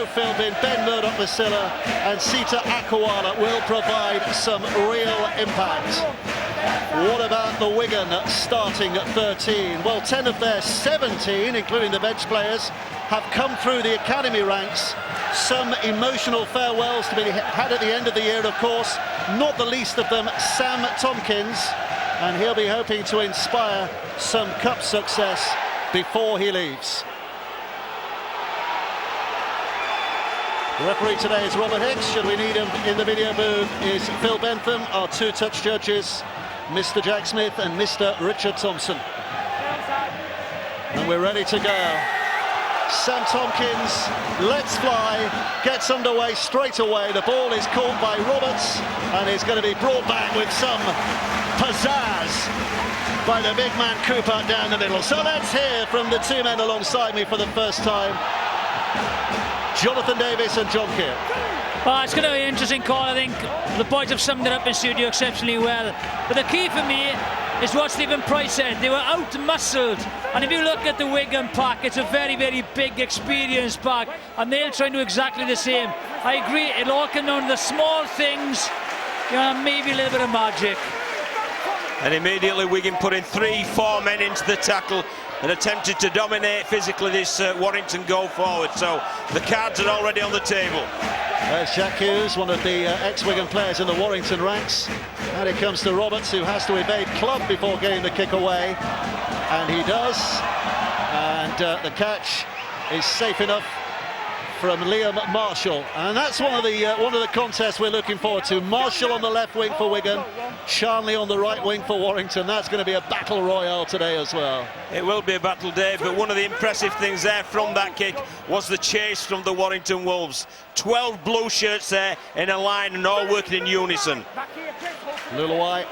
Philbin, Ben Murdoch-Masila and Sita Akwala will provide some real impact. What about the Wigan starting at 13? Well, 10 of their 17, including the bench players, have come through the academy ranks. Some emotional farewells to be had at the end of the year, of course, not the least of them Sam Tompkins, and he'll be hoping to inspire some cup success before he leaves. The referee today is Robert Hicks. Should we need him in the video booth is Phil Bentham. Our two touch judges, Mr. Jack Smith and Mr. Richard Thompson. And we're ready to go. Sam Tompkins lets fly, gets underway straight away. The ball is caught by Roberts and is going to be brought back with some pizzazz by the big man Cooper down the middle. So let's hear from the two men alongside me for the first time, Jonathan Davis and John Keir. Well, it's going to be an interesting call. I think the boys have summed it up in studio exceptionally well. But the key for me is what Stephen Price said. They were out-muscled. And if you look at the Wigan pack, it's a very, very big, experienced pack. And they'll try and do exactly the same. I agree, it'll all come down to the small things, you know, maybe a little bit of magic. And immediately Wigan put in 3-4 men into the tackle and attempted to dominate physically this Warrington goal forward. So the cards are already on the table. There's Jack Hughes, one of the ex-Wigan players in the Warrington ranks. And it comes to Roberts, who has to evade Clubb before getting the kick away. And he does. And the catch is safe enough from Liam Marshall. And that's one of the contests we're looking forward to. Marshall on the left wing for Wigan, Charnley on the right wing for Warrington. That's going to be a battle royale today as well. It will be a battle, Dave, but one of the impressive things there from that kick was the chase from the Warrington Wolves. 12 blue shirts there in a line and all working in unison. Luluai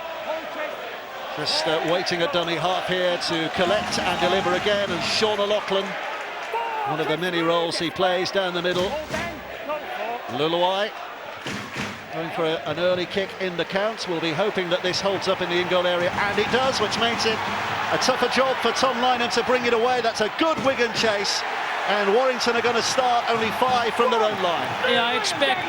just waiting at dummy half here to collect and deliver again, and Sean O'Loughlin, one of the many roles he plays down the middle. Luluai going for an early kick in the count. We'll be hoping that this holds up in the in-goal area, and it does, which makes it a tougher job for Tom Lynham to bring it away. That's a good Wigan chase, and Warrington are going to start only 5 from their own line. Yeah, I expect,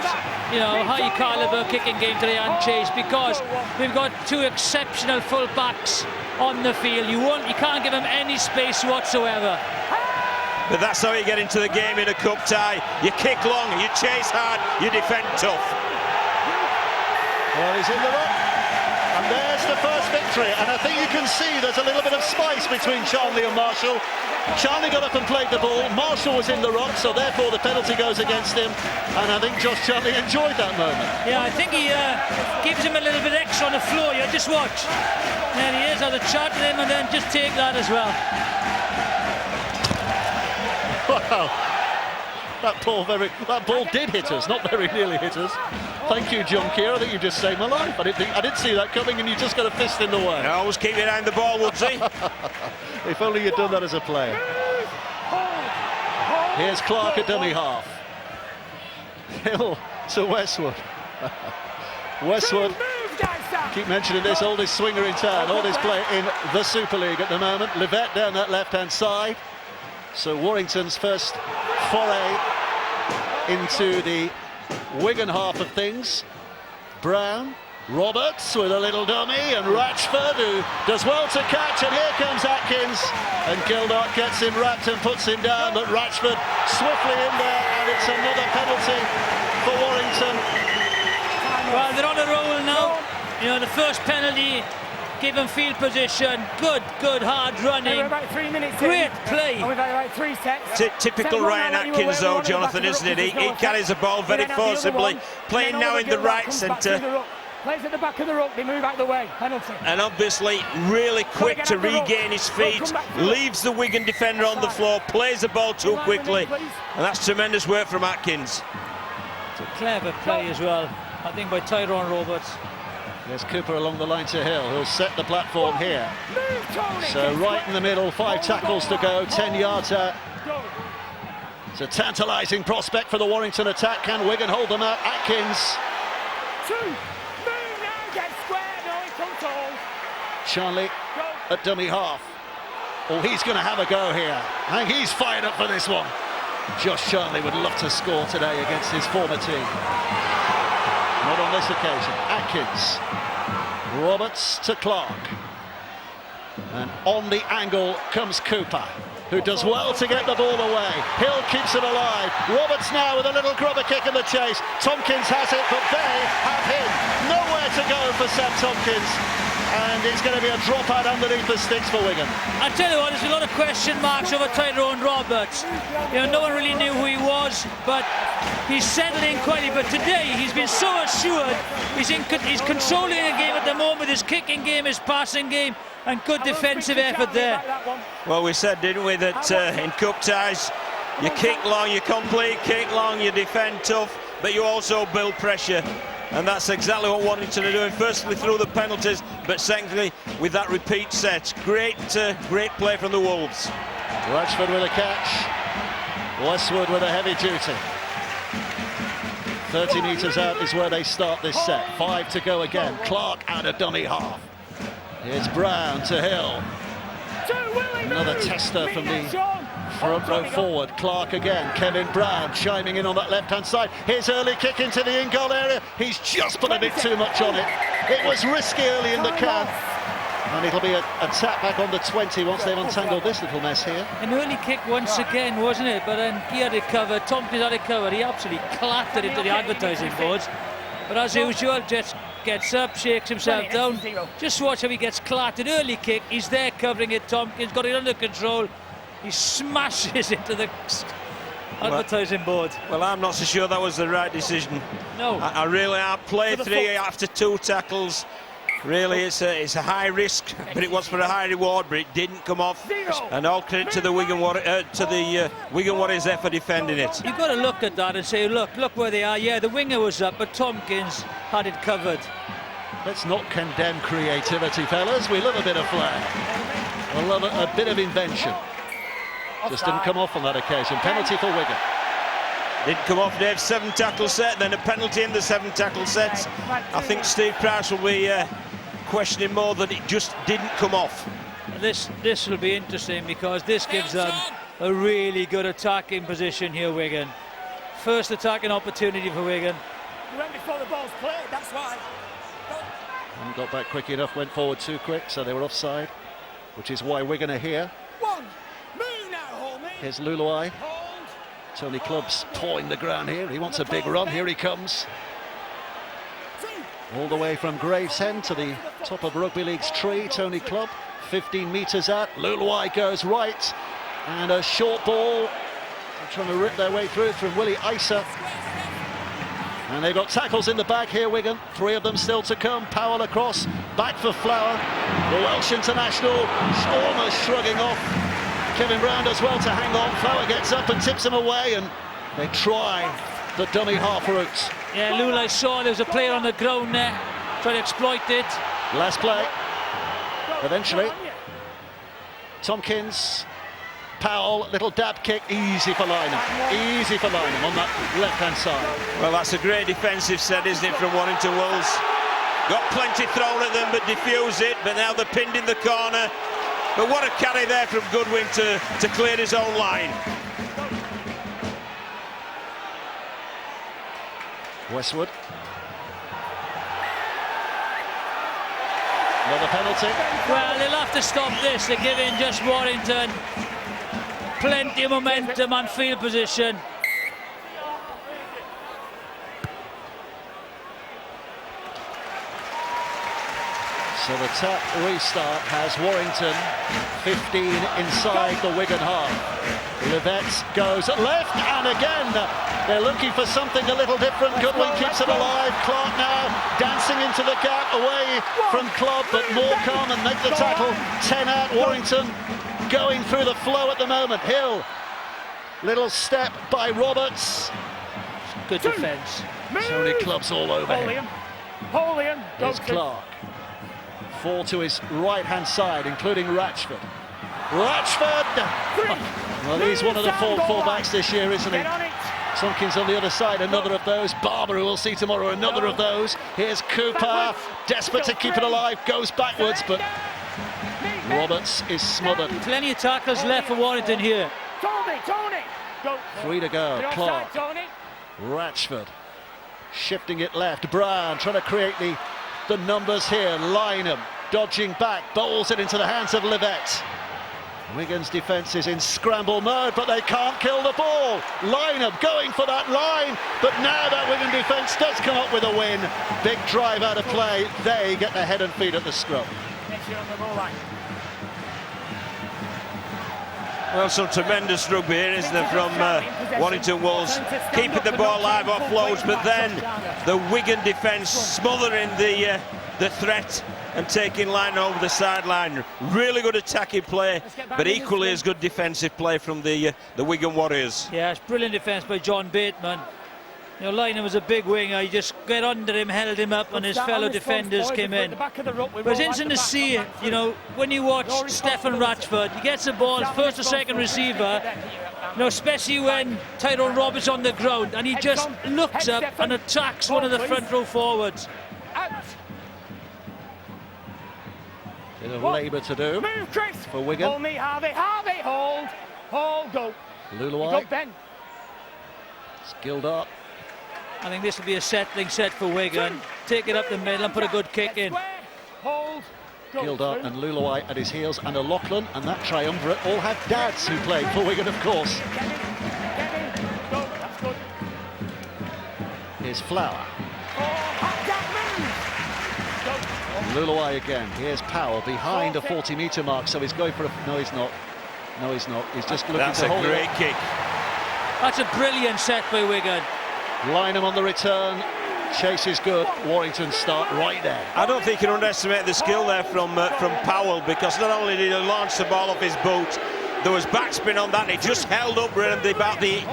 you know, high caliber kicking game today on Chase, because we've got two exceptional full backs on the field. You can't give them any space whatsoever. But that's how you get into the game in a cup tie. You kick long, you chase hard, you defend tough. Well, he's in the ruck, and there's the first victory. And I think you can see there's a little bit of spice between Charnley and Marshall. Charnley got up and played the ball. Marshall was in the ruck, so therefore the penalty goes against him. And I think Josh Charnley enjoyed that moment. Yeah, I think he gives him a little bit extra on the floor. You just watch. There he is, I'll chat to him and then just take that as well. Wow, that ball did hit us, not very nearly hit us. Thank you, John Keir. I think you just saved my life. I didn't see that coming, and you just got a fist in the way. I always keep your eye on the ball, Woodsy. If only you'd done that as a player. Here's Clark at dummy half. Hill to Westwood. Westwood, keep mentioning this, oldest swinger in town, oldest player in the Super League at the moment. Livette down that left-hand side. So Warrington's first foray into the Wigan half of things. Brown, Roberts with a little dummy, and Ratchford, who does well to catch, and here comes Atkins, and Gildart gets him wrapped and puts him down, but Ratchford swiftly in there, and it's another penalty for Warrington. Well, they're on a roll now. You know, the first penalty, give them field position, good hard running, about 3 minutes great play. And we've had about 3 sets. Typical Ryan Atkins though, Jonathan, isn't it? He carries the ball very forcibly, playing now in the right centre. Plays at the back of the ruck, they move out of the way, penalty. And obviously really quick to regain his feet, leaves the Wigan defender on the floor, plays the ball too quickly, and that's tremendous work from Atkins. It's a clever play as well, I think, by Tyrone Roberts. There's Cooper along the line to Hill, who'll set the platform here. So right in the middle, 5 tackles to go, 10 yards out. It's a tantalising prospect for the Warrington attack. Can Wigan hold them out? Atkins. Charnley at dummy half. Oh, he's going to have a go here. I think he's fired up for this one. Josh Charnley would love to score today against his former team. Not on this occasion. Atkins. Roberts to Clark. And on the angle comes Cooper, who does well to get the ball away. Hill keeps it alive. Roberts now with a little grubber kick in the chase. Tompkins has it, but they have him. Nowhere to go for Sam Tompkins. And it's going to be a dropout underneath the sticks for Wigan. I tell you what, there's a lot of question marks over Tyrone Roberts. You know, no one really knew who he was, but he's settled in quietly. But today, he's been so assured. He's controlling the game at the moment. His kicking game, his passing game, and good defensive effort there. Well, we said, didn't we, that in cup ties, you kick long, you complete, kick long, you defend tough, but you also build pressure. And that's exactly what Warrington are doing. Firstly, through the penalties, but secondly, with that repeat set. Great play from the Wolves. Ratchford with a catch. Westwood with a heavy duty. 30 metres out is where they start this set. 5 to go again. Clark out of dummy half. Here's Brown to Hill. Another tester from the front row forward. Clark again. Kevin Brown chiming in on that left-hand side. His early kick into the in-goal area. He's just put a bit too much on it. It was risky early in the camp. And it'll be a tap back on the 20 once they've untangled this little mess here. An early kick once again, wasn't it? But then he had it covered. Tompkins had it covered. He absolutely clattered into the advertising boards. But as usual, just gets up, shakes himself down. Just watch how he gets clattered. Early kick, he's there covering it. Tompkins got it under control. He smashes into the advertising board. Well, I'm not so sure that was the right decision. No. I really are. Play 3 after 2 tackles. Really, it's a high risk, but it was for a high reward. But it didn't come off. And all credit to the Wigan Warriors there for defending it. You've got to look at that and say, look where they are. Yeah, the winger was up, but Tompkins had it covered. Let's not condemn creativity, fellas. We love a bit of flair. We love a bit of invention. Just didn't come off on that occasion. Penalty for Wigan. Didn't come off, Dave. 7 tackle set, then a penalty in the 7 tackle sets. I think Steve Price will be questioning more that it just didn't come off. This will be interesting because this gives them a really good attacking position here, Wigan. First attacking opportunity for Wigan. You went before the ball's played, that's why. And got back quick enough, went forward too quick, so they were offside, which is why Wigan are here. Here's Luluai. Tony Clubb's pawing the ground here. He wants a big run. Here he comes. All the way from Gravesend to the top of Rugby League's tree. Tony Clubb, 15 metres out. Luluai goes right. And a short ball. They're trying to rip their way through it from Willie Isa. And they've got tackles in the bag here, Wigan. 3 of them still to come. Powell across. Back for Flower. The Welsh international almost shrugging off. Kevin Brown does well to hang on. Flower gets up and tips him away, and they try the dummy half route. Yeah, Lulai saw there was a player on the ground there, trying to exploit it. Last play. Eventually, Tompkins, Powell, little dab kick, easy for Lynham. Easy for Lynham on that left-hand side. Well, that's a great defensive set, isn't it, from Warrington Wolves? Got plenty thrown at them, but diffuse it. But now they're pinned in the corner. But what a carry there from Goodwin to clear his own line. Westwood. Another penalty. Well, they'll have to stop this. They're giving just Warrington plenty of momentum and field position. So the tap restart has Warrington 15 inside the Wigan half. Livette goes left, and again they're looking for something a little different. Goodwin keeps it alive. Clark now dancing into the gap away from Clubb, but more come and make the tackle. 10 out. Warrington going through the flow at the moment. Hill, little step by Roberts. Good defence. Tony Clubb's all over him. Here's Clark. 4 to his right-hand side, including Ratchford. Well, he's one of the 4 full-backs this year, isn't he? Tompkins on the other side, another of those. Barber, who we'll see tomorrow, another of those. Here's Cooper, desperate to keep it alive, goes backwards, but Roberts is smothered. Plenty of tackles left for Warrington here. Go. 3 to go. You're Clark. offside, Tony. Ratchford shifting it left. Brown trying to create the numbers here. Lynham dodging back, bowls it into the hands of Livett. Wigan's defence is in scramble mode, but they can't kill the ball. Lynham going for that line, but now that Wigan defence does come up with a win. Big drive out of play. They get their head and feet at the scrum. Next year on the ball line. Well, some tremendous rugby here, isn't there, from Warrington Wolves, keeping the ball live offloads, but then the Wigan defence smothering the threat and taking line over the sideline. Really good attacking play, but equally as good defensive play from the Wigan Warriors. Yeah, it's brilliant defence by John Bateman. You know, Lynham was a big winger. He just got under him, held him up, and his fellow defenders came in. But it's interesting to see, you know, when you watch Stefan Ratchford, he gets the ball as first or second receiver, you know, especially when Tyrone Roberts on the ground, and he just looks up and attacks one of the front row forwards. Bit of labour to do. Move, Chris. For Wigan. Hold me, Harvey. Harvey, hold. Hold, go. Luluai. Go, Ben. Skilled up. I think this will be a settling set for Wigan. Take it up the middle and put a good kick in. Hold. Gildart and Luluai at his heels, and O'Loughlin and that triumvirate all have dads who played for Wigan, of course. Kevin, go. That's good. Here's Flower. Go. Luluai again. Here's Powell behind the 40-metre mark, so he's going for a... No, he's not. No, he's not. He's just looking That's to a hold great it. kick. That's a brilliant set by Wigan. Lynham on the return. Chase is good. Warrington start right there. I don't think you can underestimate the skill there from Powell, because not only did he launch the ball off his boot, there was backspin on that, and he just held up around about the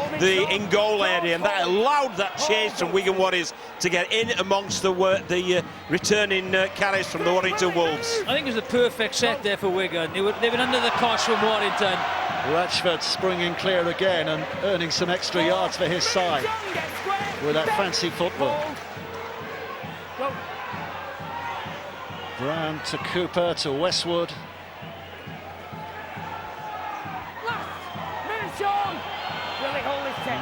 in-goal area, and that allowed that chase from Wigan Warriors to get in amongst the returning carries from the Warrington Wolves. I think it was the perfect set there for Wigan. They've been under the cosh from Warrington. Ratchford springing clear again and earning some extra yards for his side with that fancy footwork. Brown to Cooper to Westwood.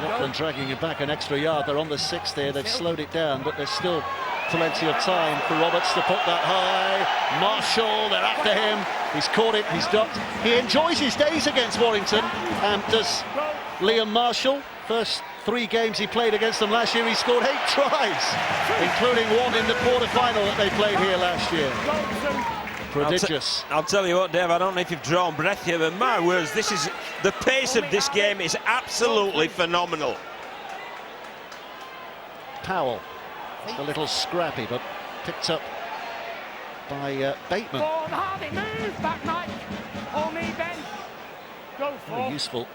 Loughlin dragging it back an extra yard. They're on the 6th here. They've slowed it down, but there's still plenty of time for Roberts to put that high. Marshall, they're after him. He's caught it, he's ducked. He enjoys his days against Warrington. Does Liam Marshall. First 3 games he played against them last year, he scored 8 tries, including one in the quarter-final that they played here last year. Prodigious. I'll tell you what, Dave, I don't know if you've drawn breath here, but my words, the pace of this game is absolutely phenomenal. Powell, it's a little scrappy, but picked up by Bateman. Very useful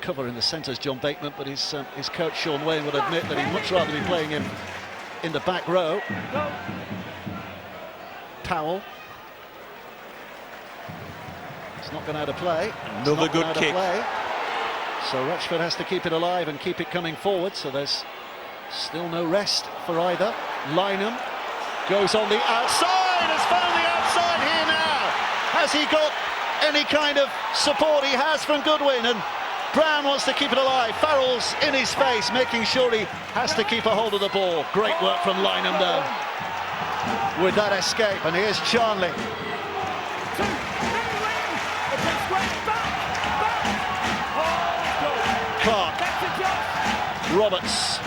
cover in the centres, John Bateman, but his coach Sean Wayne would admit that he'd much rather be playing him in the back row. Powell. It's not gone out of play. Another good kick. So Ratchford has to keep it alive and keep it coming forward, so there's still no rest for either. Lynham goes on the outside, has found the outside here now. Has he got any kind of support? He has from Goodwin, and Brown wants to keep it alive. Farrell's in his face, making sure he has to keep a hold of the ball. Great work from Lynham though with that escape, and here's Charnley. Clark, Roberts,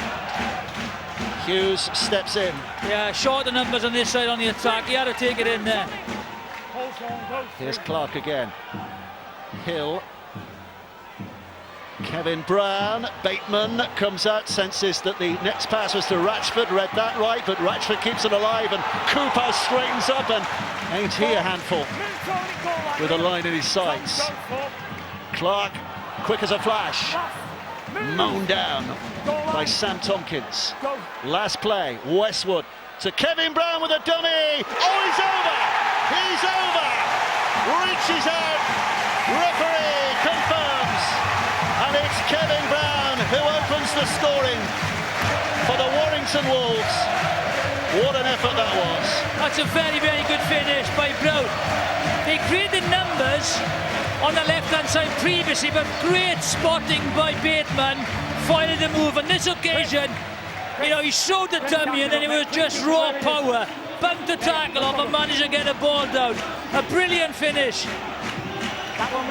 Hughes steps in. Yeah, short the numbers on this side on the attack. He had to take it in there. Here's Clark again. Hill. Kevin Brown. Bateman comes out, senses that the next pass was to Ratchford, read that right, but Ratchford keeps it alive, and Cooper straightens up, and ain't he a handful with a line in his sights. Clark, quick as a flash, mown down by Sam Tompkins. Last play, Westwood to Kevin Brown with a dummy. Oh, he's over! He's over! Reaches out, referee confirms, and it's Kevin Brown who opens the scoring for the Warrington Wolves. What an effort that was. That's a very, very good finish by Brown. They created numbers, on the left-hand side previously, but great spotting by Bateman, foiled the move. On this occasion, you know, he showed the dummy and then it was just raw power. Bumped the tackle off and managed to get the ball down. A brilliant finish.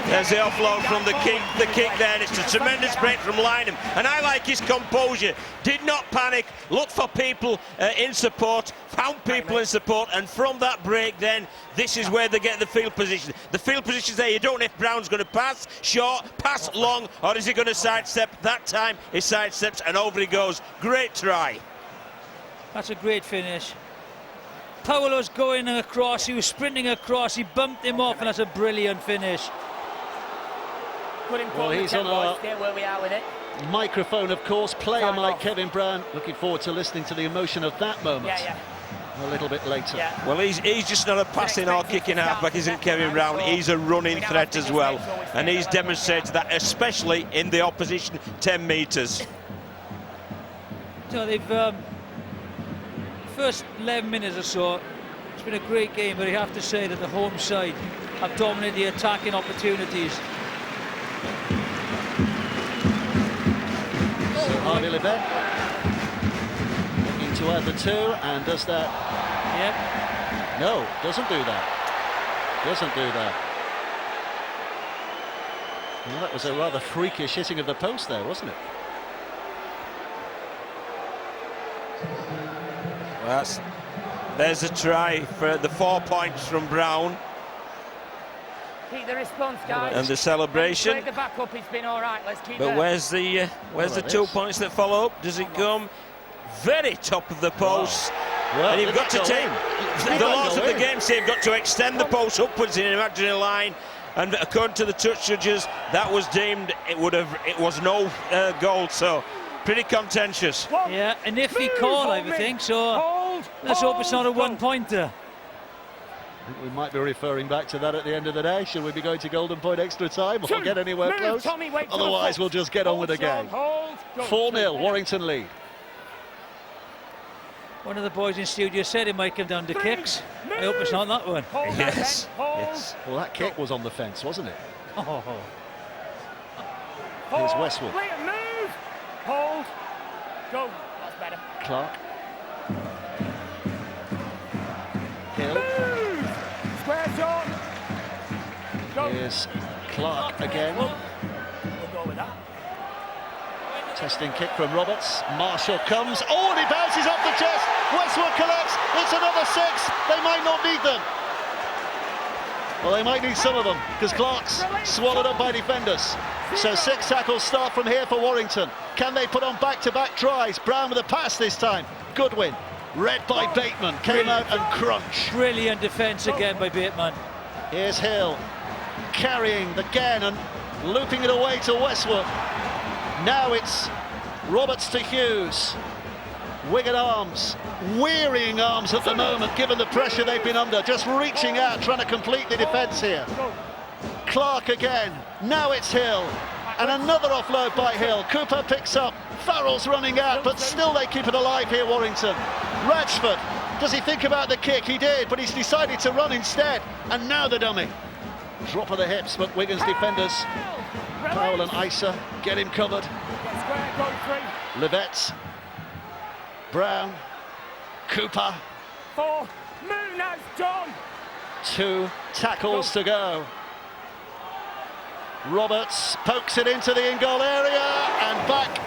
There's the offload from the kick there, and it's a tremendous break from Lynham. And I like his composure. Did not panic, looked for people in support, found people in support, and from that break then, this is where they get the field position. The field position's there, you don't know if Brown's going to pass short, pass long, or is he going to sidestep. That time he sidesteps and over he goes. Great try. That's a great finish. Powell was going across, he was sprinting across, he bumped him off, and that's a brilliant finish. Well, he's on our where we are with it. microphone, of course. Player Mike Kevin Brown. Looking forward to listening to the emotion of that moment a little bit later. Well, he's just not a passing or kicking halfback, isn't Kevin Brown? He's a running threat as well, and he's demonstrated that, especially in the opposition 10 metres. You know, they've first 11 minutes or so, it's been a great game, but you have to say that the home side have dominated the attacking opportunities. So Harvey Levet looking to add the 2, and does that? Yep. No, doesn't do that. Doesn't do that. Well, that was a rather freakish hitting of the post there, wasn't it? Well, there's a try for the 4 points from Brown. Keep the response, guys. And the celebration. Break the back up, it's been all right. Let's keep But it. where's the 2 points that follow up? Does it come very top of the post? Well, and you've got to take the laws of the game say you've got to extend the post upwards in an imaginary line. And according to the touch judges, that was deemed it was no goal. So pretty contentious. Yeah, an iffy call, I would think. So let's hope it's not a one-pointer. I think we might be referring back to that at the end of the day. Should we be going to Golden Point extra time or get anywhere close? Otherwise, we'll just get on with the game. 4-0, Warrington lead. One of the boys in studio said it might come down to kicks. I hope it's not that one. Yes, yes. Well, that kick was on the fence, wasn't it? Oh. Here's Westwood. Move. Hold. Go. That's better. Clark. Hill. Move. Square shot. Go. Here's Clark again. We'll go with that. Testing kick from Roberts. Marshall comes. Oh, and he bounces off the chest. Westwood collects. It's another 6. They might not need them. Well, they might need some of them because Clark's swallowed up by defenders. So 6 tackles start from here for Warrington. Can they put on back-to-back tries? Brown with a pass this time. Goodwin, read by Bateman, came out and crunched. Brilliant defence again by Bateman. Here's Hill, carrying again and looping it away to Westwood. Now it's Roberts to Hughes. Wigan arms, wearying arms at the moment, given the pressure they've been under. Just reaching out, trying to complete the defence here. Clark again. Now it's Hill. And another offload by Hill. Cooper picks up. Farrell's running out, but still they keep it alive here, Warrington. Ratchford, does he think about the kick? He did, but he's decided to run instead. And now the dummy. Drop of the hips, but Wigan's defenders, Powell and Isa, get him covered. Levet, Brown, Cooper. 4. Move now, John. 2 tackles to go. Roberts pokes it into the in-goal area, and back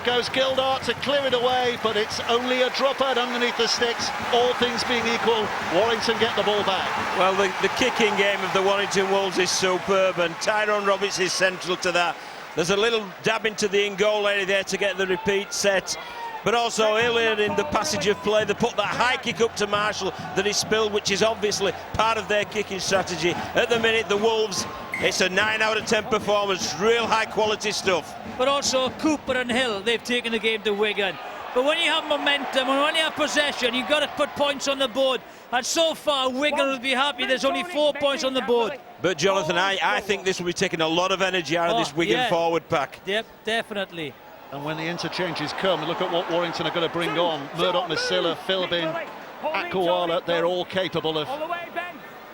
goes Gildart to clear it away, but it's only a dropout underneath the sticks. All things being equal, Warrington get the ball back. Well, the kicking game of the Warrington Wolves is superb, and Tyrone Roberts is central to that. There's a little dab into the in-goal area there to get the repeat set. But also earlier in the passage of play, they put that high kick up to Marshall that he spilled, which is obviously part of their kicking strategy. At the minute, the Wolves, it's a 9 out of 10 performance, real high quality stuff. But also Cooper and Hill, they've taken the game to Wigan. But when you have momentum and when you have possession, you've got to put points on the board. And so far, Wigan will be happy there's only 4 points on the board. But Jonathan, I think this will be taking a lot of energy out of this Wigan forward pack. Yep, definitely. And when the interchanges come, look at what Warrington are going to bring on. Murdoch, Masilla, Philbin, Akwala, they're all capable of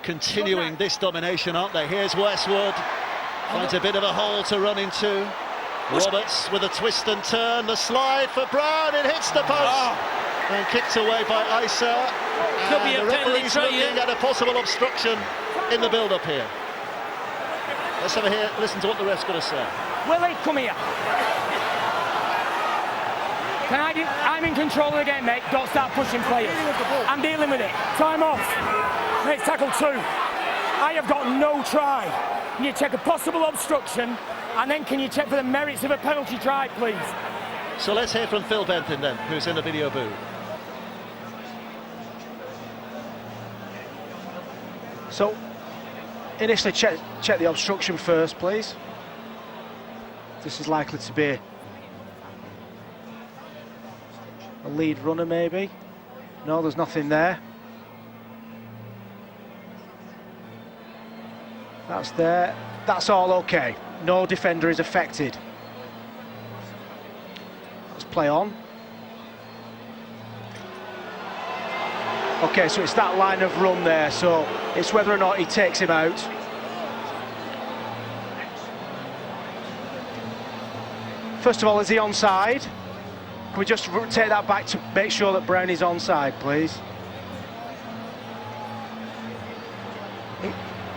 continuing this domination, aren't they? Here's Westwood. Finds a bit of a hole to run into. Roberts with a twist and turn, the slide for Brown, it hits the post. And kicked away by Isa. Could be And a the penalty referee's try looking here. at a possible obstruction in the build-up here. Let's have a hear, listen to what the ref's got to say. Willie, come here. I'm in control of the game, mate. Don't start pushing players. I'm dealing with it. Time off. It's tackle 2. I have got no try. Can you check a possible obstruction? And then can you check for the merits of a penalty try, please? So let's hear from Phil Benton then, who's in the video booth. So, initially check the obstruction first, please. This is likely to be a lead runner, maybe. No, there's nothing there. That's there. That's all okay. No defender is affected. Let's play on. Okay, so it's that line of run there, so it's whether or not he takes him out. First of all, is he onside? Can we just take that back to make sure that Brown is onside, please?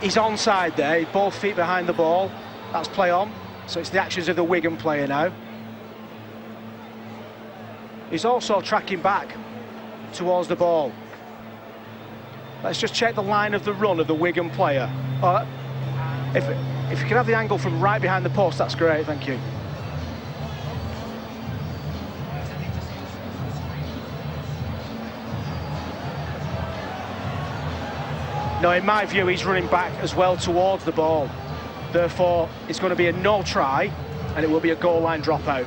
He's onside there, both feet behind the ball. That's play on. So it's the actions of the Wigan player now. He's also tracking back towards the ball. Let's just check the line of the run of the Wigan player. If you can have the angle from right behind the post, that's great, thank you. No, in my view, he's running back as well towards the ball. Therefore, it's going to be a no try, and it will be a goal line dropout.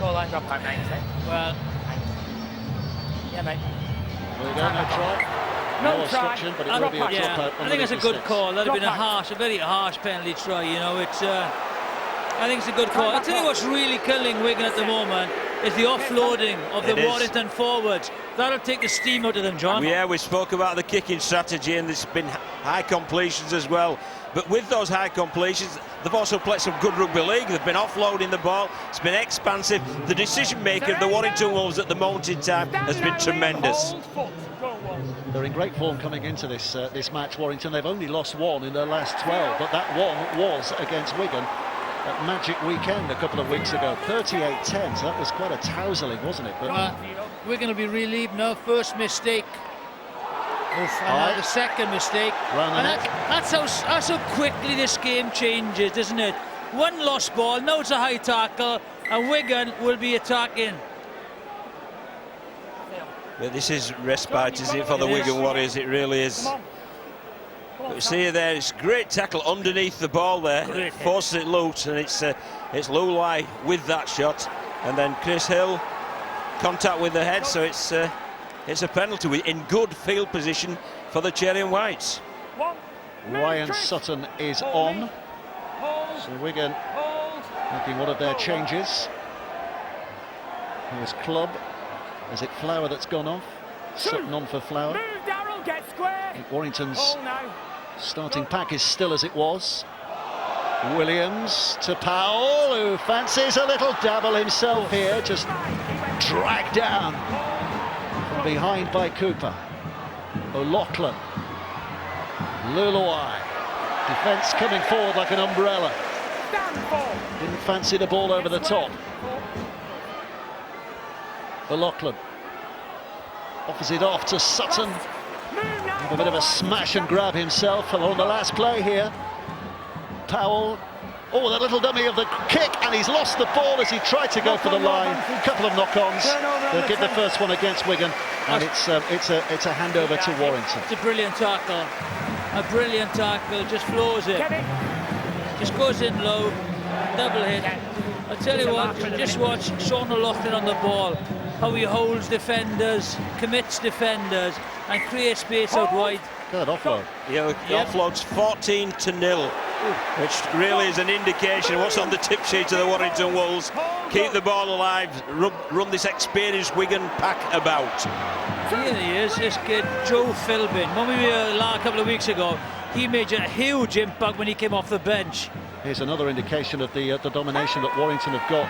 Goal line dropout, mate. Well, Yeah, mate. Well, no try. No No try. obstruction, but it will be a dropout. yeah, I think it's a good call. That'd have been a very harsh penalty try. You know, I think it's a good call. I'll tell you what's really killing Wigan at the moment is the offloading of the Warrington forwards. That'll take the steam out of them, John. Yeah, we spoke about the kicking strategy, and there's been high completions as well. But with those high completions, they've also played some good rugby league. They've been offloading the ball. It's been expansive. The decision-making of the Warrington Wolves at the moment in time has been tremendous. They're in great form coming into this match, Warrington. They've only lost 1 in their last 12, but that one was against Wigan at Magic Weekend a couple of weeks ago. 38-10, so that was quite a tousling, wasn't it? But We're going to be relieved now. First mistake. And now the second mistake. And that's how quickly this game changes, isn't it? One lost ball, now it's a high tackle, and Wigan will be attacking. But this is respite, is it, for the Wigan Warriors? It really is. But you see there, it's a great tackle underneath the ball there. Forces it loose, and it's Lulai with that shot. And then Chris Hill, contact with the head, so it's a penalty in good field position for the Cherry and Whites. Ryan Sutton is on. So Wigan making one of their changes. Here's Clubb. Is it Flower that's gone off? Sutton on for Flower. Warrington's starting pack is still as it was. Williams to Powell, who fancies a little dabble himself here, just dragged down from behind by Cooper. O'Loughlin, Luluai, defence coming forward like an umbrella. Didn't fancy the ball over the top. O'Loughlin offers it off to Sutton. Have a bit of a smash and grab himself on the last play here. Powell, oh, that little dummy of the kick, and he's lost the ball as he tried to go for the line. A couple of knock-ons. They'll get the first one against Wigan, and it's a handover to Warrington. It's a brilliant tackle. A brilliant tackle, just floors it. Just goes in low, double hit. I'll tell you what, just watch Sean O'Loughlin on the ball. How he holds defenders, commits defenders, and creates space out wide. Good offload. Yeah, the offload's 14-0 which really is an indication of what's on the tip sheet of the Warrington Wolves. Keep the ball alive, run this experienced Wigan pack about. Here he is, this kid, Joe Philbin. When we were a couple of weeks ago, he made a huge impact when he came off the bench. Here's another indication of the domination that Warrington have got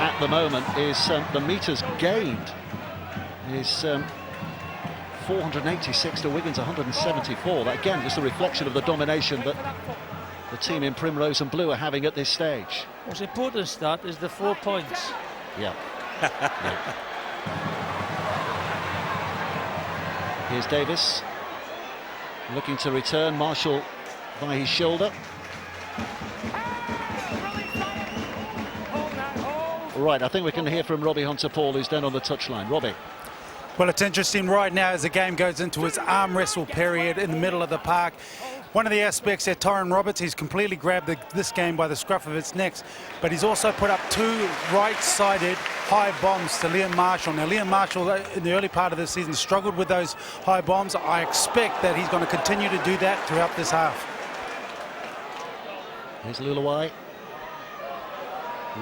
at the moment. Is the metres gained is 486 to Wigan's 174. That again just a reflection of the domination that the team in Primrose and Blue are having at this stage. What's important stat is the 4 points. Yeah. Here's Davis looking to return. Marshall by his shoulder. Right, I think we can hear from Robbie Hunter-Paul, who's down on the touchline. Robbie. Well, it's interesting right now as the game goes into its arm wrestle period in the middle of the park. One of the aspects there, Tyron Roberts, he's completely grabbed this game by the scruff of its neck, but he's also put up 2 right-sided high bombs to Liam Marshall. Now, Liam Marshall, in the early part of the season, struggled with those high bombs. I expect that he's going to continue to do that throughout this half. Here's Lulawai.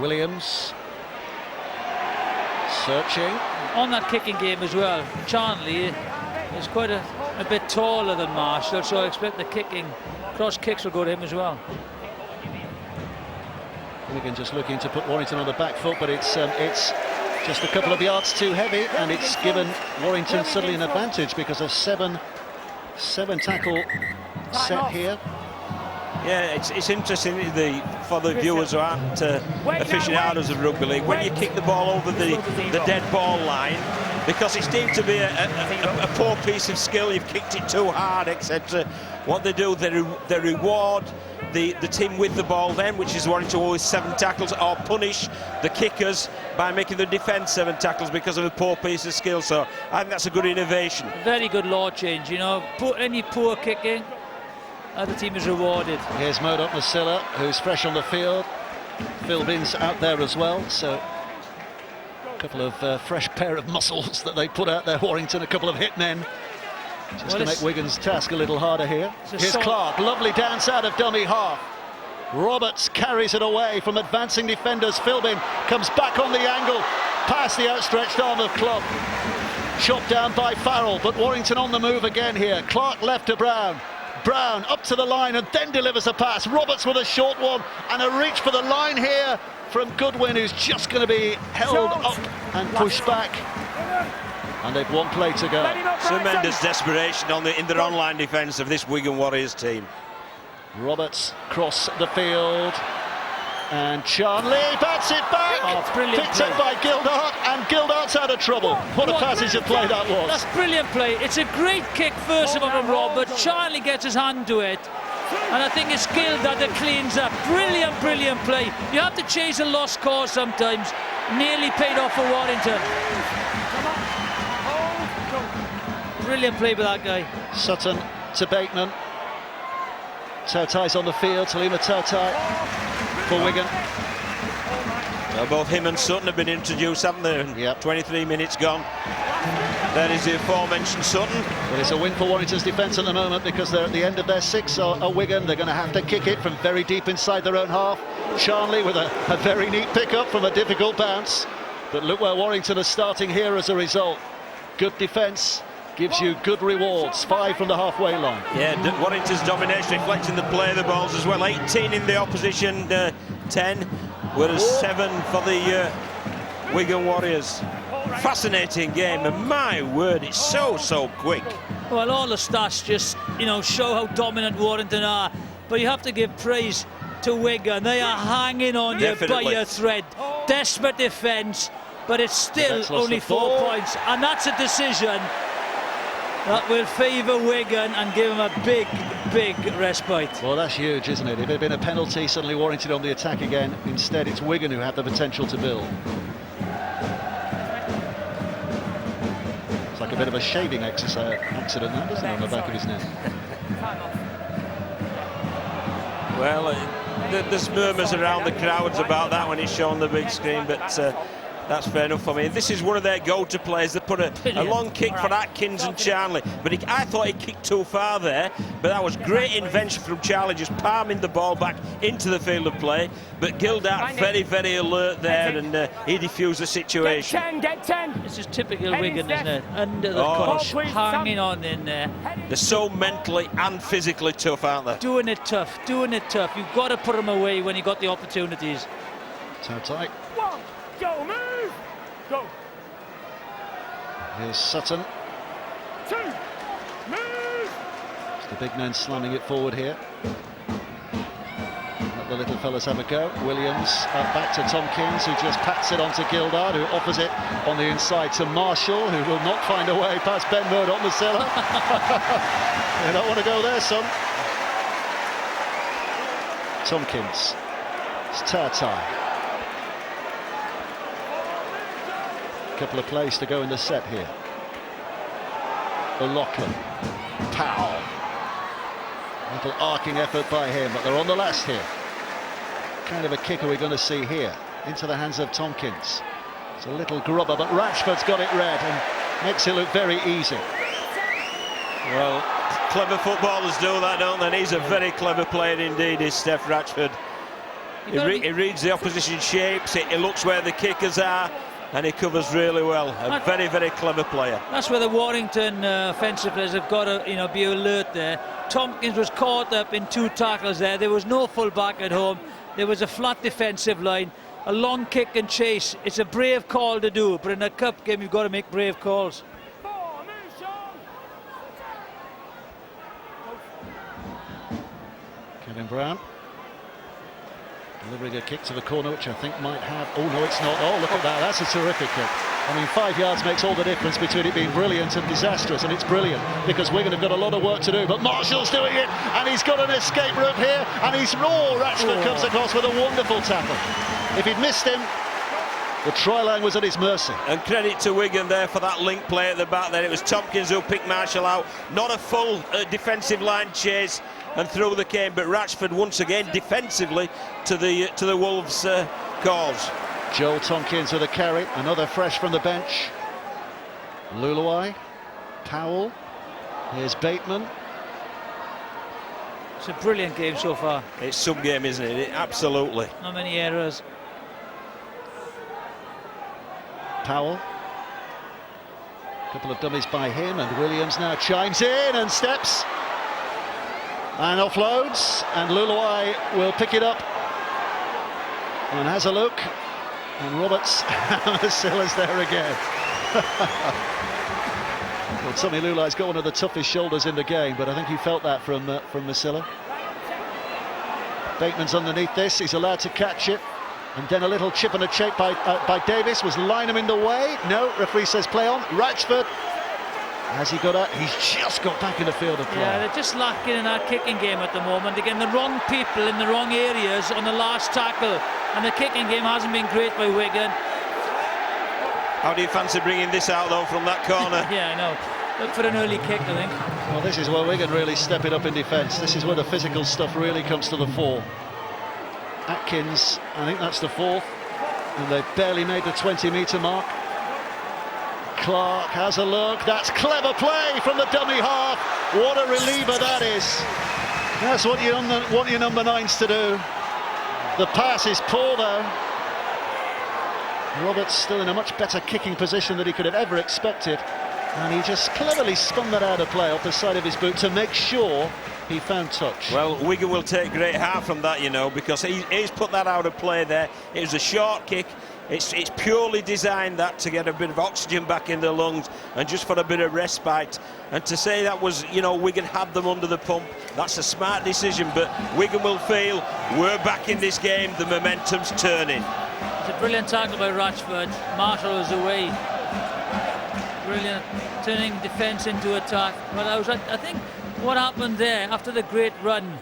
Williams. Searching. On that kicking game as well, Charnley is quite a bit taller than Marshall, so I expect the cross kicks will go to him as well. Wigan just looking to put Warrington on the back foot, but it's just a couple of yards too heavy, and it's given Warrington suddenly an advantage because of seven tackle set here. Yeah, it's interesting for the viewers who aren't aficionados of rugby league. When you kick the ball over the dead ball line, because it's deemed to be a poor piece of skill, you've kicked it too hard, etc. What they do, they reward the team with the ball then, which is Warrington always 7 tackles, or punish the kickers by making the defence 7 tackles because of a poor piece of skill. So I think that's a good innovation. Very good law change, you know. Any poor kicking, the team is rewarded. Here's Modok Masilla, who's fresh on the field. Phil Binns out there as well, so a couple of fresh pair of muscles that they put out there, Warrington, a couple of hit men, just to make Wigan's task a little harder here. Here's Clark, lovely dance out of dummy half. Roberts carries it away from advancing defenders. Philbin comes back on the angle, past the outstretched arm of Club. Chopped down by Farrell, but Warrington on the move again here. Clark left to Brown. Brown up to the line and then delivers a pass. Roberts with a short one and a reach for the line here from Goodwin, who's just going to be held up and pushed back. And they've 1 play to go. Tremendous desperation in their online defence of this Wigan Warriors team. Roberts cross the field. And Charnley bats it back. Oh, brilliant picked play. up by Gildart, and Gildart's out of trouble. What a passage of play that was. That's brilliant play. It's a great kick first of all from Robert. Charnley gets his hand to it, and I think it's Gildart that cleans up. Brilliant play. You have to chase a lost cause sometimes. Nearly paid off for Warrington. Brilliant play by that guy. Sutton to Bateman. Tautai's on the field. Salima Tautai for Wigan. Well, both him and Sutton have been introduced, haven't they? Yep. 23 minutes gone. There is the aforementioned Sutton. Well, it's a win for Warrington's defence at the moment because they're at the end of their 6 are Wigan. They're going to have to kick it from very deep inside their own half. Charnley with a very neat pick-up from a difficult bounce. But look where Warrington are starting here as a result. Good defence gives you good rewards. 5 from the halfway line. Yeah, Warrington's domination reflecting the play of the balls as well. 18 in the opposition 10, whereas 7 for the Wigan Warriors. Fascinating game, and my word, it's so quick. Well, all the stats just, show how dominant Warrington are, but you have to give praise to Wigan. They are hanging on you by your thread. Desperate defence, but it's still only 4 points, and that's a decision that will favour Wigan and give them a big respite. Well, that's huge, isn't it? If it had been a penalty, suddenly Warrington on the attack again. Instead, it's Wigan who have the potential to build. It's like a bit of a shaving accident, that, isn't it, on the back of his neck? Well, there's murmurs around the crowds about that when it's shown on the big screen, but That's fair enough for me. This is one of their go-to players. They put a long kick for Atkins and Charlie, but I thought he kicked too far there, but that was great invention from Charlie, just palming the ball back into the field of play. But Gildart very, very alert there, and he defused the situation. Get 10. This is typical Wigan, isn't it? Under the cosh, hanging on in there. They're so mentally and physically tough, aren't they? Doing it tough, doing it tough. You've got to put them away when you got the opportunities. So tight. One, go, move, go. Here's Sutton. 2, move. It's the big man slamming it forward here. Let the little fellas have a go. Williams back to Tompkins, who just pats it onto Gildart, who offers it on the inside to Marshall, who will not find a way past Ben Murdoch, Masilla. You don't want to go there, son. Tompkins. It's Tartai. Couple of plays to go in the set here. O'Loughlin. Powell. Little arcing effort by him, but they're on the last here. Kind of a kick are we going to see here? Into the hands of Tompkins. It's a little grubber, but Ratchford's got it read and makes it look very easy. Well, clever footballers do that, don't they? And he's a very clever player indeed, is Steph Ratchford. He reads the opposition shapes, he looks where the kickers are, and he covers really well. A very, very clever player. That's where the Warrington offensive players have got to, be alert there. Tompkins was caught up in 2 tackles there. There was no full back at home. There was a flat defensive line, a long kick and chase. It's a brave call to do, but in a cup game you've got to make brave calls. Kevin Brown delivering a kick to the corner, which I think might have... Oh, no, it's not. Oh, look at that. That's a terrific kick. I mean, 5 yards makes all the difference between it being brilliant and disastrous, and it's brilliant because Wigan have got a lot of work to do, but Marshall's doing it, and he's got an escape route here, and Ratchford comes across with a wonderful tackle. If he'd missed him, the try line was at his mercy. And credit to Wigan there for that link play at the back there. It was Tompkins who picked Marshall out. Not a full defensive line chase and through the cane, but Ratchford once again defensively to the Wolves' cause. Joel Tompkins with a carry, another fresh from the bench. Luluai, Powell, here's Bateman. It's a brilliant game so far. It's some game, isn't it? Absolutely. Not many errors. Powell. A couple of dummies by him, and Williams now chimes in and steps and offloads, and Luluai will pick it up and has a look, and Roberts Masilla's there again. Well, Tommy Luluai's got one of the toughest shoulders in the game, but I think he felt that from Masilla. Bateman's underneath this, he's allowed to catch it. And then a little chip and a check by Davis. Was Lynham in the way? No, referee says play on. Ratchford, has he got out? He's just got back in the field of play. Yeah, they're just lacking in our kicking game at the moment. They're getting the wrong people in the wrong areas on the last tackle. And the kicking game hasn't been great by Wigan. How do you fancy bringing this out, though, from that corner? Yeah, I know. Look for an early kick, I think. Well, this is where Wigan really step it up in defence. This is where the physical stuff really comes to the fore. Atkins, I think that's the 4th, and they've barely made the 20-metre mark. Clark has a look. That's clever play from the dummy half. What a reliever that is. That's what you want your number 9s to do. The pass is poor, though. Roberts still in a much better kicking position than he could have ever expected, and he just cleverly spun that out of play off the side of his boot to make sure he found touch. Well, Wigan will take great heart from that, because he's put that out of play there. It was a short kick. It's purely designed that to get a bit of oxygen back in the lungs and just for a bit of respite. And to say that was, Wigan had them under the pump, that's a smart decision. But Wigan will feel we're back in this game. The momentum's turning. It's a brilliant tackle by Ratchford. Marshall was away. Brilliant, turning defence into attack. But I think what happened there after the great run,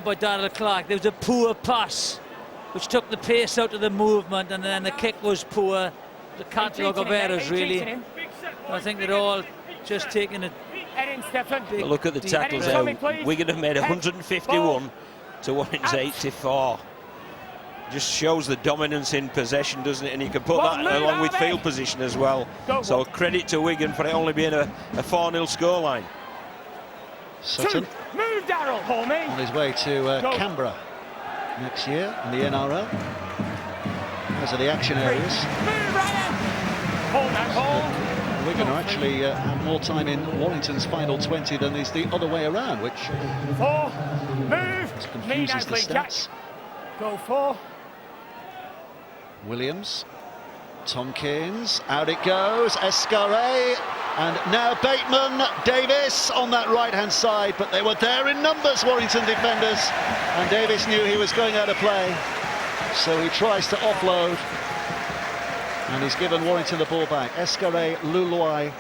by Darrell Clark, there was a poor pass which took the pace out of the movement, and then the kick was poor. The catalogue of errors, really. I think they're all just taking a big... Look at the tackles there. Wigan have made 151 to Warrington's 84. Just shows the dominance in possession, doesn't it? And you can put Well, that move along with out, field mate. position as well. So credit to Wigan for it only being a 4-0 scoreline. Sutton Move, Darryl, homie. on his way to Canberra next year in the NRL. Those are the action areas. Move, Ryan. Hold that hold. Wigan are actually have more time in Warrington's final 20 than is the other way around, which 4. Move. Me confuses the nicely, Jack. stats. Go 4. Williams, Tompkins, out it goes, Escaré, and now Bateman, Davis on that right-hand side, but they were there in numbers, Warrington defenders, and Davis knew he was going out of play, so he tries to offload, and he's given Warrington the ball back. Escaré, Luluai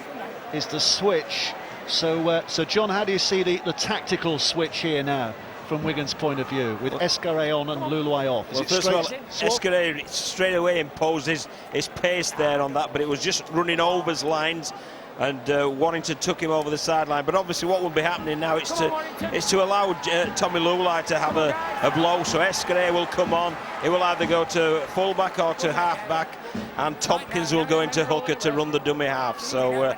is the switch. So, John, how do you see the tactical switch here now, from Wigan's point of view, with Escaré on and Luluai off? Well, first of all, Escaré straight away imposed his pace there on that, but it was just running over his lines, and Warrington took him over the sideline. But obviously what will be happening now is to allow Tommy Luluai to have a blow. So Escaré will come on. He will either go to fullback or to half-back, and Tompkins will go into hooker to run the dummy half. So.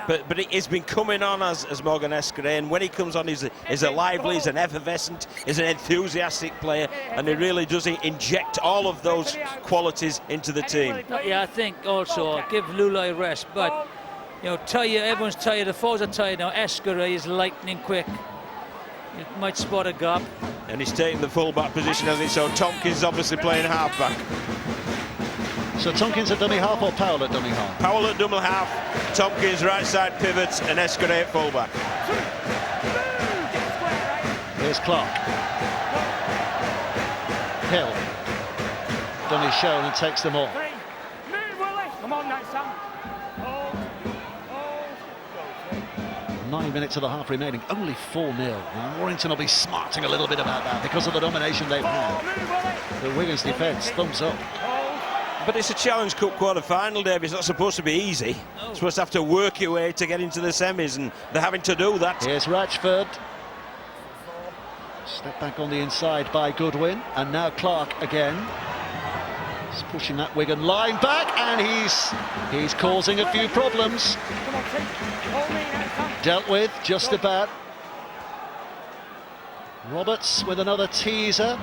But he's been coming on as Morgan Escaré, and when he comes on, he's a lively, he's an effervescent, he's an enthusiastic player, and he really does inject all of those qualities into the team. Yeah, I think also give Luluai rest, but you know, everyone's tired, the fours are tired now. Escaré is lightning quick. He might spot a gap. And he's taking the full-back position, hasn't he? So Tompkins obviously playing half-back. So Tompkins at dummy half or Powell at dummy half? Powell at dummy half, Tompkins right side pivots, and Escaré at fullback. Here's Clark. Hill. Done his show and takes them all. 3. Move, Willie. Come on now, Sam. Hold. 9 minutes of the half remaining, only 4-0. Now, Warrington will be smarting a little bit about that because of the domination they've had. The Wigan's defence, thumbs up. But it's a Challenge Cup quarter-final, Dave. It's not supposed to be easy. You're supposed to have to work your way to get into the semis, and they're having to do that. Here's Ratchford. Step back on the inside by Goodwin, and now Clark again. He's pushing that Wigan line back, and he's causing a few problems. Dealt with just about. Roberts with another teaser.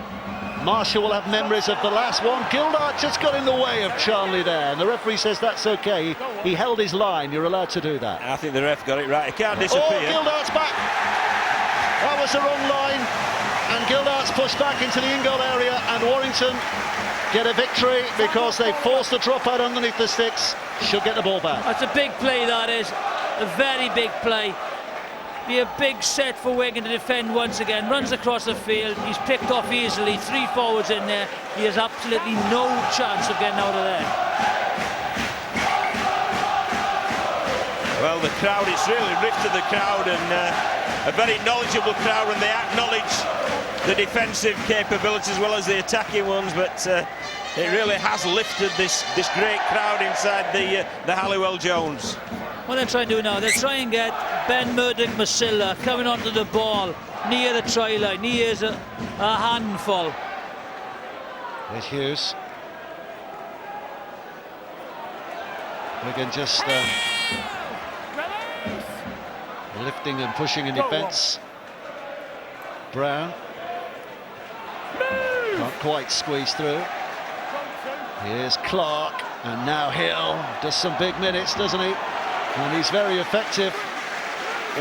Marshall will have memories of the last one. Gildart just got in the way of Charnley there, and the referee says that's okay. He held his line. You're allowed to do that. I think the ref got it right. He can't disappear. Oh, Gildart's back. That was the wrong line, and Gildart's pushed back into the in-goal area, and Warrington get a victory because they forced the drop out underneath the sticks. Should get the ball back. That's a big play, that is. A very big play. Be a big set for Wigan to defend once again. Runs across the field. He's picked off easily. 3 forwards in there. He has absolutely no chance of getting out of there. Well, the crowd, it's really lifted the crowd, and a very knowledgeable crowd, and they acknowledge the defensive capabilities as well as the attacking ones, but it really has lifted this great crowd inside the Halliwell Jones. What they're trying to do now, they're trying to get Ben Murdoch-Masilla coming onto the ball near the try line. He is a handful. There's Hughes. Wigan just lifting and pushing in defence. Brown can't quite squeeze through. Here's Clark, and now Hill does some big minutes, doesn't he? And he's very effective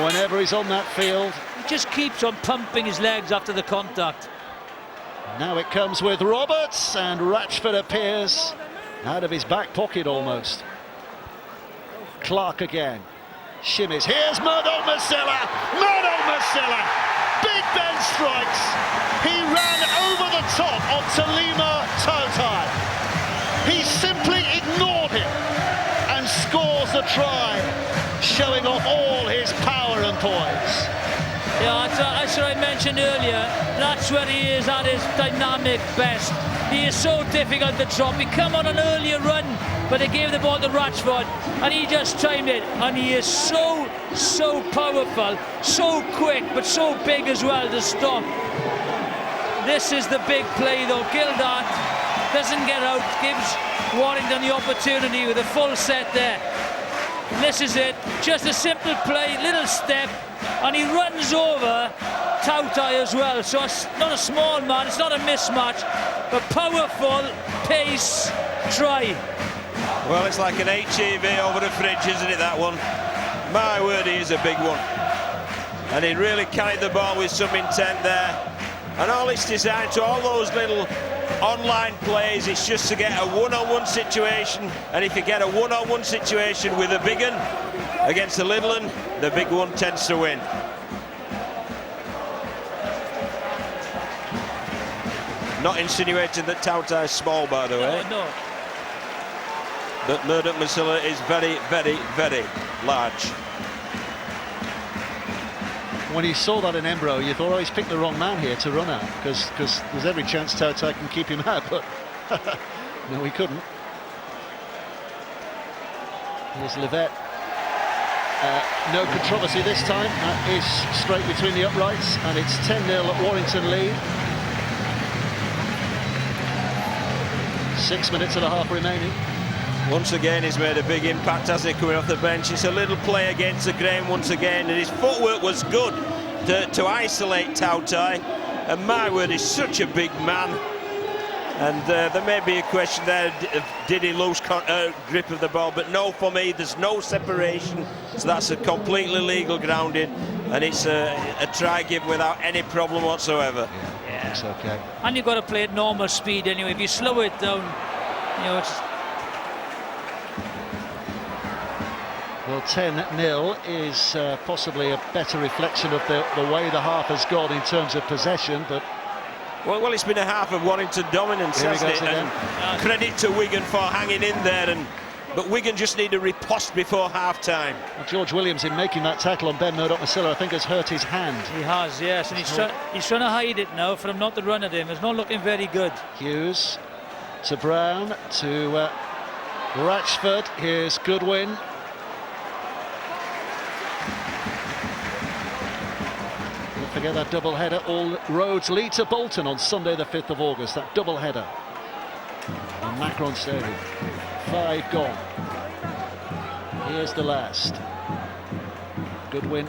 whenever he's on that field. He just keeps on pumping his legs after the contact. Now it comes with Roberts, and Ratchford appears out of his back pocket almost. Clark again. Shimmies. Here's Murdoch-Masilla. Murdoch-Masilla. Big Ben strikes. He ran over the top of Talima Totai. He simply ignored him and scores the try, showing off all his power and poise. Yeah, that's what I mentioned earlier. That's where he is at his dynamic best. He is so difficult to drop. He come on an earlier run, but they gave the ball to Ratchford, and he just timed it. And he is so powerful, so quick, but so big as well to stop. This is the big play, though. Gildart doesn't get out, gives Warrington the opportunity with a full set there. And this is it, just a simple play, little step, and he runs over Tautai as well. So it's not a small man, it's not a mismatch, but powerful pace try. Well, it's like an HEV over the fridge, isn't it, that one? My word, he is a big one. And he really carried the ball with some intent there. And all it's designed to, all those little online plays, it's just to get a one-on-one situation. And if you get a one-on-one situation with a big one against a little one, the big one tends to win. Not insinuating that Tautai is small, by the way. No. But Murdoch Masilla is very, very, very large. When you saw that in Embro, you thought, oh, he's picked the wrong man here to run at, because there's every chance Tautai can keep him out, but no, he couldn't. Here's Livette. No controversy this time. That is straight between the uprights, and it's 10-0 at Warrington lead. 6 minutes and a half remaining. Once again, he's made a big impact, hasn't he, coming off the bench. It's a little play against the grain once again, and his footwork was good to isolate Tautai. And my word, he's such a big man. And there may be a question there, did he lose grip of the ball? But no, for me, there's no separation. So that's a completely legal grounding, and it's a try give without any problem whatsoever. Yeah, it's okay. And you've got to play at normal speed anyway. If you slow it down, you know, it's... Well, 10-0 is possibly a better reflection of the way the half has gone in terms of possession, but... Well, it's been a half of Warrington dominance, hasn't it? And credit to Wigan for hanging in there, but Wigan just need a riposte before half-time. Well, George Williams, in making that tackle on Ben Murdoch Masilla, I think has hurt his hand. He has, yes, and he's trying to hide it now for him not to run at him. It's not looking very good. Hughes to Brown to Ratchford. Here's Goodwin. Don't forget that double header. All roads lead to Bolton on Sunday the 5th of August. That double header in Macron Stadium. 5 gone. Here's the last. Goodwin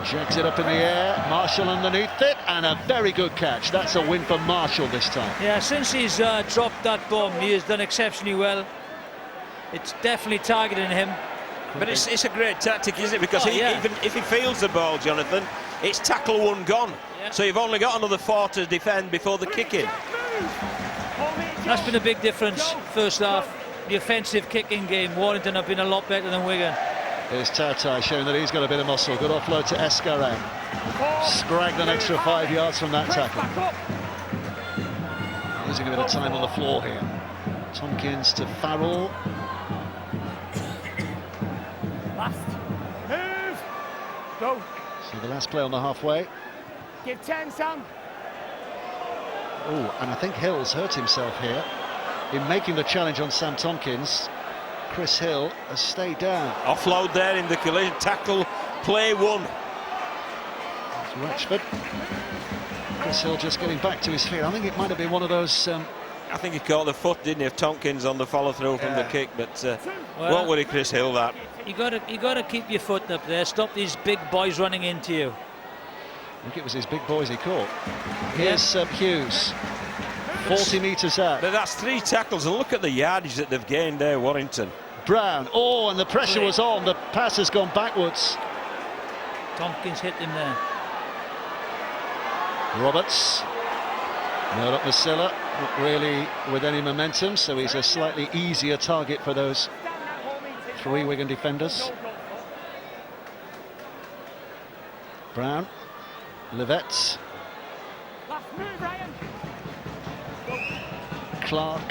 jacks it up in the air. Marshall underneath it, and a very good catch. That's a win for Marshall this time. Yeah, since he's dropped that bomb, he has done exceptionally well. It's definitely targeting him. But it's a great tactic, isn't it? Because even if he feels the ball, Jonathan, it's tackle one gone. Yeah. So you've only got another 4 to defend before the kick-in. That's been a big difference first half. The offensive kicking game, Warrington have been a lot better than Wigan. Here's Tautai showing that he's got a bit of muscle. Good offload to Escaray. Scragged an extra 5 yards from that tackle. Losing a bit of time on the floor here. Tompkins to Farrell. Last. Move. Go. So the last play on the halfway. Give 10, Sam. Oh, and I think Hill's hurt himself here in making the challenge on Sam Tompkins. Chris Hill has stayed down. Offload there in the collision. Tackle, play one. Ratchford. Chris Hill just getting back to his feet. I think it might have been one of those... I think he caught the foot, didn't he, of Tompkins on the follow-through from the kick, but won't worry Chris Hill that. You got to keep your foot up there. Stop these big boys running into you. I think it was his big boys he caught. Here's Hughes. 40 metres out. But that's 3 tackles, and look at the yardage that they've gained there, Warrington. Brown. Oh, and the pressure was on. The pass has gone backwards. Tompkins hit him there. Roberts. Murdoch Masilla, not really with any momentum, so he's a slightly easier target for those 3 Wigan defenders. Brown. Livette. Clark.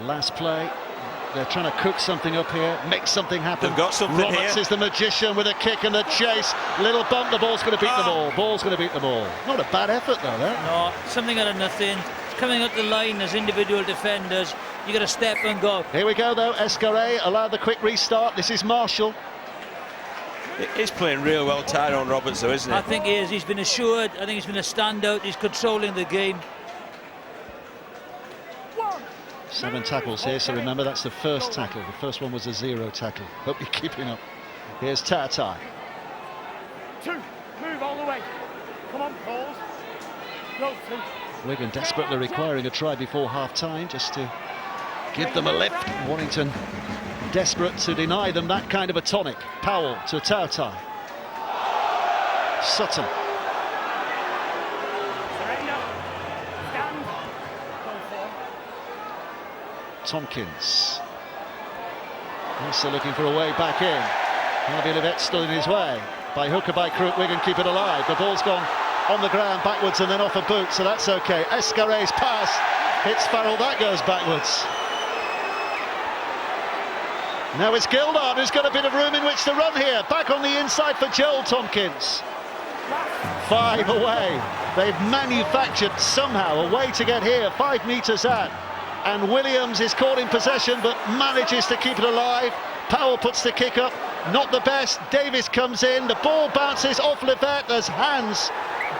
Last play. They're trying to cook something up here, make something happen. They've got something Roberts here. Is the magician with a kick and the chase. Little bump, the ball's going to beat the ball. Ball's going to beat the ball. Not a bad effort though, there. No, something out of nothing. Coming up the line as individual defenders, you got to step and go. Here we go though. Escaray allowed the quick restart. This is Marshall. He's playing real well, Tyrone Roberts, though, isn't he? I think he is. He's been assured. I think he's been a standout. He's controlling the game. 7 tackles here, so remember that's the first tackle. The first one was a 0 tackle. Hope you're keeping up. Here's Tata. 2, move all the way. Come on, pause. Go 2. Wigan desperately requiring a try before half-time just to give them a lift. Warrington desperate to deny them that kind of a tonic. Powell to Tata. Sutton. Surrender. Stand. Go 4. Tompkins. Also looking for a way back in. Harvey Livett stood in his way. By hook or by crook, Wigan keep it alive. The ball's gone on the ground backwards and then off a boot, so that's okay. Escaray's pass hits Farrell, that goes backwards. Now it's Gildard who's got a bit of room in which to run here. Back on the inside for Joel Tompkins. 5 away. They've manufactured somehow a way to get here, 5 metres out. And Williams is caught in possession but manages to keep it alive. Powell puts the kick up, not the best. Davis comes in, the ball bounces off Livett. There's hands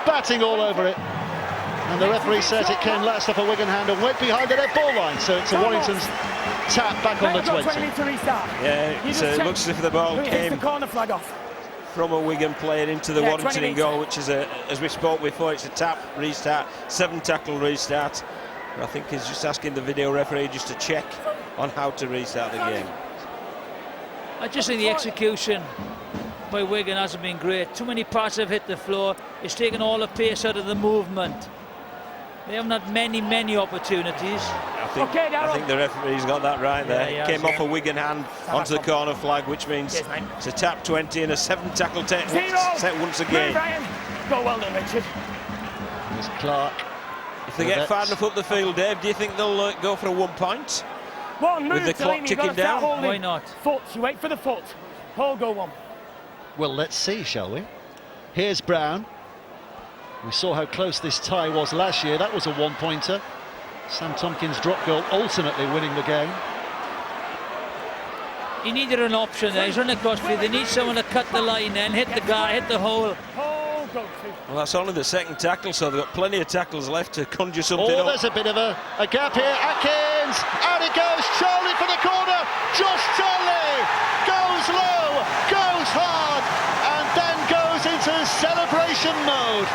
batting all over it. And the referee says it came last off a Wigan hand and went behind the red ball line. So it's a Warrington's tap back on the 20. Yeah, so it looks as if the ball came the corner flag off from a Wigan player into the Warrington in goal, which is, as we spoke before, it's a tap restart, 7 tackle restart. And I think he's just asking the video referee just to check on how to restart the game. I just think the execution by Wigan hasn't been great. Too many passes have hit the floor. It's taken all the pace out of the movement. They haven't had many opportunities. I think the referee's got that right there. Yeah, Came off a Wigan hand onto the corner flag, which means it's a tap 20 and a 7 tackle set once again. Go well done, Richard. There's Clark. If they get far enough up the field, Dave, do you think they'll go for a 1 point? With the clock ticking down? Why not? Foot, you wait for the foot. Paul, go 1. Well, let's see, shall we? Here's Brown. We saw how close this tie was last year. That was a 1-pointer. Sam Tompkins' drop goal ultimately winning the game. He needed an option there. He's running across field. They need someone to cut the line then, hit the guy, hit the hole. Paul, go 2. Well, that's only the 2nd tackle, so they've got plenty of tackles left to conjure something up. There's a bit of a gap here. Atkins, out it goes. Charlie for the corner. Josh Charlie goes low, goes hard, and then goes into celebration mode.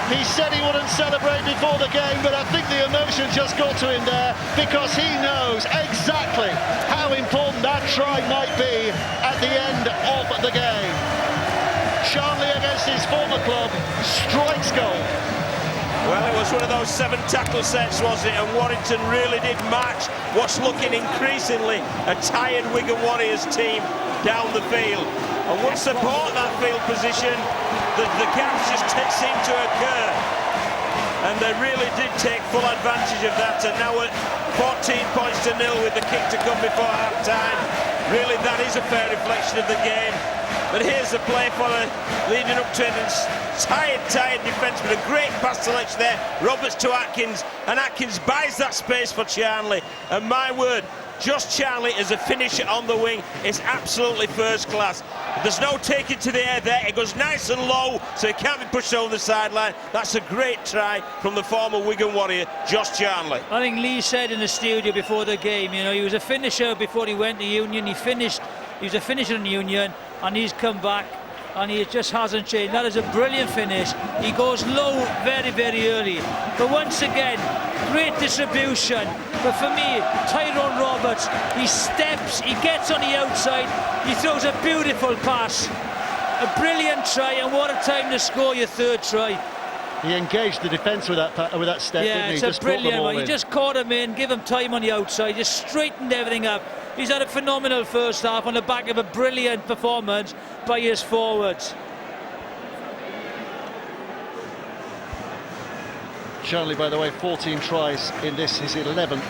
He said he wouldn't celebrate before the game, but I think the emotion just got to him there because he knows exactly how important that try might be at the end of the game. Charlie against his former club strikes goal. Well, it was one of those 7 tackle sets, was it? And Warrington really did match what's looking increasingly a tired Wigan Warriors team down the field. And once they bought that field position, the gaps just seem to occur. And they really did take full advantage of that. And now at 14 points to 0 with the kick to come before half-time, really that is a fair reflection of the game. But here's the play for leading up to it. Tired defence, but a great pass selection there. Roberts to Atkins, and Atkins buys that space for Charnley. And my word, Josh Charnley as a finisher on the wing is absolutely first class. There's no taking to the air there. It goes nice and low, so he can't be pushed over the sideline. That's a great try from the former Wigan Warrior, Josh Charnley. I think Lee said in the studio before the game, you know, he was a finisher before he went to Union. He was a finisher in Union, and he's come back, and he just hasn't changed. That is a brilliant finish. He goes low very early. But once again, great distribution. But for me, Tyrone Roberts, he steps, he gets on the outside, he throws a beautiful pass. A brilliant try, and what a time to score your 3rd try. He engaged the defence with that step, didn't he? It's just a brilliant one. in. He just caught him in, give him time on the outside, just straightened everything up. He's had a phenomenal first half on the back of a brilliant performance by his forwards. Charnley, by the way, 14 tries in this, his 11th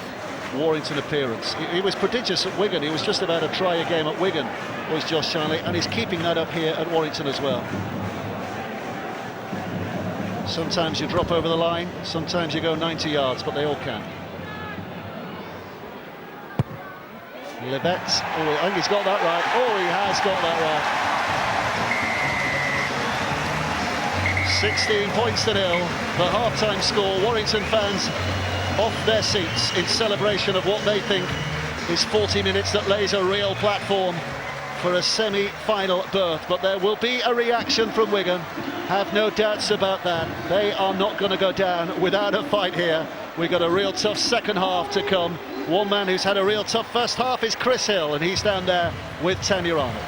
Warrington appearance. He was prodigious at Wigan. He was just about a try a game at Wigan, was Josh Charnley, and he's keeping that up here at Warrington as well. Sometimes you drop over the line, sometimes you go 90 yards, but they all can. Livett, I think he's got that right. He has got that right. 16 points to 0, the half-time score. Warrington fans off their seats in celebration of what they think is 40 minutes that lays a real platform for a semi-final berth. But there will be a reaction from Wigan, have no doubts about that. They are not going to go down without a fight here. We've got a real tough second half to come. One man who's had a real tough first half is Chris Hill, and he's down there with Tanya Arnold.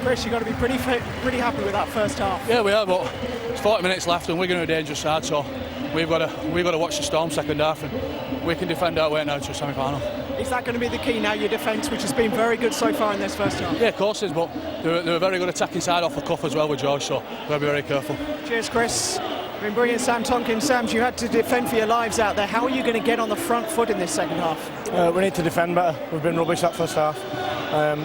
Chris, you've got to be pretty happy with that first half. Yeah, we are, but it's 40 minutes left and we're going to a dangerous side, so we've got to watch the Storm second half, and we can defend our way now to a semi-final. Is that going to be the key now, your defence, which has been very good so far in this first half? Yeah, of course it is, but they're a very good attacking side off the cuff as well with George, so we've got to be very careful. Cheers, Chris. Been brilliant, Sam Tompkins. Sam, you had to defend for your lives out there. How are you going to get on the front foot in this second half? We need to defend better. We've been rubbish that first half.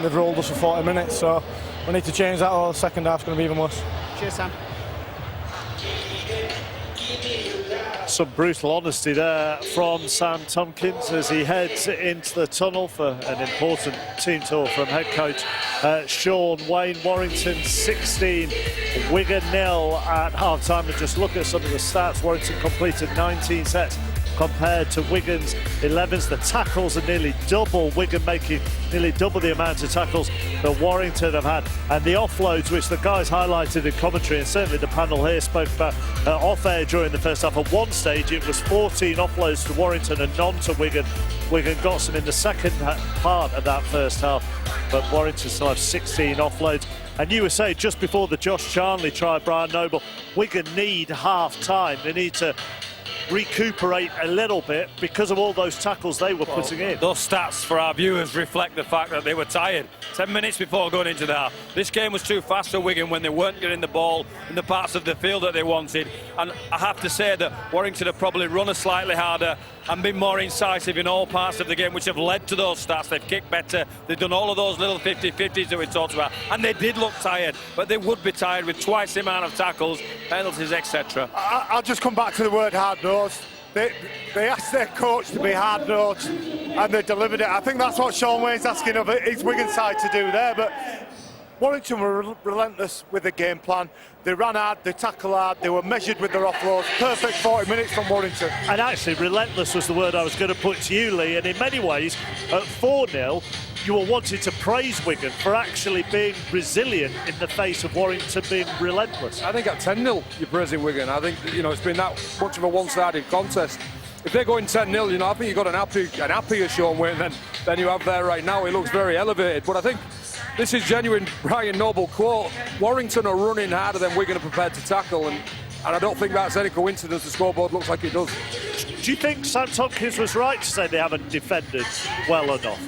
They've rolled us for 40 minutes, so we need to change that, or the second half's going to be even worse. Cheers, Sam. Some brutal honesty there from Sam Tompkins as he heads into the tunnel for an important team tour from head coach Sean Wayne. Warrington 16, Wigan 0 at half-time. And just look at some of the stats. Warrington completed 19 sets compared to Wigan's 11s. The tackles are nearly double, Wigan making nearly double the amount of tackles that Warrington have had. And the offloads, which the guys highlighted in commentary, and certainly the panel here spoke about off-air during the first half. At one stage, it was 14 offloads to Warrington and none to Wigan. Wigan got some in the second part of that first half, but Warrington still have 16 offloads. And you were saying just before the Josh Charnley try, Brian Noble, Wigan need half-time. They need to recuperate a little bit because of all those tackles they were putting in. Those stats for our viewers reflect the fact that they were tired 10 minutes before going into the half. This game was too fast for Wigan when they weren't getting the ball in the parts of the field that they wanted, and I have to say that Warrington have probably run a slightly harder and been more incisive in all parts of the game, which have led to those stats. They've kicked better, they've done all of those little 50-50s that we talked about, and they did look tired, but they would be tired with twice the amount of tackles, penalties, etc. I'll just come back to the word hard-nosed. They asked their coach to be hard-nosed and they delivered it. I think that's what Sean Wayne's asking of his Wigan side to do there, but Warrington were relentless with the game plan. They ran hard, they tackled hard, they were measured with their offloads. Perfect 40 minutes from Warrington. And actually, relentless was the word I was going to put to you, Lee, and in many ways, at 4-0, you were wanting to praise Wigan for actually being resilient in the face of Warrington being relentless. I think at 10-0, you're praising Wigan. I think, it's been that much of a one-sided contest. If they're going 10-0, I think you've got an happier Sean Wayne than you have there right now. He looks very elevated, but I think this is genuine Brian Noble quote. Warrington are running harder than Wigan are prepared to tackle, and I don't think that's any coincidence. The scoreboard looks like it does. Do you think Sam Tompkins was right to say they haven't defended well enough?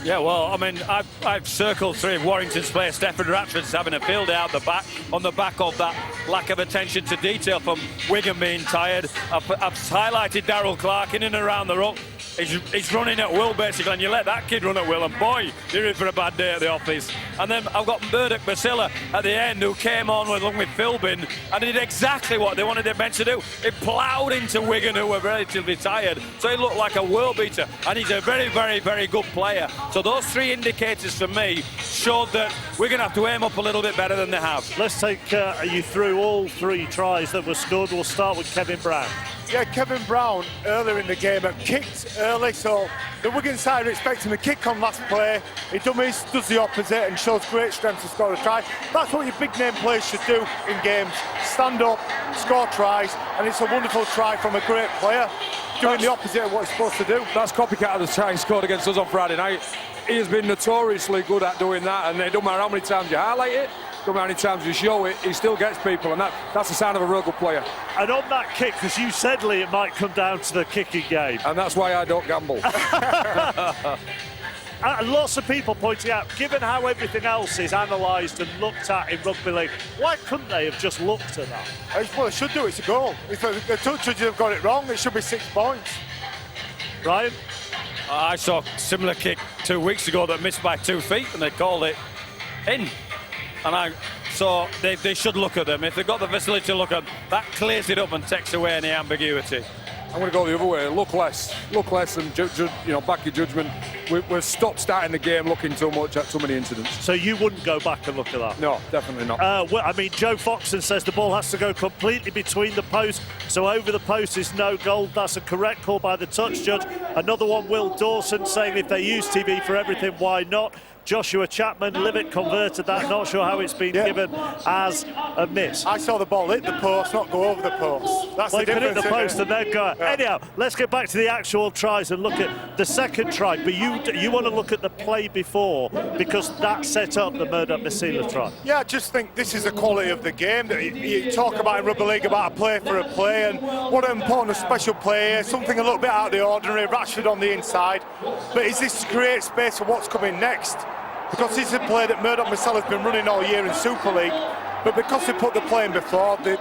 Yeah, well, I mean, I've circled three of Warrington's players. Stephen Ratford's having a field out the back on the back of that lack of attention to detail from Wigan being tired. I've highlighted Darryl Clark in and around the ruck. He's running at will, basically, and you let that kid run at will, and boy, you're in for a bad day at the office. And then I've got Murdoch Basila at the end, who came on along with Philbin and did exactly what they wanted their bench to do. It ploughed into Wigan, who were relatively tired, so he looked like a world beater, and he's a very, very, very good player. So those three indicators for me showed that we're going to have to aim up a little bit better than they have. Let's take you through all three tries that were scored. We'll start with Kevin Brown. Yeah, Kevin Brown earlier in the game had kicked early, so the Wigan side are expecting a kick on last play. He does the opposite and shows great strength to score a try. That's what your big name players should do in games. Stand up, score tries, and it's a wonderful try from a great player, doing the opposite of what he's supposed to do. That's copycat of the try he scored against us on Friday night. He has been notoriously good at doing that, and it don't matter how many times you highlight it, don't matter how many times you show it, he still gets people, and that's a sign of a real good player. And on that kick, because you said, Lee, it might come down to the kicking game. And that's why I don't gamble. Lots of people pointing out, given how everything else is analysed and looked at in rugby league, why couldn't they have just looked at that? Well, they should do. It's a goal. If the touch judges have got it wrong, it should be 6 points. Ryan? I saw a similar kick 2 weeks ago that missed by 2 feet, and they called it in. So they should look at them. If they've got the facility to look at them, that clears it up and takes away any ambiguity. I'm going to go the other way. Look less, and back your judgment. We've stopped starting the game looking too much at too many incidents. So you wouldn't go back and look at that? No, definitely not. Well, I mean, Joe Foxton says the ball has to go completely between the posts, so over the post is no goal. That's a correct call by the touch judge. Another one, Will Dawson, saying if they use TV for everything, why not? Joshua Chapman, Livet converted that. Not sure how it's been given as a miss. I saw the ball hit the post, not go over the post. That's the difference. Hit the post and then go. Yeah. Anyhow, let's get back to the actual tries and look at the second try. But you want to look at the play before, because that set up the Murdoch Masila try. Yeah, I just think this is the quality of the game that you talk about in rugby league, about a play for a play, and what an important special play here. Something a little bit out of the ordinary. Rashford on the inside, but is this to create space for what's coming next? Because this is a play that Murdoch Masila has been running all year in Super League, but because they put the play in before, the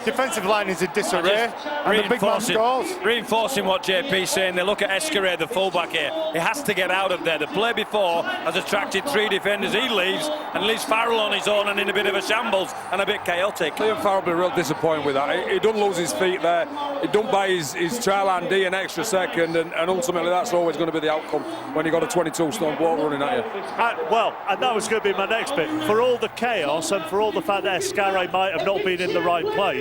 defensive line is in disarray, and the big man scores. Reinforcing what JP's saying, they look at Escaré, the fullback here. He has to get out of there. The play before has attracted 3 defenders. He leaves and leaves Farrell on his own and in a bit of a shambles and a bit chaotic. Liam Farrell will be real disappointed with that. He doesn't lose his feet there. He don't buy his try-line D an extra second, and ultimately that's always going to be the outcome when you got a 22-stone bloke running at you. Well, and that was going to be my next bit. For all the chaos and for all the fact that Escaré might have not been in the right place,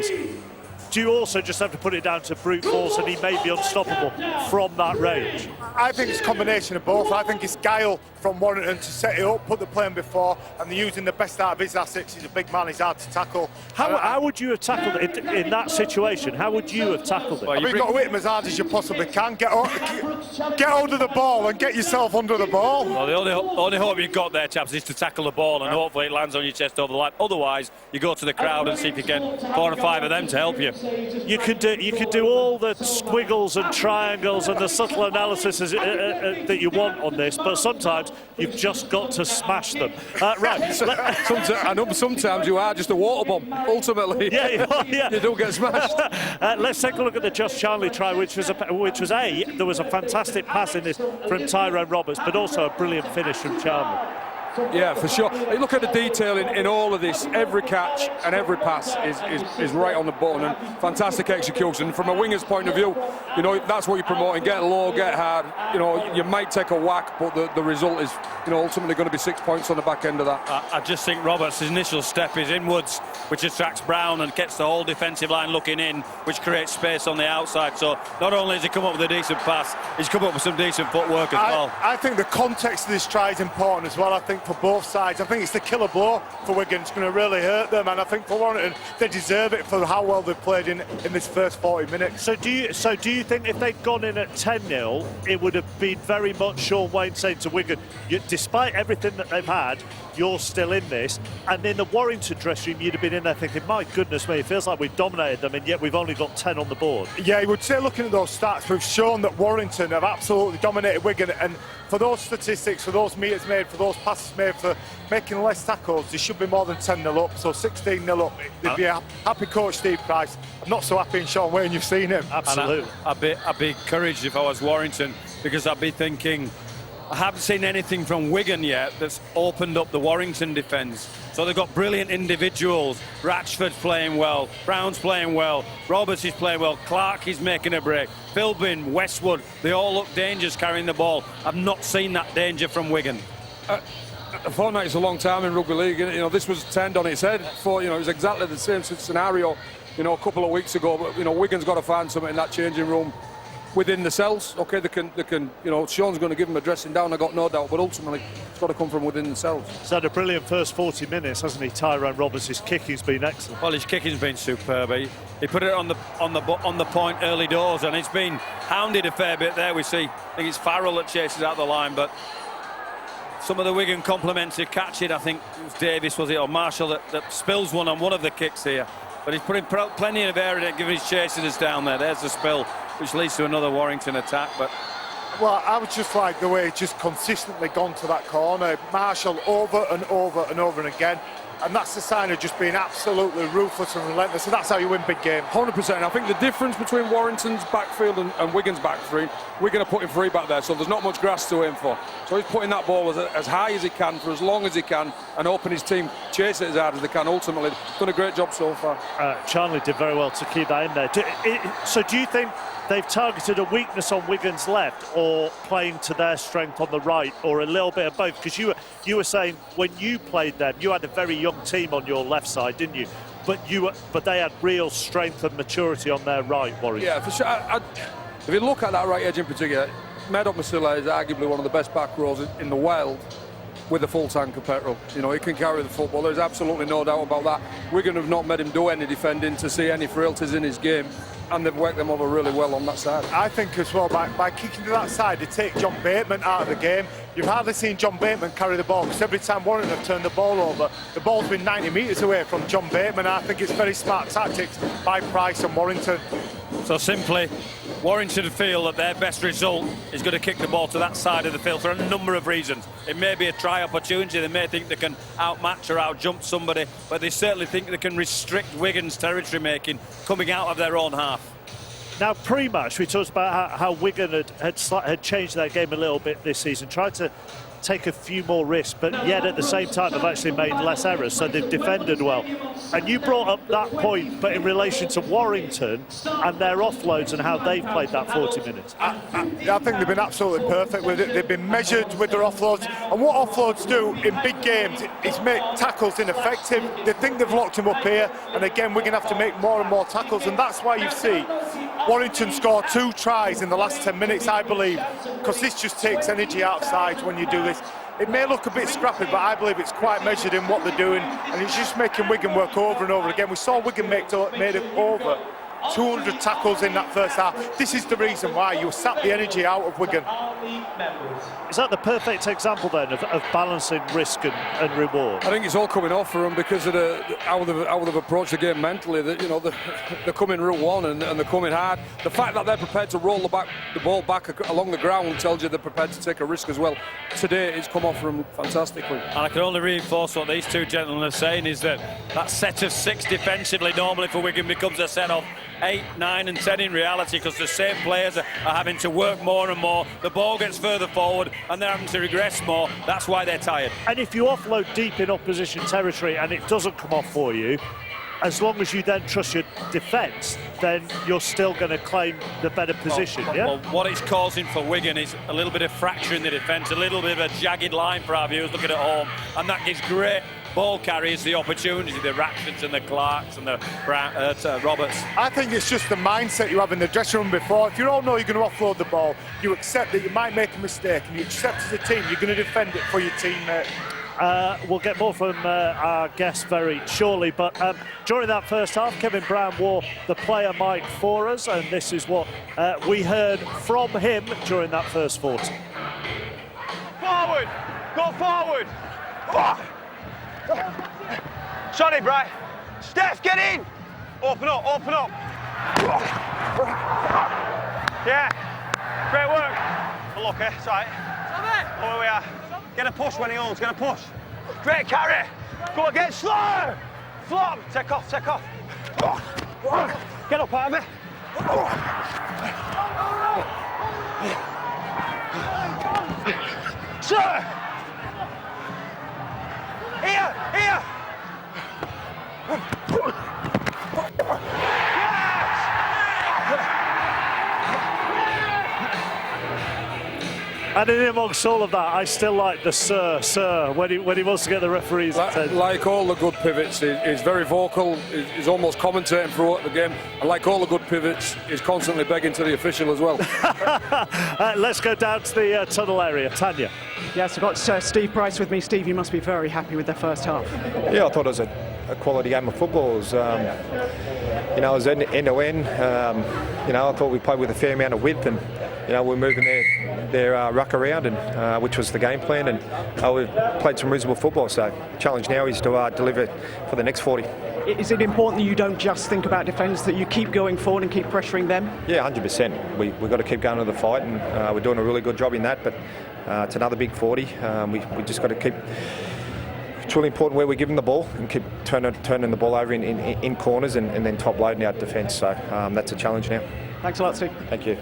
do you also just have to put it down to brute force, and he may be unstoppable from that range? I think it's a combination of both. I think it's guile from Warrington to set it up, put the play in before, and they're using the best out of his assets. He's a big man, he's hard to tackle. How would you have tackled it in that situation? How would you have tackled it? Well, you've got to hit him as hard as you possibly can. Get hold of the ball and get yourself under the ball. Well, the only hope you've got there, chaps, is to tackle the ball, and hopefully it lands on your chest over the line. Otherwise, you go to the crowd and see if you get 4 or 5 of them to help you. You could do all the squiggles and triangles and the subtle analysis that you want on this, but sometimes you've just got to smash them. Right. Sometimes you are just a water bomb. Ultimately, you don't get smashed. Let's take a look at the Josh Charnley try, which was there was a fantastic pass in this from Tyrone Roberts, but also a brilliant finish from Charnley. Yeah, for sure. You look at the detail in all of this. Every catch and every pass is right on the button, and fantastic execution. From a winger's point of view, that's what you're promoting. Get low, get hard. You might take a whack, but the result is, ultimately going to be 6 points on the back end of that. I just think Roberts' initial step is inwards, which attracts Brown and gets the whole defensive line looking in, which creates space on the outside. So not only has he come up with a decent pass, he's come up with some decent footwork as well. I think the context of this try is important as well. I think for both sides, I think it's the killer blow for Wigan. It's going to really hurt them, and I think for Warrington, they deserve it for how well they've played in this first 40 minutes. So do you think if they'd gone in at 10-0, it would have been very much Sean Wayne saying to Wigan, despite everything that they've had, you're still in this? And in the Warrington dressing room, you'd have been in there thinking, my goodness me, it feels like we've dominated them, and yet we've only got 10 on the board. Yeah, you would say, looking at those stats, we've shown that Warrington have absolutely dominated Wigan, and for those statistics, for those metres made, for those passes made, for making less tackles, they should be more than 10-0 up, so 16-0 up. They'd be a happy coach, Steve Price. I'm not so happy in Sean Wayne, you've seen him. Absolutely. I'd be encouraged if I was Warrington, because I'd be thinking, I haven't seen anything from Wigan yet that's opened up the Warrington defence. So they've got brilliant individuals. Ratchford's playing well, Brown's playing well, Roberts is playing well, Clark is making a break, Philbin, Westwood, they all look dangerous carrying the ball. I've not seen that danger from Wigan. A fortnight is a long time in rugby league. This was turned on its head. It was exactly the same scenario, a couple of weeks ago. But Wigan's got to find something in that changing room within the cells. Okay, they can. Sean's going to give them a dressing down, I got no doubt. But ultimately, it's got to come from within the cells. He's had a brilliant first 40 minutes, hasn't he? Tyrone Roberts, his kicking's been excellent. Well, his kicking's been superb. He put it on the point early doors, and it's been hounded a fair bit there. I think it's Farrell that chases out the line, but some of the Wigan compliments who catch it, I think it was Davis, was it, or Marshall that spills one on one of the kicks here. But he's putting plenty of air in it, giving his chasers down there. There's the spill, which leads to another Warrington attack. But well, I would just like the way he's just consistently gone to that corner. Marshall over and over and over and again. And that's the sign of just being absolutely ruthless and relentless. And that's how you win big games. 100%. I think the difference between Warrington's backfield and Wigan's back three, we're going to put him free back there, so there's not much grass to aim for. So he's putting that ball as high as he can for as long as he can, and hoping his team chase it as hard as they can. Ultimately, done a great job so far. Charnley did very well to keep that in there. So do you think they've targeted a weakness on Wigan's left or playing to their strength on the right, or a little bit of both? Because you were saying when you played them, you had a very young team on your left side, didn't you? But they had real strength and maturity on their right, Warrington. Yeah, for sure. If you look at that right edge in particular, Maddox Masila is arguably one of the best back rows in the world with a full tank of petrol. You know, he can carry the football. There's absolutely no doubt about that. Wigan have not made him do any defending to see any frailties in his game, and they've worked them over really well on that side. I think as well, by kicking to that side, they take John Bateman out of the game. You've hardly seen John Bateman carry the ball, because every time Warrington have turned the ball over, the ball's been 90 metres away from John Bateman. I think it's very smart tactics by Price and Warrington. So simply, Warrington feel that their best result is going to kick the ball to that side of the field for a number of reasons. It may be a try opportunity, they may think they can outmatch or outjump somebody, but they certainly think they can restrict Wigan's territory making coming out of their own half. Now, pre-match, we talked about how Wigan had changed their game a little bit this season, tried to take a few more risks, but yet at the same time have actually made less errors, so they've defended well. And you brought up that point, but in relation to Warrington and their offloads and how they've played that 40 minutes. I think they've been absolutely perfect with it. They've been measured with their offloads, and what offloads do in big games is make tackles ineffective. They think they've locked him up here, and again we're going to have to make more and more tackles, and that's why you see Warrington score 2 tries in the last 10 minutes, I believe, because this just takes energy outside when you do this. It may look a bit scrappy, but I believe it's quite measured in what they're doing, and it's just making Wigan work over and over again. We saw Wigan made it over 200 tackles in that first half. This is the reason why you sap the energy out of Wigan. Is that the perfect example then of balancing risk and reward? I think it's all coming off for them because of how they've approached the game mentally. That, you know, they're coming Route 1 and they're coming hard. The fact that they're prepared to roll the ball back along the ground tells you they're prepared to take a risk as well. Today it's come off for them fantastically. And I can only reinforce what these two gentlemen are saying, is that set of 6 defensively normally for Wigan becomes a set of 8, 9 and 10 in reality, because the same players are having to work more and more. The ball gets further forward and they're having to regress more. That's why they're tired. And if you offload deep in opposition territory and it doesn't come off for you, as long as you then trust your defence, then you're still going to claim the better position, yeah? Well, what it's causing for Wigan is a little bit of fracture in the defence, a little bit of a jagged line for our viewers looking at home, and that gives great ball carriers the opportunity, the Ratchfords and the Clarks and the Roberts. I think it's just the mindset you have in the dressing room before. If you all know you're going to offload the ball, you accept that you might make a mistake, and you accept as a team you're going to defend it for your teammate. We'll get more from our guests very shortly, but during that first half, Kevin Brown wore the player mic for us, and this is what we heard from him during that first 40. Forward! Go forward! Sorry, Bri. Steph, get in! Open up, open up! Yeah, great work. Well, look, it's all right. Oh, here we are. Get a push when he owns, get a push. Great carry. Go again, slow. Flop. Take off, take off. Get up, Harvey. Sir. Here, here. And in amongst all of that, I still like the sir, when he wants to get the referees. Like all the good pivots, he's very vocal, he's almost commentating throughout the game, and like all the good pivots, he's constantly begging to the official as well. Let's go down to the tunnel area. Tanya. Yes, I've got Steve Price with me. Steve, you must be very happy with the first half. Yeah, I thought it was a quality game of football. It was, you know, it was end to end. You know, I thought we played with a fair amount of width, and you know, we're moving their ruck around, and which was the game plan, and we've played some reasonable football. So the challenge now is to deliver for the next 40. Is it important that you don't just think about defence, that you keep going forward and keep pressuring them? Yeah, 100%. We've got to keep going to the fight, and we're doing a really good job in that, but it's another big 40. We just got to keep... It's really important where we give them the ball and keep turning the ball over in corners and then top loading out defence. So that's a challenge now. Thanks a lot, Steve. Thank you.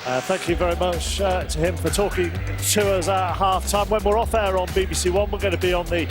Thank you very much to him for talking to us at half-time. When we're off air on BBC One, we're going to be on the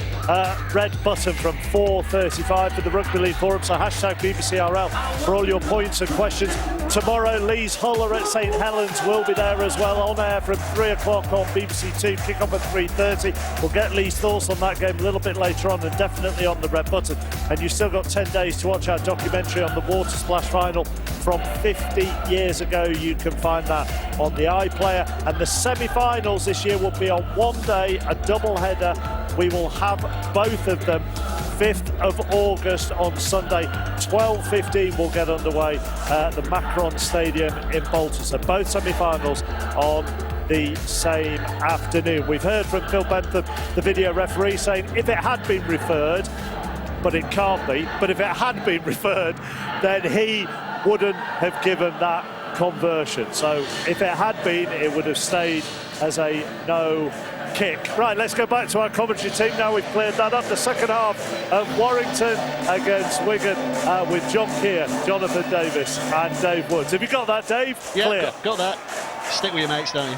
red button from 4:35 for the Rugby League Forum, so hashtag BBCRL for all your points and questions. Tomorrow, Lee's Huller at St Helens will be there as well, on air from 3 o'clock on BBC Two, kick off at 3:30. We'll get Lee's thoughts on that game a little bit later on, and definitely on the red button. And you've still got 10 days to watch our documentary on the Water Splash final from 50 years ago. You can find that on the iPlayer, and the semi-finals this year will be on one day, a double header. We will have both of them 5th of August on Sunday. 12:15 will get underway at the Macron Stadium in Bolton. So both semi-finals on the same afternoon. We've heard from Phil Bentham, the video referee, saying if it had been referred, but it can't be, but if it had been referred, then he wouldn't have given that conversion. So if it had been, it would have stayed as a no kick. Right, let's go back to our commentary team now we've cleared that up. The second half of Warrington against Wigan with John Keir, Jonathan Davis and Dave Woods. Have you got that, Dave? Yeah, Clear. got that. Stick with your mates, don't you?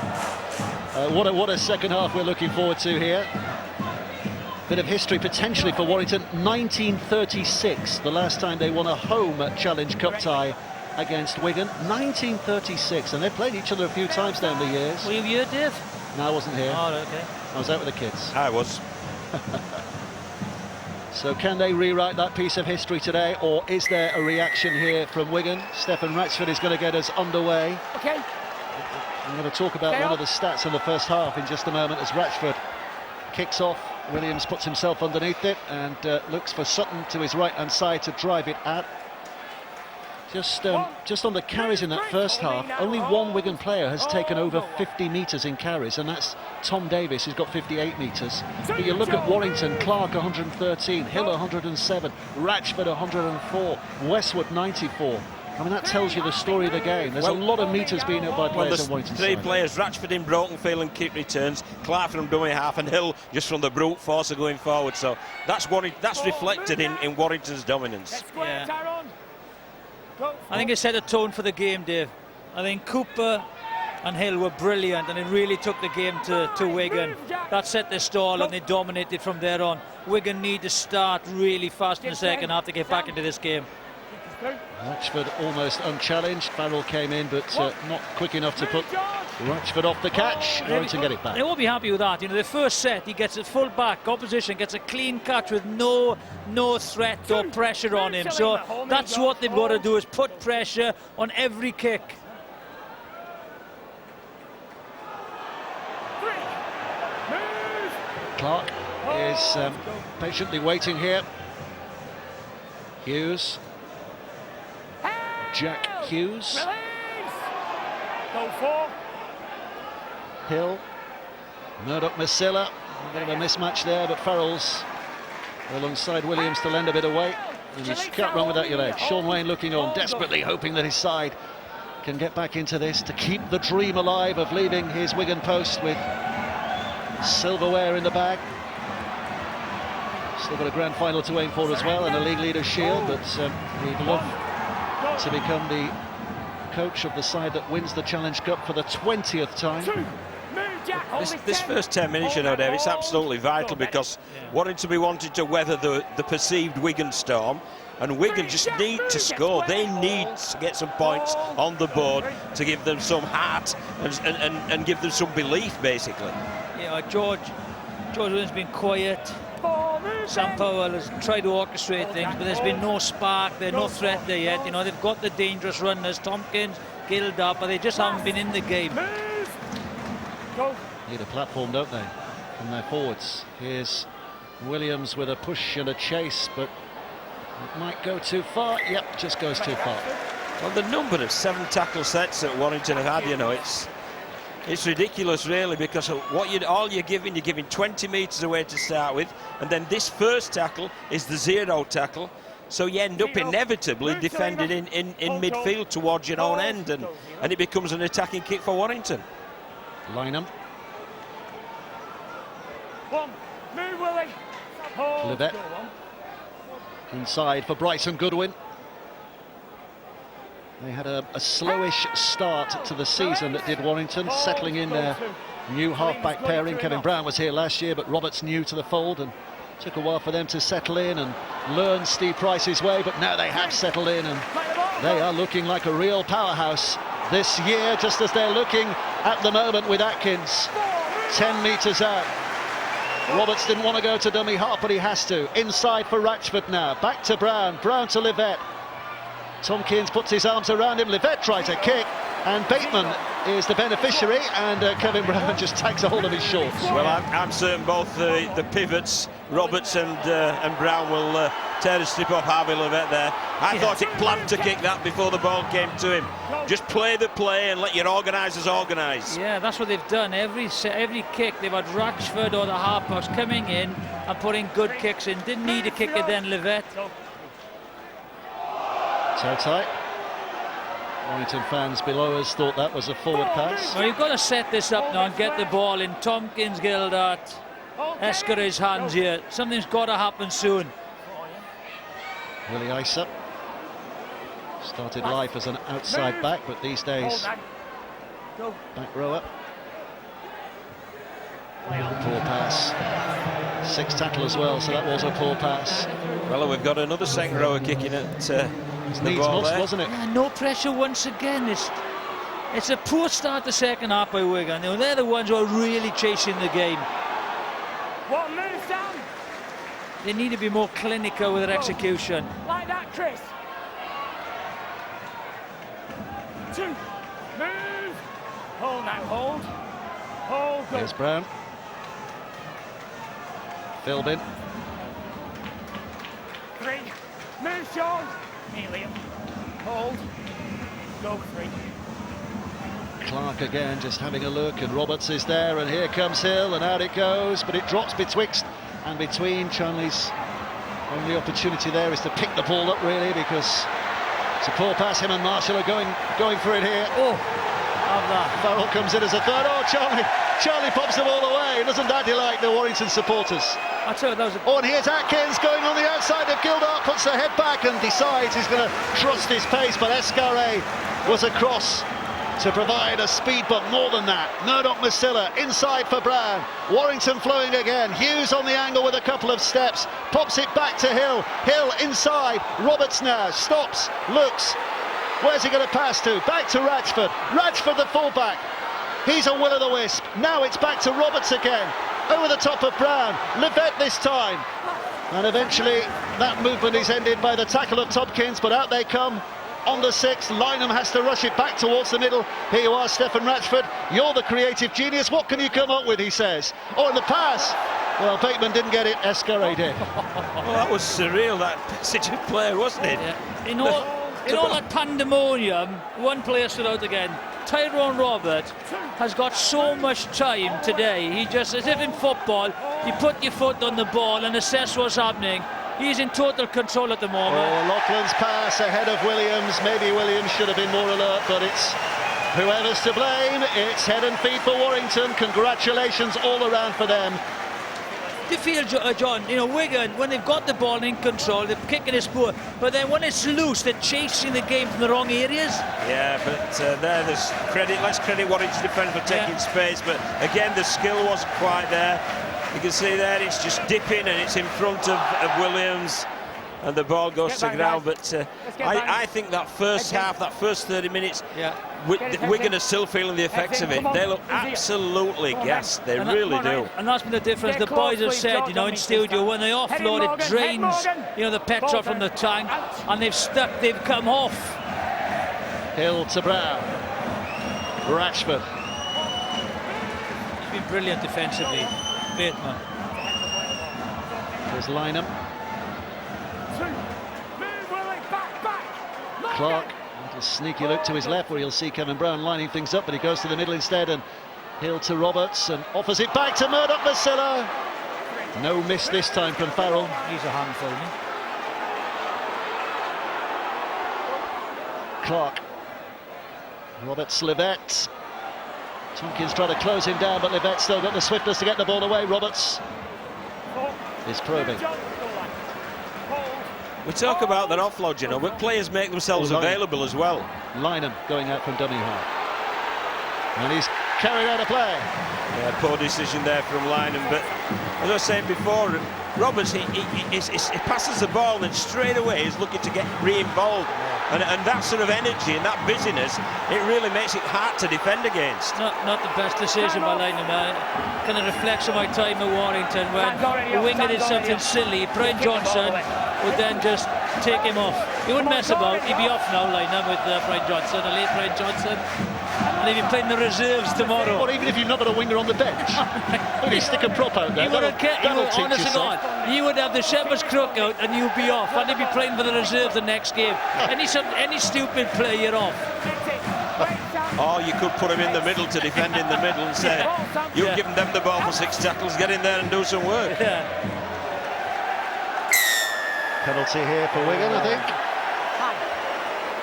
What a second half we're looking forward to here. Bit of history potentially for Warrington. 1936, the last time they won a home Challenge Cup tie against Wigan. 1936, and they've played each other a few times down the years. Were you here, Dave? No, I wasn't here. Oh, okay. I was out with the kids. I was. So can they rewrite that piece of history today, or is there a reaction here from Wigan? Stefan Ratchford is going to get us underway. Okay. I'm going to talk about one of the stats in the first half in just a moment as Ratchford kicks off. Williams puts himself underneath it and looks for Sutton to his right-hand side to drive it at. Just on the carries in that first half, only one Wigan player has taken over 50 metres in carries, and that's Tom Davis, who's got 58 metres. But you look at Warrington, Clark 113, Hill 107, Ratchford 104, Westwood 94. I mean, that tells you the story of the game. There's a lot of metres being hit by players on Warrington's three side. players, Ratchford in broken field and kick returns, Clark from dummy half, and Hill just from the brute force of going forward. So that's reflected in Warrington's dominance. Yeah. I think it set a tone for the game, Dave. I think Cooper and Hill were brilliant, and it really took the game to Wigan. That set the stall, and they dominated from there on. Wigan need to start really fast in the second half to get back into this game. Ratchford almost unchallenged. Farrell came in, but not quick enough to put Ratchford off the catch. Warrington get it back. They won't be happy with that. You know, the first set, he gets it full back. Opposition gets a clean catch with no threat or pressure on him. So that's what they've got to do, is put pressure on every kick. Clark is patiently waiting here. Hughes. Jack Hughes. Go for. Hill. Murdoch-Masilla. A bit of a mismatch there, but Farrell's alongside Williams to lend a bit away. And you can't run without your legs. Sean Wayne looking on, desperately hoping that his side can get back into this to keep the dream alive of leaving his Wigan post with silverware in the bag. Still got a grand final to aim for as well, and a league leaders shield, but we'd love to become the coach of the side that wins the Challenge Cup for the 20th time. This first 10 minutes, you know, Dave, it's absolutely vital, because Warrington be wanting to weather the perceived Wigan storm, and Wigan just need to score. They need to get some points on the board to give them some heart and give them some belief, basically. Yeah, George Williams has been quiet. Sam Powell has tried to orchestrate things, but there's been no spark there, no threat there yet. You know, they've got the dangerous runners, Tompkins, Gilda, but they just haven't been in the game. Need a platform, don't they, from their forwards. Here's Williams with a push and a chase, but it might go too far. Yep, just goes too far. Well, the number of 7 tackle sets that Warrington have had, you know, it's ridiculous, really, because all you're giving 20 metres away to start with, and then this first tackle is the 0 tackle, so you end up inevitably defending in midfield towards your own end, and it becomes an attacking kick for Warrington. Lynham. Move, Willie. Livette. Inside for Bryson Goodwin. They had a slowish start to the season that did Warrington, settling in their new half-back pairing. Kevin Brown was here last year, but Roberts new to the fold, and took a while for them to settle in and learn Steve Price's way, but now they have settled in and they are looking like a real powerhouse this year, just as they're looking at the moment with Atkins 10 metres out. Roberts didn't want to go to dummy half, but he has to. Inside for Ratchford now, back to Brown, Brown to Livett. Tompkins puts his arms around him, Livett tries a kick, and Bateman is the beneficiary, and Kevin Brown just takes a hold of his shorts. Well, I'm certain both the pivots, Roberts and Brown, will tear the strip off Harvey Livett there. I thought he planned to kick that before the ball came to him. Just play the play and let your organisers organise. Yeah, that's what they've done. Every kick, they've had Ratchford or the half-backs coming in and putting good kicks in. Didn't need a kicker then, Livett. So tight. Warrington fans below us thought that was a forward pass. Well, you've got to set this up now and get the ball in Tompkins, Gildart, Escare's hands here. Something's got to happen soon. Willie Isa started life as an outside back, but these days back rower. Poor pass. 6 tackle as well, so that was a poor pass. Well, we've got another second rower kicking at the ball there. Wasn't it? Yeah, no pressure once again. It's a poor start to second half by Wigan. You know, they're the ones who are really chasing the game. What moves down? They need to be more clinical with their execution. Like that, Chris. 2, move. Hold now, hold. Hold, go. Here's Brown. Philbin. 3, move, Sean. Liam. Hold. Go, 3. Clark again just having a look, and Roberts is there, and here comes Hill, and out it goes, but it drops betwixt and between. Charlie's only opportunity there is to pick the ball up, really, because it's a poor pass. Him and Marshall are going for it here. Oh, love that. Farrell comes in as a third. Oh, Charlie pops the ball away. Doesn't that delight the Warrington supporters? I tell you, that was Oh, and here's Atkins going on the outside of Gildart, puts the head back and decides he's going to trust his pace, but Escare was across to provide a speed bump. More than that, Murdoch-Masilla inside for Brown. Warrington flowing again. Hughes on the angle with a couple of steps, pops it back to Hill. Hill inside. Roberts now stops, looks. Where's he going to pass to? Back to Ratchford. Ratchford, the fullback. He's a will-o'-the-wisp. Now it's back to Roberts again. Over the top of Brown. Livett this time. And eventually that movement is ended by the tackle of Tompkins, but out they come on the 6th. Lynham has to rush it back towards the middle. Here you are, Stephen Ratchford. You're the creative genius. What can you come up with, he says. Oh, and the pass. Well, Bateman didn't get it. Escare did. Well, that was surreal, that passage of play, wasn't it? Yeah. In all that pandemonium, one player stood out again. Tyrone Robert has got so much time today. He just, as if in football, you put your foot on the ball and assess what's happening. He's in total control at the moment. Oh, Loughlin's pass ahead of Williams. Maybe Williams should have been more alert, but it's whoever's to blame. It's head and feet for Warrington. Congratulations all around for them. Do you feel, John, you know, Wigan, when they've got the ball in control, they're kicking is poor, but then when it's loose, they're chasing the game from the wrong areas. Yeah, but there's credit. Let's credit Warrington's defence for taking space, but again, the skill wasn't quite there. You can see there, it's just dipping and it's in front of Williams, and the ball goes to ground. But I think that first half, that first 30 minutes, Wigan are still feeling the effects of it. They look absolutely gassed. They really do. And that's been the difference. The boys have said, you know, in studio, when they offload, it drains, you know, the petrol from the tank, and they've come off. Hill to Brown. Ratchford. He's been brilliant defensively. Bateman. There's Lynham. Clark, a little sneaky look to his left where you'll see Kevin Brown lining things up, but he goes to the middle instead, and Hill to Roberts and offers it back to Murdoch-Masilla. No miss this time from Farrell. He's a handful, isn't he? Clark. Roberts, Livett. Tompkins trying to close him down, but Livett still got the swiftness to get the ball away. Roberts is probing. We talk about that offload, you know, but players make themselves available as well. Lynham going out from dummy half. And he's carried out a play. Yeah, poor decision there from Lynham, but as I was saying before, Roberts, he passes the ball and straight away he's looking to get re-involved. And that sort of energy and that busyness, it really makes it hard to defend against. Not the best decision by Lynham. Kind of reflects on my time at Warrington when the winger did something silly. Brian Johnson would then just take him off. He wouldn't mess about. He'd be off now, Lynham, with Brian Johnson, the late Brian Johnson. And he'd be playing the reserves tomorrow. Or even if you've not got a winger on the bench. Only stick a prop out there. Honest to God, you would have the shepherd's crook out and you'd be off. And he'd be playing for the reserves the next game. Any stupid play, you're off. Or you could put him in the middle to defend in the middle and say, you've given them the ball for 6 tackles, get in there and do some work. Yeah. Penalty here for Wigan, I think.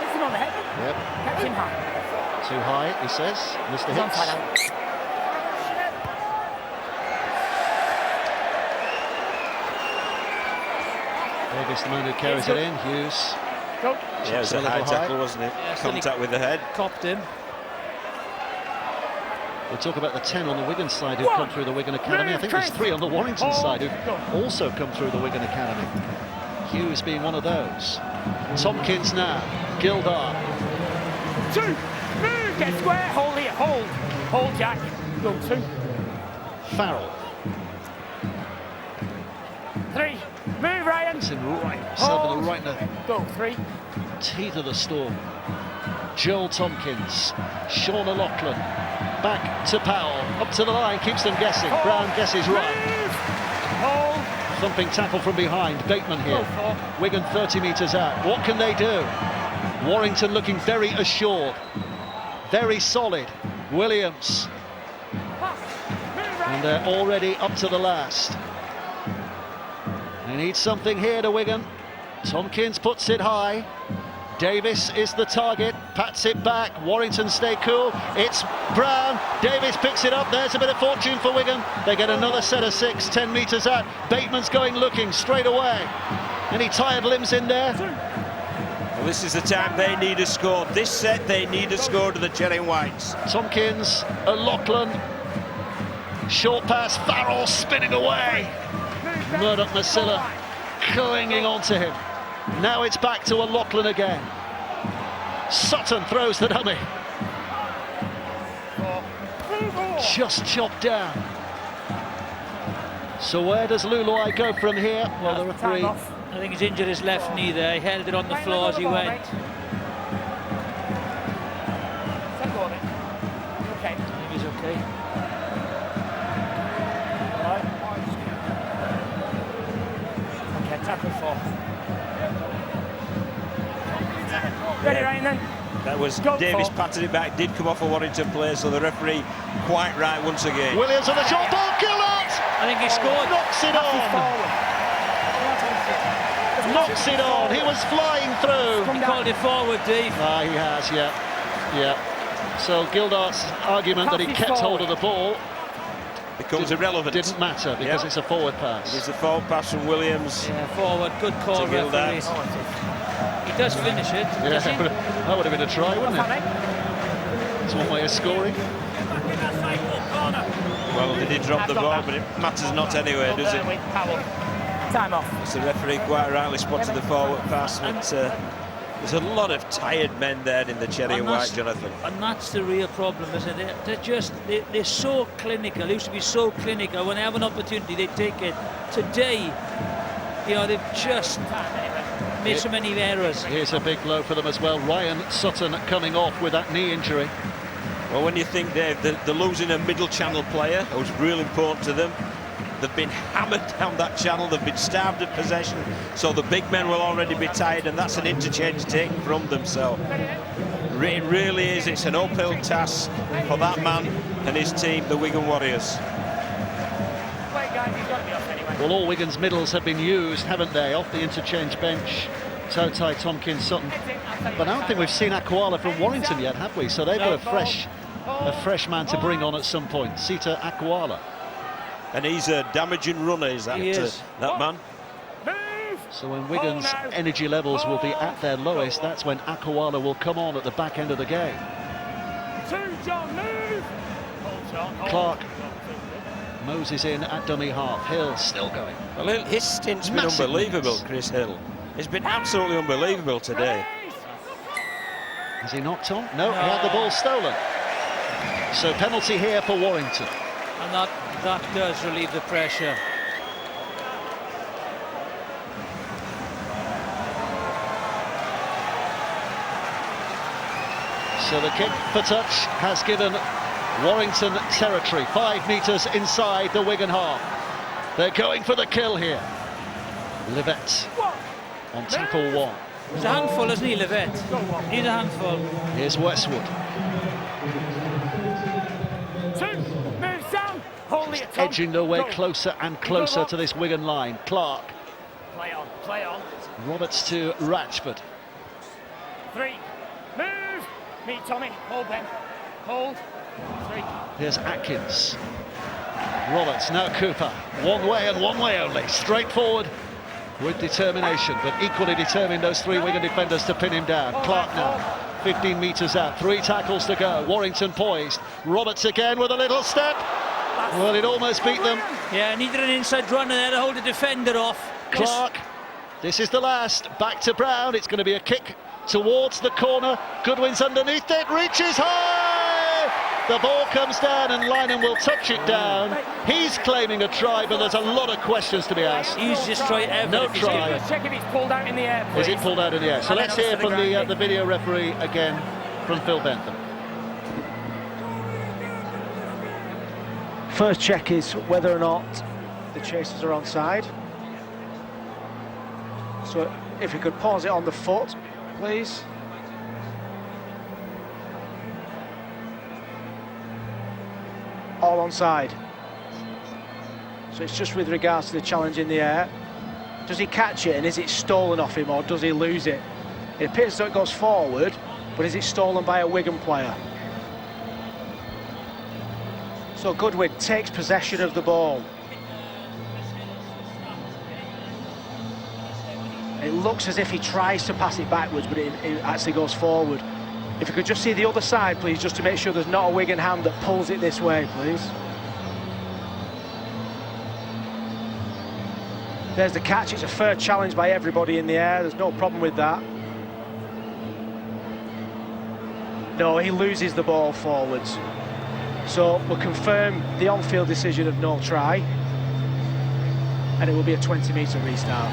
Hits him on the head. Yep. Catch him high. Too high, he says. Mr. Hicks. Davis, the man who carries it in. Hughes. Yeah, it was a high tackle, wasn't it? Yeah, Contact with the head. Copped him. We'll talk about the 10 on the Wigan side who've come through the Wigan Academy. I think there's 3 on the Warrington side who've also come through the Wigan Academy. Hughes being one of those. Tompkins now. Gildart. 2. Move. Get square. Hold here. Hold. Hold, Jack. Go 2. Farrell. 3. Move, Ryan. It's in right. Himself in the right now. Go 3. Teeth of the storm. Joel Tompkins. Sean O'Loughlin. Back to Powell. Up to the line. Keeps them guessing. Brown guesses right. Hold. Thumping tackle from behind. Bateman here. Wigan 30 metres out. What can they do? Warrington looking very assured. Very solid. Williams. And they're already up to the last. They need something here to Wigan. Tompkins puts it high. Davis is the target, pats it back. Warrington stay cool. It's Brown. Davis picks it up. There's a bit of fortune for Wigan. They get another set of 6, 10 metres out. Bateman's going looking straight away. Any tired limbs in there? Well, this is the time they need a score. This set, they need a score to the Cherry Whites. Tompkins, O'Loughlin. Short pass, Farrell spinning away. Murdoch Masilla clinging on to him. Now it's back to O'Loughlin again. Sutton throws the dummy. Just chopped down. So where does Luloi go from here? Well, the referee... I think he's injured his left knee there. He held it on the floor as he went. Okay. I think he's okay. Okay, tackle 4. Ready, Ryan, then? That was Davis patted it back, did come off a Warrington player, so the referee quite right once again. Williams on the short ball, Gillard! I think he scored. Knocks it on! Knocks it on, he was flying through. He called it forward, Dave. Ah, he has, yeah. So Gildart's argument that he kept hold of the ball becomes irrelevant. Didn't matter because it's a forward pass. It's a forward pass from Williams. Yeah, forward, good call, referee. He does finish it, does he? That would have been a try, wouldn't it? It's one way of scoring. Well, they did drop the ball, but it matters not anyway, does it? Time off. So the referee quite rightly spotted the forward pass, but there's a lot of tired men there in the Cherry and White, Jonathan. And that's the real problem, isn't it? They're so clinical. They used to be so clinical. When they have an opportunity, they take it. Today, you know, they've just made so many errors. Here's a big blow for them as well. Ryan Sutton coming off with that knee injury. Well, when you think, Dave, they're losing a middle channel player who's really important to them. They've been hammered down that channel. They've been starved of possession. So the big men will already be tired, and that's an interchange taken from them. So it really is. It's an uphill task for that man and his team, the Wigan Warriors. Well, all Wigan's middles have been used, haven't they, off the interchange bench. Totai, Tompkins, Sutton. But I don't think we've seen Aquala from Warrington yet, have we? So they've got a fresh man to bring on at some point. Sita Aquala. And he's a damaging runner, is that, that man? So when Wigan's energy levels will be at their lowest, that's when Akawala will come on at the back end of the game. John, move! Clark Moses in at dummy half. Hill still going. Well, his stint's been Massive unbelievable, minutes. Chris Hill. It's been absolutely unbelievable today. Is he knocked on? No, he had the ball stolen. So penalty here for Warrington. And that does relieve the pressure. So the kick for touch has given Warrington territory. 5 metres inside the Wigan half. They're going for the kill here. Livett on tackle 1. He's a handful, isn't he, Livett? He's a handful. Here's Westwood. Move down. Hold it. Edging their way closer and closer to this Wigan line. Clark. Play on, play on. Roberts to Ratchford. 3. Move. Meet Tommy. Hold them. Hold. 3. Here's Atkins. Roberts, now Cooper. One way and one way only. Straight forward with determination, but equally determined those 3 Wigan defenders to pin him down. Clark now, 15 metres out. 3 tackles to go. Warrington poised. Roberts again with a little step. Well, it almost beat them. Yeah, needed an inside runner there to hold the defender off. Clark, this is the last. Back to Brown. It's going to be a kick towards the corner. Goodwin's underneath it, reaches high! The ball comes down and Lynham will touch it down. He's claiming a try, but there's a lot of questions to be asked. He's just tried everything. No try. Just check if it's pulled out in the air, please. Is it pulled out in the air? So let's hear from the video referee again, from Phil Bentham. First check is whether or not the chasers are onside. So if you could pause it on the foot, please. All onside. So it's just with regards to the challenge in the air. Does he catch it and is it stolen off him, or does he lose it? It appears as though it goes forward, but is it stolen by a Wigan player? So Goodwin takes possession of the ball. It looks as if he tries to pass it backwards, but it actually goes forward. If you could just see the other side, please, just to make sure there's not a Wigan hand that pulls it this way, please. There's the catch. It's a fair challenge by everybody in the air. There's no problem with that. No, he loses the ball forwards. So we'll confirm the on-field decision of no try. And it will be a 20-metre restart.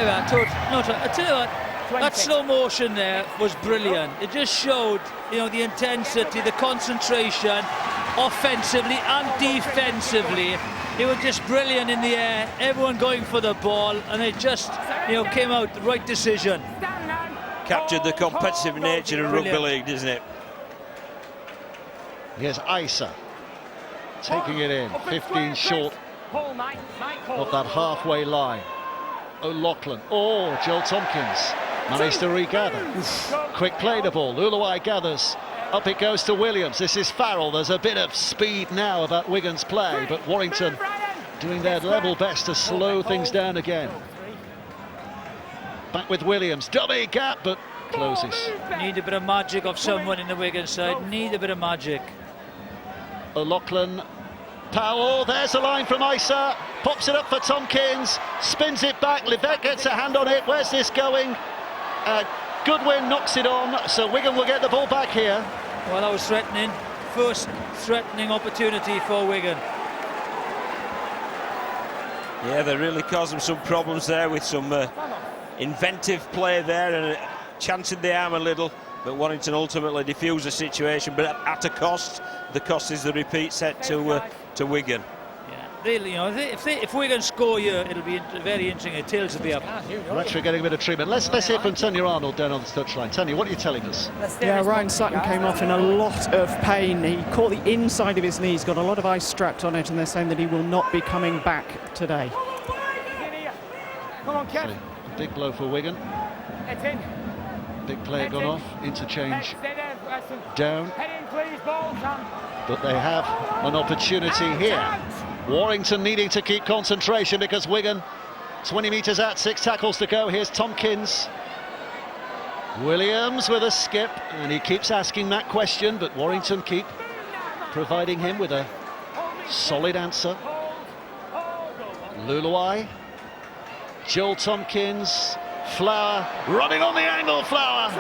I tell you what, that slow motion there was brilliant. It just showed, you know, the intensity, the concentration, offensively and defensively. They were just brilliant in the air, everyone going for the ball, and it just, you know, came out the right decision. Captured the competitive nature of rugby league, doesn't it? Here's Isa taking it in, 15 short of that halfway line. O'Loughlin, Joel Tompkins managed to regather. Quick play the ball, Uluwai gathers, up it goes to Williams. This is Farrell. There's a bit of speed now about Wigan's play, but Warrington doing their level best to slow things down again. Back with Williams, dummy gap, but closes. Need a bit of magic of someone in the Wigan side, need a bit of magic. O'Loughlin, Powell, there's a line from Isa, pops it up for Tompkins, spins it back, Livett gets a hand on it. Where's this going? Goodwin knocks it on, so Wigan will get the ball back here. Well, that was threatening. First threatening opportunity for Wigan. Yeah, they really caused them some problems there with some inventive play there and chancing the arm a little, but Warrington ultimately defused the situation, but at a cost. The cost is the repeat set to Wigan. Yeah, really, you know, if Wigan score here, it'll be very interesting. The tails will be up. We're actually getting a bit of treatment. Let's hear from Tanya Arnold down on the touchline. Tanya, what are you telling us? Yeah, Ryan Sutton came off in a lot of pain. He caught the inside of his knees, got a lot of ice strapped on it, and they're saying that he will not be coming back today. Come on, Kev. A big blow for Wigan. Head in. Big play gone off, interchange Stay there, Weston. down. Head in, please, ball, Sam. But they have an opportunity here. Warrington needing to keep concentration because Wigan 20 metres out, 6 tackles to go. Here's Tompkins. Williams with a skip, and he keeps asking that question, but Warrington keep providing him with a solid answer. Luluai, Joel Tompkins, Flower running on the angle. Flower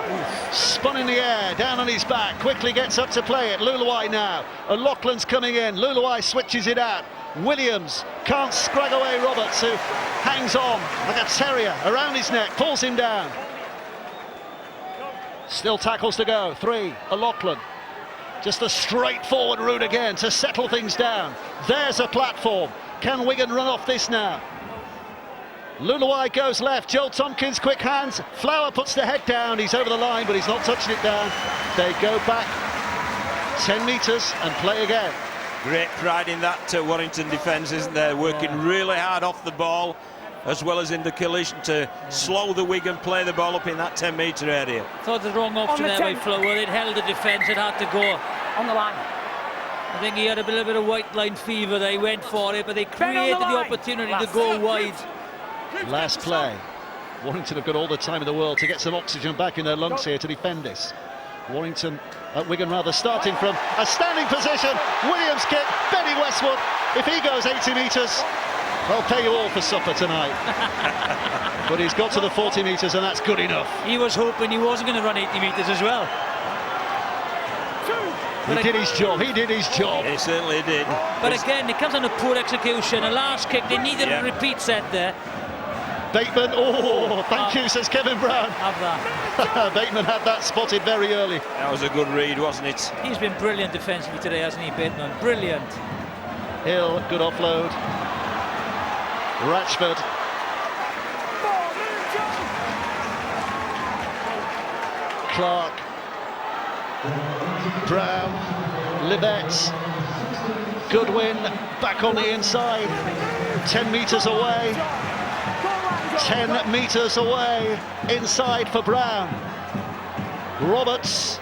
spun in the air, down on his back, quickly gets up to play it. Luluai now, O'Loughlin's coming in. Luluai switches it out. Williams can't scrag away Roberts, who hangs on like a terrier around his neck, pulls him down. Still tackles to go. 3, O'Loughlin. Just a straightforward route again to settle things down. There's a platform. Can Wigan run off this now? Luluai goes left. Joel Tompkins, quick hands. Flower puts the head down. He's over the line, but he's not touching it down. They go back 10 metres and play again. Great pride in that Warrington defence, isn't there? Working really hard off the ball, as well as in the collision to slow the Wigan, play the ball up in that 10-metre area. Thought the wrong option there by Flower. It held the defence, it had to go. On the line. I think he had a little bit of white line fever. They went for it, but they created the opportunity to go wide. Last play. Warrington have got all the time in the world to get some oxygen back in their lungs here to defend this. Warrington, Wigan rather, starting from a standing position. Williams kick, Benny Westwood. If he goes 80 metres, I'll pay you all for supper tonight. But he's got to the 40 metres and that's good enough. He was hoping he wasn't going to run 80 metres as well. He did his job, he did his job. He certainly did. But again, it comes on a poor execution. A last kick, they needed a repeat set there. Bateman, oh, thank you, says Kevin Brown. Have that. Bateman had that spotted very early. That was a good read, wasn't it? He's been brilliant defensively today, hasn't he, Bateman? Brilliant. Hill, good offload. Ratchford. Clark. Brown. Libet. Goodwin back on the inside. 10 metres away. 10 metres away, inside for Brown. Roberts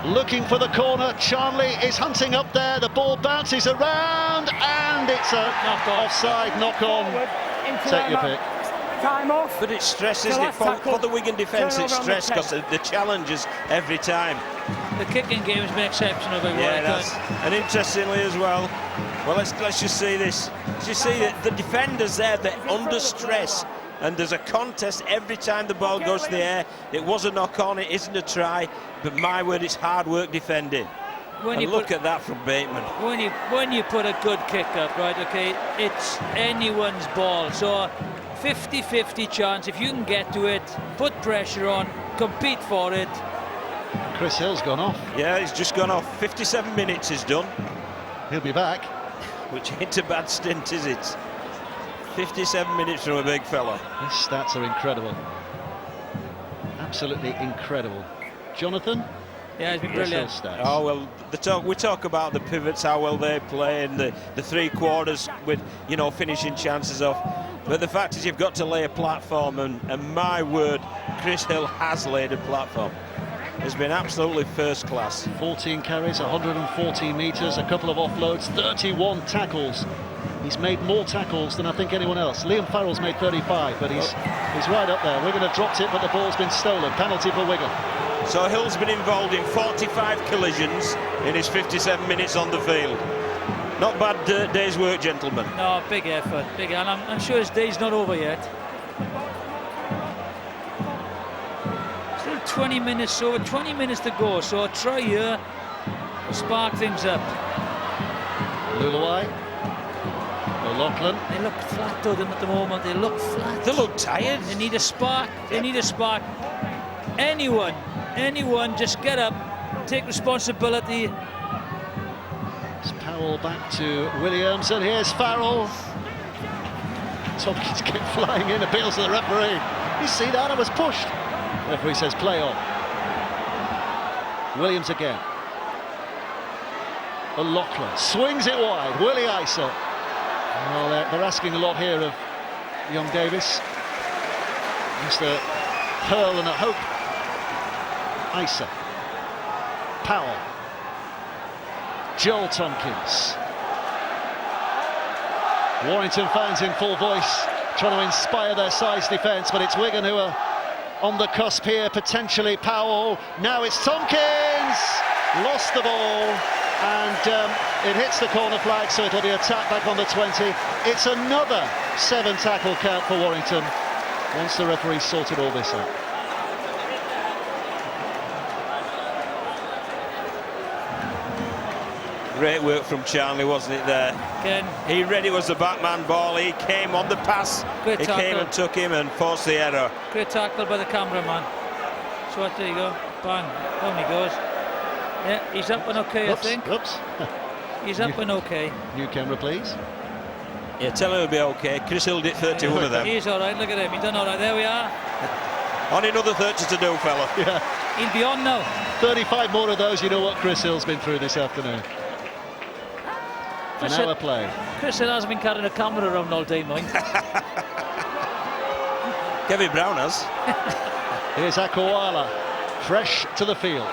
looking for the corner. Charnley is hunting up there. The ball bounces around and it's a offside knock-on. Take your pick. Time off. But it's stress, isn't it? For the Wigan defence, it's stress because the challenges every time. The kicking game has been exceptional by Warrington. And interestingly as well, let's just see this. You see that the defenders there, they're under stress, and there's a contest every time the ball goes to the air. It was a knock-on, it isn't a try, but my word, it's hard work defending. And look at that from Bateman. When you put a good kick up, right, okay, it's anyone's ball. So 50-50 chance, if you can get to it, put pressure on, compete for it. Chris Hill's gone off. Yeah, he's just gone off. 57 minutes is done. He'll be back. Which ain't a bad stint, is it? 57 minutes from a big fella. His stats are incredible. Absolutely incredible. Jonathan? Yeah, he's been brilliant. Stats. Oh, well, we talk about the pivots, how well they play, and the 3 quarters with, you know, finishing chances off. But the fact is you've got to lay a platform, and my word, Chris Hill has laid a platform. Has been absolutely first class. 14 carries, 114 metres, a couple of offloads, 31 tackles. He's made more tackles than I think anyone else. Liam Farrell's made 35, but he's right up there. Wigan have dropped it, but the ball's been stolen. Penalty for Wigan. So Hill's been involved in 45 collisions in his 57 minutes on the field. Not bad day's work, gentlemen. No, big effort, big, and I'm sure his day's not over yet. 20 minutes, so 20 minutes to go, so a try here will spark things up. Luluai, O'Loughlin. They look flat though at the moment, they look flat. They look tired. They need a spark, they need a spark. Anyone, just get up, take responsibility. It's Powell back to Williams, and here's Farrell. Tompkins kept flying in, appeals to the referee. You see that? I was pushed. Referee says play on. Williams again. O'Loughlin swings it wide. Willie Isa. Well, they're asking a lot here of young Davis. Just a hurl and a hope. Isa. Powell. Joel Tompkins. Warrington fans in full voice trying to inspire their side's defence, but it's Wigan who are on the cusp here, potentially. Powell, now it's Tompkins, lost the ball, and it hits the corner flag, so it'll be a tap back on the 20. It's another 7 tackle count for Warrington once the referee sorted all this out. Great work from Charlie, wasn't it there? Again. He read it was a backman ball, he came on the pass, Great he tackle. came and took him and forced the error. Great tackle by the cameraman. So there you go, bang, down he goes. Yeah, he's up and okay, Oops, I think. Oops. He's up and okay. New camera, please. Yeah, tell him it'll be okay. Chris Hill did 31 of them. He's all right, look at him, he's done all right. There we are. Only another 30 to do, fella. Yeah. He'll be on now. 35 more of those, you know what Chris Hill's been through this afternoon. An hour play. Chris Hill hasn't been carrying a camera around all day, mind. Kevin Brown has. Here's Akwala, fresh to the field.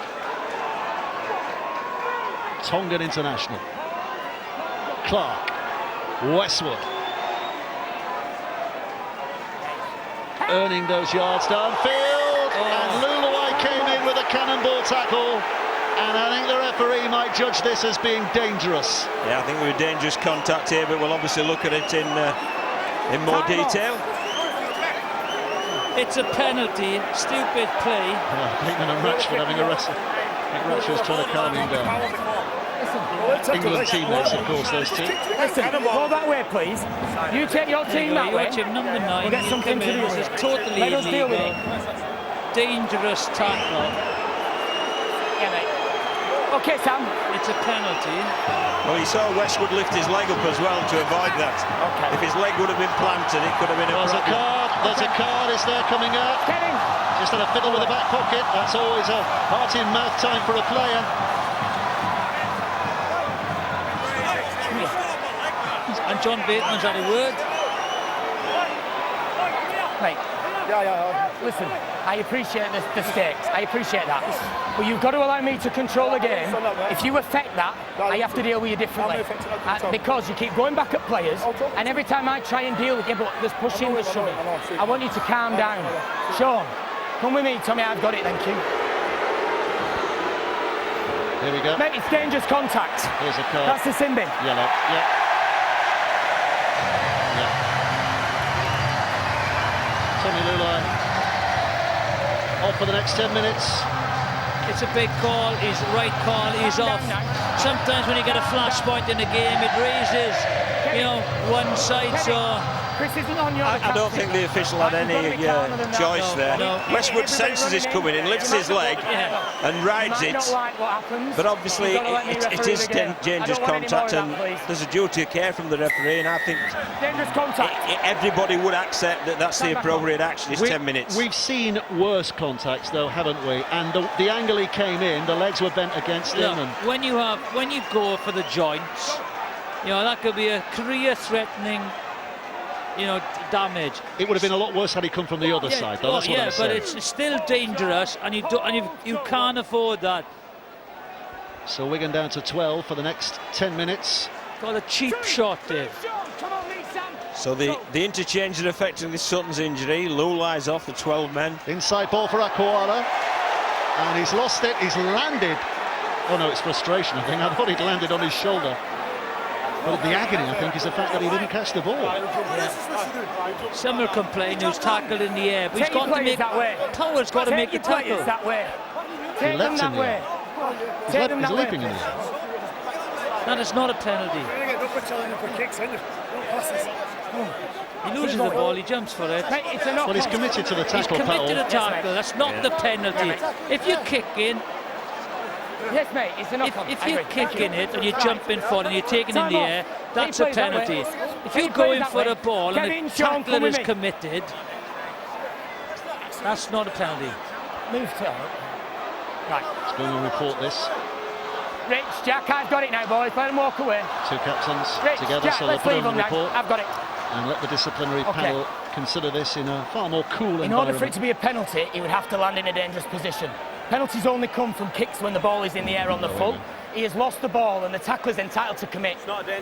Tongan international. Clark, Westwood. Earning those yards downfield, and Luluai came in with a cannonball tackle, and I think the referee might judge this as being dangerous. Yeah, I think we were dangerous contact here, but we'll obviously look at it in more detail. It's a penalty, stupid play. Bateman and Ratchford having a wrestle. I think Ratchford's trying to calm him down. England teammates, of course, those two. Listen, go that way, please. You take your team that way. Watch him, number 9. We'll get something to do with This it. is totally Let us deal with illegal. it. Dangerous tackle. Yeah, mate. Okay, Sam. It's a penalty. Well, you saw Westwood lift his leg up as well to avoid that. Okay. If his leg would have been planted, it could have been a There's a problem. card, there's a card, is there coming out? Just had a fiddle with the back pocket. That's always a heart-in-mouth time for a player. And John Bateman's had a word. Mate. Yeah. Listen, I appreciate the stakes. I appreciate that. But you've got to allow me to control the game. If you affect that, I have to deal with you differently. Because you keep going back at players, and every time I try and deal with you, but there's pushing, there's shoving. I want you to calm down. Sean, come with me, Tommy. I've got it, thank you. Here we go. Mate, it's dangerous contact. Here's a card. That's the sin bin. Yellow, yeah. Tommy Lulai off for the next 10 minutes. It's a big call, he's right call, he's off. Sometimes when you get a flash point in the game, it raises, one side, so... Chris isn't on your I don't think the official had any choice there. No. Westwood senses it's coming in, lifts his leg and rides it. But obviously it is dangerous contact, and there's a duty of care from the referee, and I think dangerous contact. Everybody would accept that that's the appropriate action. It's 10 minutes. We've seen worse contacts though, haven't we? And the angle he came in, the legs were bent against him. And when you go for the joints, that could be a career-threatening damage. it would have been a lot worse had he come from the other side, though. That's what I'm saying. But it's still dangerous, and you can't afford that. So Wigan down to 12 for the next 10 minutes. Got a cheap shot, Dave. So the interchange that affecting this Sutton's injury. Lulai's off, the 12 men. Inside ball for Akwala, and he's lost it. He's landed. Oh no, it's frustration, I think. I thought he'd landed on his shoulder. But the agony, I think, is the fact that he didn't catch the ball. Yeah. Some are complaining he was tackled in the air, but he's got to make that way. Powell's got to make the tackle. That way. He leapt in the air. He's leaping in the air. That is not a penalty. He loses the ball, he jumps for it. Well, he's committed to the tackle. He's committed to the tackle. That's not the penalty. If you kick in, yes, mate, it's enough. If you're kicking it and you're jumping for it and you're taking it in the air, that's a penalty. If you're going for a ball and the tackler is committed, that's not a penalty. Move to right. Let's go and report this. Rich, Jack, I've got it now, boys. Let them walk away. Two captains Rich, together, Jack, so they'll let's put leave on the them now. report. I've got it. And let the disciplinary panel consider this in a far more cool environment. In order for it to be a penalty, he would have to land in a dangerous position. Penalties only come from kicks when the ball is in the air on the full. He has lost the ball and the tackler's entitled to commit.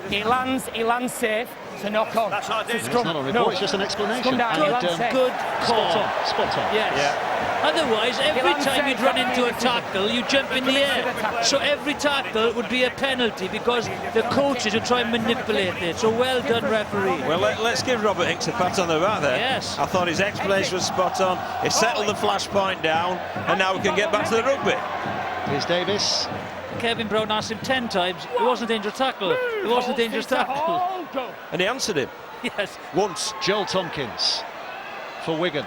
He lands safe, so knock on. That's not a dangerous. It's not a report, it's just an explanation. Good call. Spot on. Yes. Yeah. Otherwise, every time you'd run into a tackle, you jump in the air. So every tackle would be a penalty because the coaches would try and manipulate it. So well done, referee. Well, let's give Robert Hicks a pat on the back there. Yes. I thought his explanation was spot on. He settled the flashpoint down, and now we can get back to the rugby. Here's Davis. Kevin Brown asked him 10 times. It wasn't a dangerous tackle. It wasn't a dangerous tackle. And he answered him. Yes. Once. Joel Tompkins for Wigan.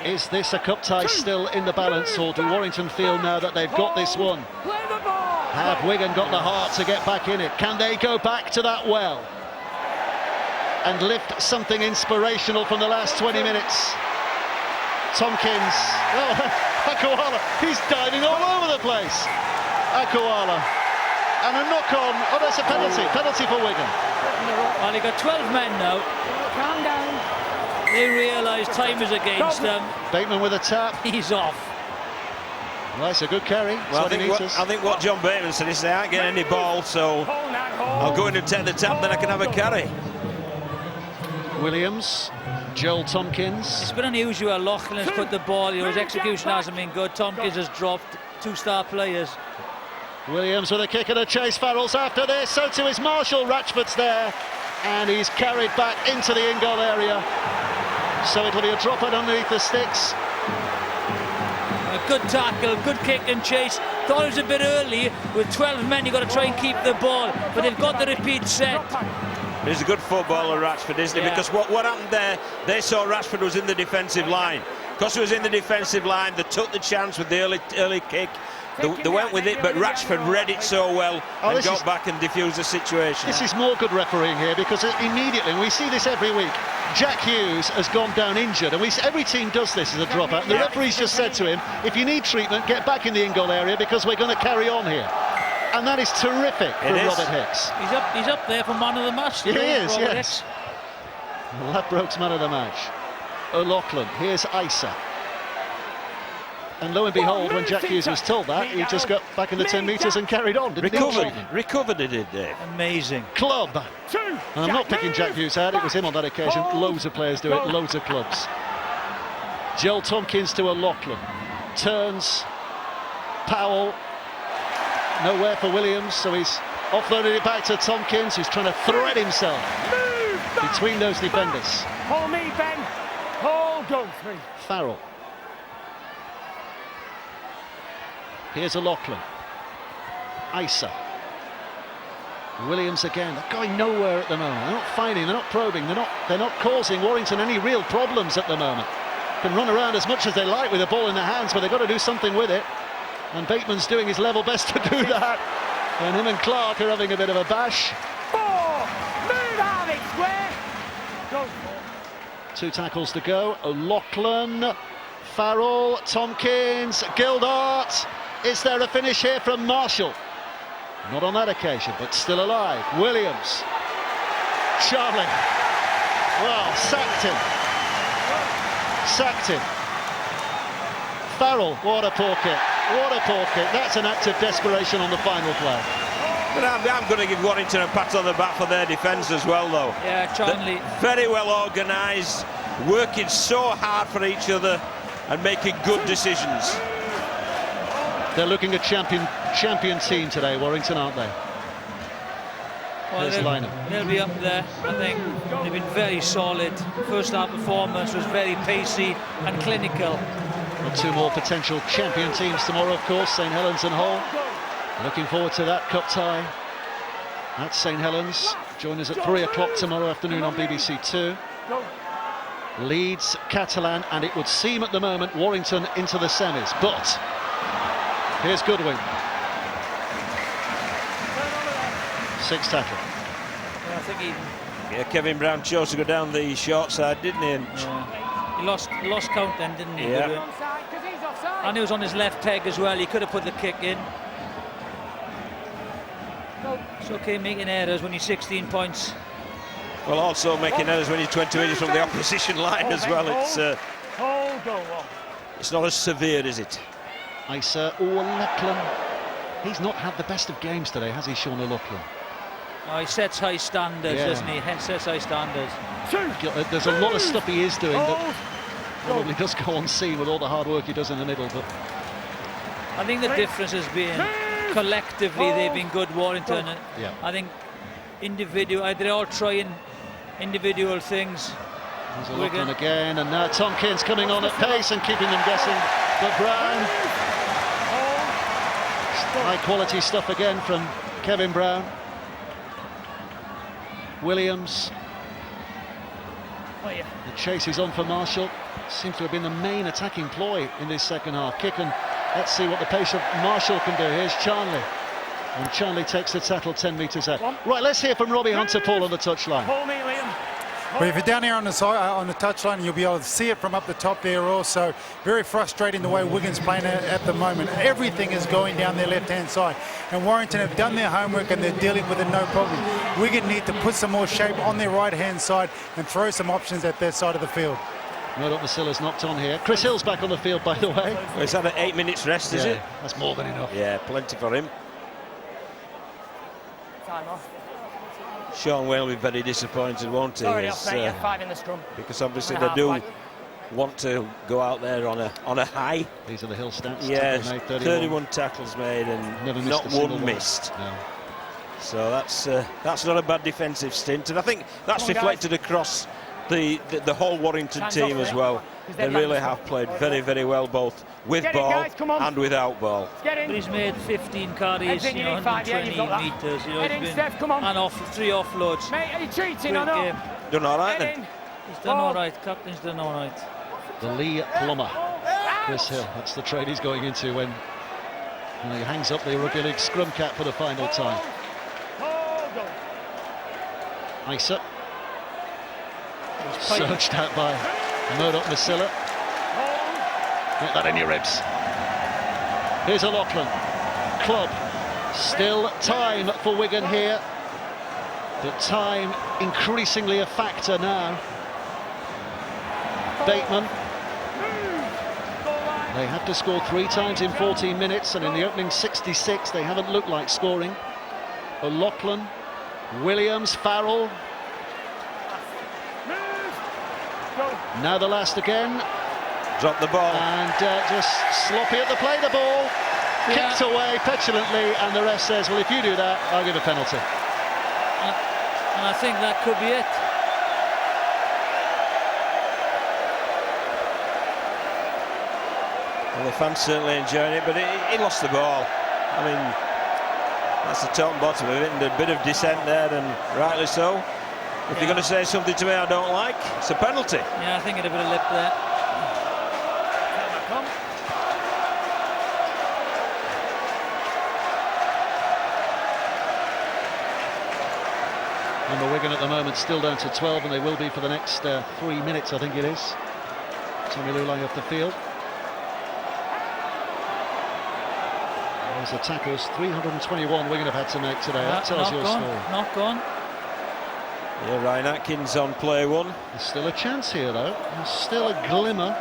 Is this a cup tie still in the balance, or do Warrington feel now that they've got this one? Have Wigan got the heart to get back in it? Can they go back to that well and lift something inspirational from the last 20 minutes? Tompkins, Akuala, he's diving all over the place. Akuala, and a knock-on. Oh, that's a penalty for Wigan. Well, they got 12 men now. Calm down. They realise time is against them. Bateman with a tap. He's off. Well, that's a good carry. That's Well, I think what John Bateman said is they aren't getting any ball, so I'll go in and take the tap, then I can have a carry. Williams, Joel Tompkins. It's been unusual. Loughlin's put the ball. His execution hasn't been good. Tompkins has dropped 2-star players. Williams with a kick and a chase. Farrell's after this. So too is Marshall. Ratchford's there. And he's carried back into the in-goal area. So it'll be a drop out underneath the sticks. A good tackle, good kick and chase. Thought it was a bit early. With 12 men, you've got to try and keep the ball. But they've got the repeat set. He's a good footballer, Ratchford, isn't he? Because what happened there, they saw Ratchford was in the defensive line. Because he was in the defensive line, they took the chance with the early kick. They went with it, but Ratchford read it so well and got back and diffused the situation. This is more good refereeing here, because immediately, and we see this every week, Jack Hughes has gone down injured, and every team does this as a dropout. The referee's just said to him, if you need treatment, get back in the in-goal area, because we're going to carry on here. And that is terrific for Robert Hicks. He's up there for man of the match. He is, Robert yes. Hicks. Well, that broke's man of the match. O'Loughlin, here's Isa. And lo and behold, when Jack Hughes was told that, he just got back in the 10 metres and carried on. Recovered it, did Dave. Amazing. Club. And I'm not picking Jack Hughes out, it was him on that occasion. Loads of players do it, loads of clubs. Joel Tompkins to O'Loughlin. Turns. Powell. Nowhere for Williams, so he's offloaded it back to Tompkins, who's trying to thread himself between those defenders. Hold me, Ben. Hold, go through. Farrell. Here's O'Loughlin. Isa. Williams again. They're going nowhere at the moment. They're not finding, they're not probing, they're not causing Warrington any real problems at the moment. Can run around as much as they like with the ball in their hands, but they've got to do something with it. And Bateman's doing his level best to do that. And him and Clark are having a bit of a bash. Move out of it, square. Go. 2 tackles to go. O'Loughlin, Farrell, Tompkins, Gildart. Is there a finish here from Marshall? Not on that occasion, but still alive. Williams. Charlie. Well, sacked him. Farrell, what a poor kick. What a poor kick. That's an act of desperation on the final play. But I'm going to give Warrington a pat on the back for their defence as well, though. Yeah, Charlie. Very well organised, working so hard for each other and making good decisions. They're looking at champion team today, Warrington, aren't they? Well, they'll be up there. I think they've been very solid. First half performance was very pacey and clinical. And 2 more potential champion teams tomorrow, of course, St Helens and Hull. Looking forward to that cup tie at St Helens. Join us at 3 o'clock tomorrow afternoon on BBC 2. Leeds, Catalan, and it would seem at the moment Warrington into the semis. But here's Goodwin. 6 tackle. Yeah, I think Kevin Brown chose to go down the short side, didn't he? And he lost count then, didn't he? Yeah. And he was on his left peg as well. He could have put the kick in. It's okay making errors when you're 16 points. Well, also making errors when you're 20 metres from the opposition line as well. It's not as severe, is it? Isa O'Loughlin. He's not had the best of games today, has he, Sean O'Loughlin? Oh, he sets high standards, doesn't he? Hence sets high standards. There's a lot of stuff he is doing that probably does go unseen with all the hard work he does in the middle. But I think the difference has been collectively they've been good, Warrington. And I think they're all trying individual things. There's O'Loughlin again, and now Tompkins coming on at pace and keeping them guessing. But Brown, high quality stuff again from Kevin Brown. Williams. The chase is on for Marshall. Seems to have been the main attacking ploy in this second half. Kick, and let's see what the pace of Marshall can do. Here's Charnley. And Charnley takes the tackle 10 metres out. Right, let's hear from Robbie Hunter-Paul on the touchline. Well, if you're down here on the touchline, you'll be able to see it from up the top there also. Very frustrating the way Wigan's playing at the moment. Everything is going down their left-hand side. And Warrington have done their homework and they're dealing with it no problem. Wigan need to put some more shape on their right-hand side and throw some options at their side of the field. Murdoch Masilla's knocked on here. Chris Hill's back on the field, by the way. Well, he's had an 8 minutes rest, is it? That's more than enough. Yeah, plenty for him. Time off. Sean will be very disappointed, won't he? Sorry, mate, 5 in the scrum. Because obviously they do want to go out there on a high. These are the Hill stats. Yes, 31 tackles made and not one missed. No. So that's not a bad defensive stint, and I think that's reflected across the whole Warrington team as well. They really have played very, very well, both with ball and without ball. But he's made 15 carries, 120 metres, it's been, and off 3 offloads. Mate, are you cheating or not? Done all right then. He's done all right. Captain's done all right. The Lee plumber, Chris Hill. That's the trade he's going into when he hangs up the Rugby League scrum cap for the final time. Isa. Searched out by Murdoch Masilla. Get that in your ribs. Here's O'Loughlin. Club. Still time for Wigan here. But time increasingly a factor now. Bateman. They have to score 3 times in 14 minutes, and in the opening 66 they haven't looked like scoring. O'Loughlin, Williams, Farrell. Now the last again. Drop the ball. And just sloppy at the play, the ball. Kicked away petulantly, and the ref says, well, if you do that, I'll give a penalty. And I think that could be it. Well, the fans certainly enjoying it, but he lost the ball. I mean, that's the top and bottom of it, and a bit of dissent there, and rightly so. If you're going to say something to me I don't like, it's a penalty. Yeah, I think it had a bit of lip there. Number Wigan at the moment still down to 12, and they will be for the next 3 minutes, I think it is. Tommy Lulay off the field. There's the tackles, 321 Wigan have had to make today. That tells you a story. Not gone. Yeah, Ryan Atkins on play 1. There's still a chance here, though. There's still a glimmer.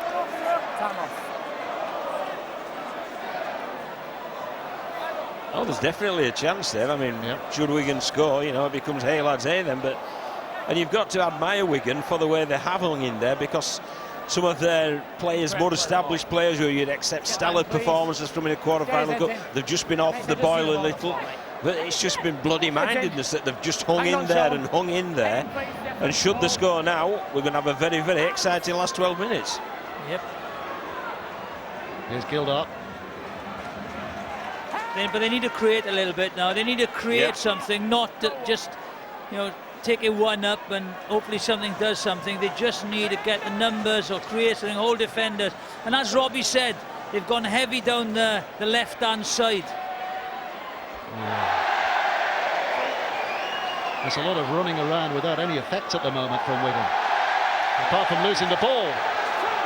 Oh, there's definitely a chance there. I mean, should Wigan score, it becomes hey lads, hey then. And you've got to admire Wigan for the way they have hung in there, because some of their players, more established players who you'd accept stellar performances from in a quarter-final cup, they've just been off the boil a little. But it's just been bloody mindedness that they've just hung in there and hung in there. And should they score now, we're going to have a very, very exciting last 12 minutes. Yep. Here's Gildart. But they need to create a little bit now. They need to create something, not to just, take it one up and hopefully something does something. They just need to get the numbers or create something, hold defenders. And as Robbie said, they've gone heavy down the left-hand side. There's a lot of running around without any effect at the moment from Wigan, apart from losing the ball,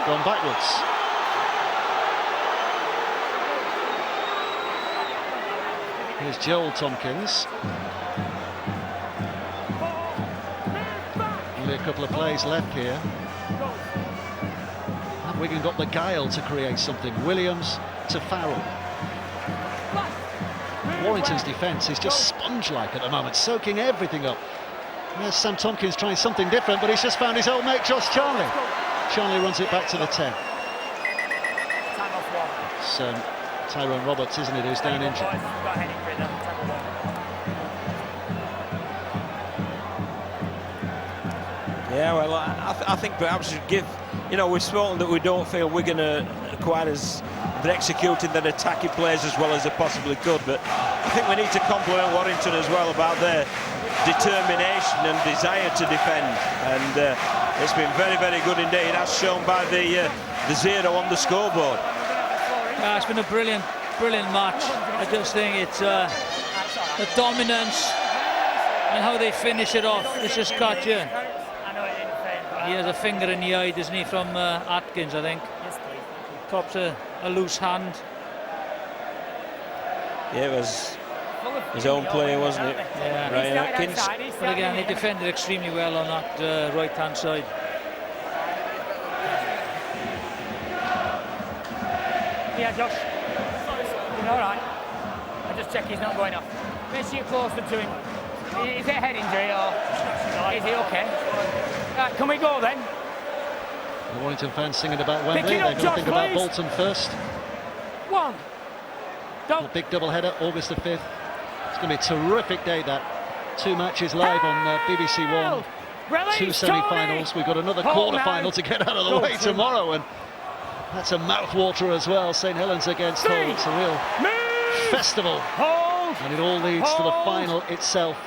gone backwards. Here's Joel Tompkins. Only a couple of plays left here. Have Wigan got the guile to create something? Williams to Farrell. Warrington's defence is just sponge-like at the moment, soaking everything up. There's Sam Tompkins trying something different, but he's just found his old mate Josh Charlie. Charlie runs it back to the 10. It's Tyrone Roberts, isn't it, who's down injured. Yeah, well, I think perhaps we should give, you know, we've spoken that we don't feel Wigan are quite as, they're executing their attacking plays as well as they possibly could, but I think we need to compliment Warrington as well about their determination and desire to defend, and it's been very, very good indeed, as shown by the 0 on the scoreboard. It's been a brilliant match. I just think it's the dominance and how they finish it off. It's just got you. He has a finger in the eye, doesn't he, from Atkins, I think. Cops a loose hand. Yeah, it was his own player, wasn't it? Yeah. Ryan Atkins. But again, they defended extremely well on that right-hand side. Yeah, Josh. You're all right. I just check he's not going off. Make sure you're closer to him. Is it a head injury or is he okay? Right, can we go then? The Warrington fans singing about Wembley. They're going to think about Bolton first. One. A big double-header, August the 5th. It's going to be a terrific day, that. 2 matches live on BBC One. 2 semi-finals. We've got another quarter-final to get out of the way tomorrow, and that's a mouthwater as well. St Helens against Hull. It's a real festival. And it all leads to the final itself.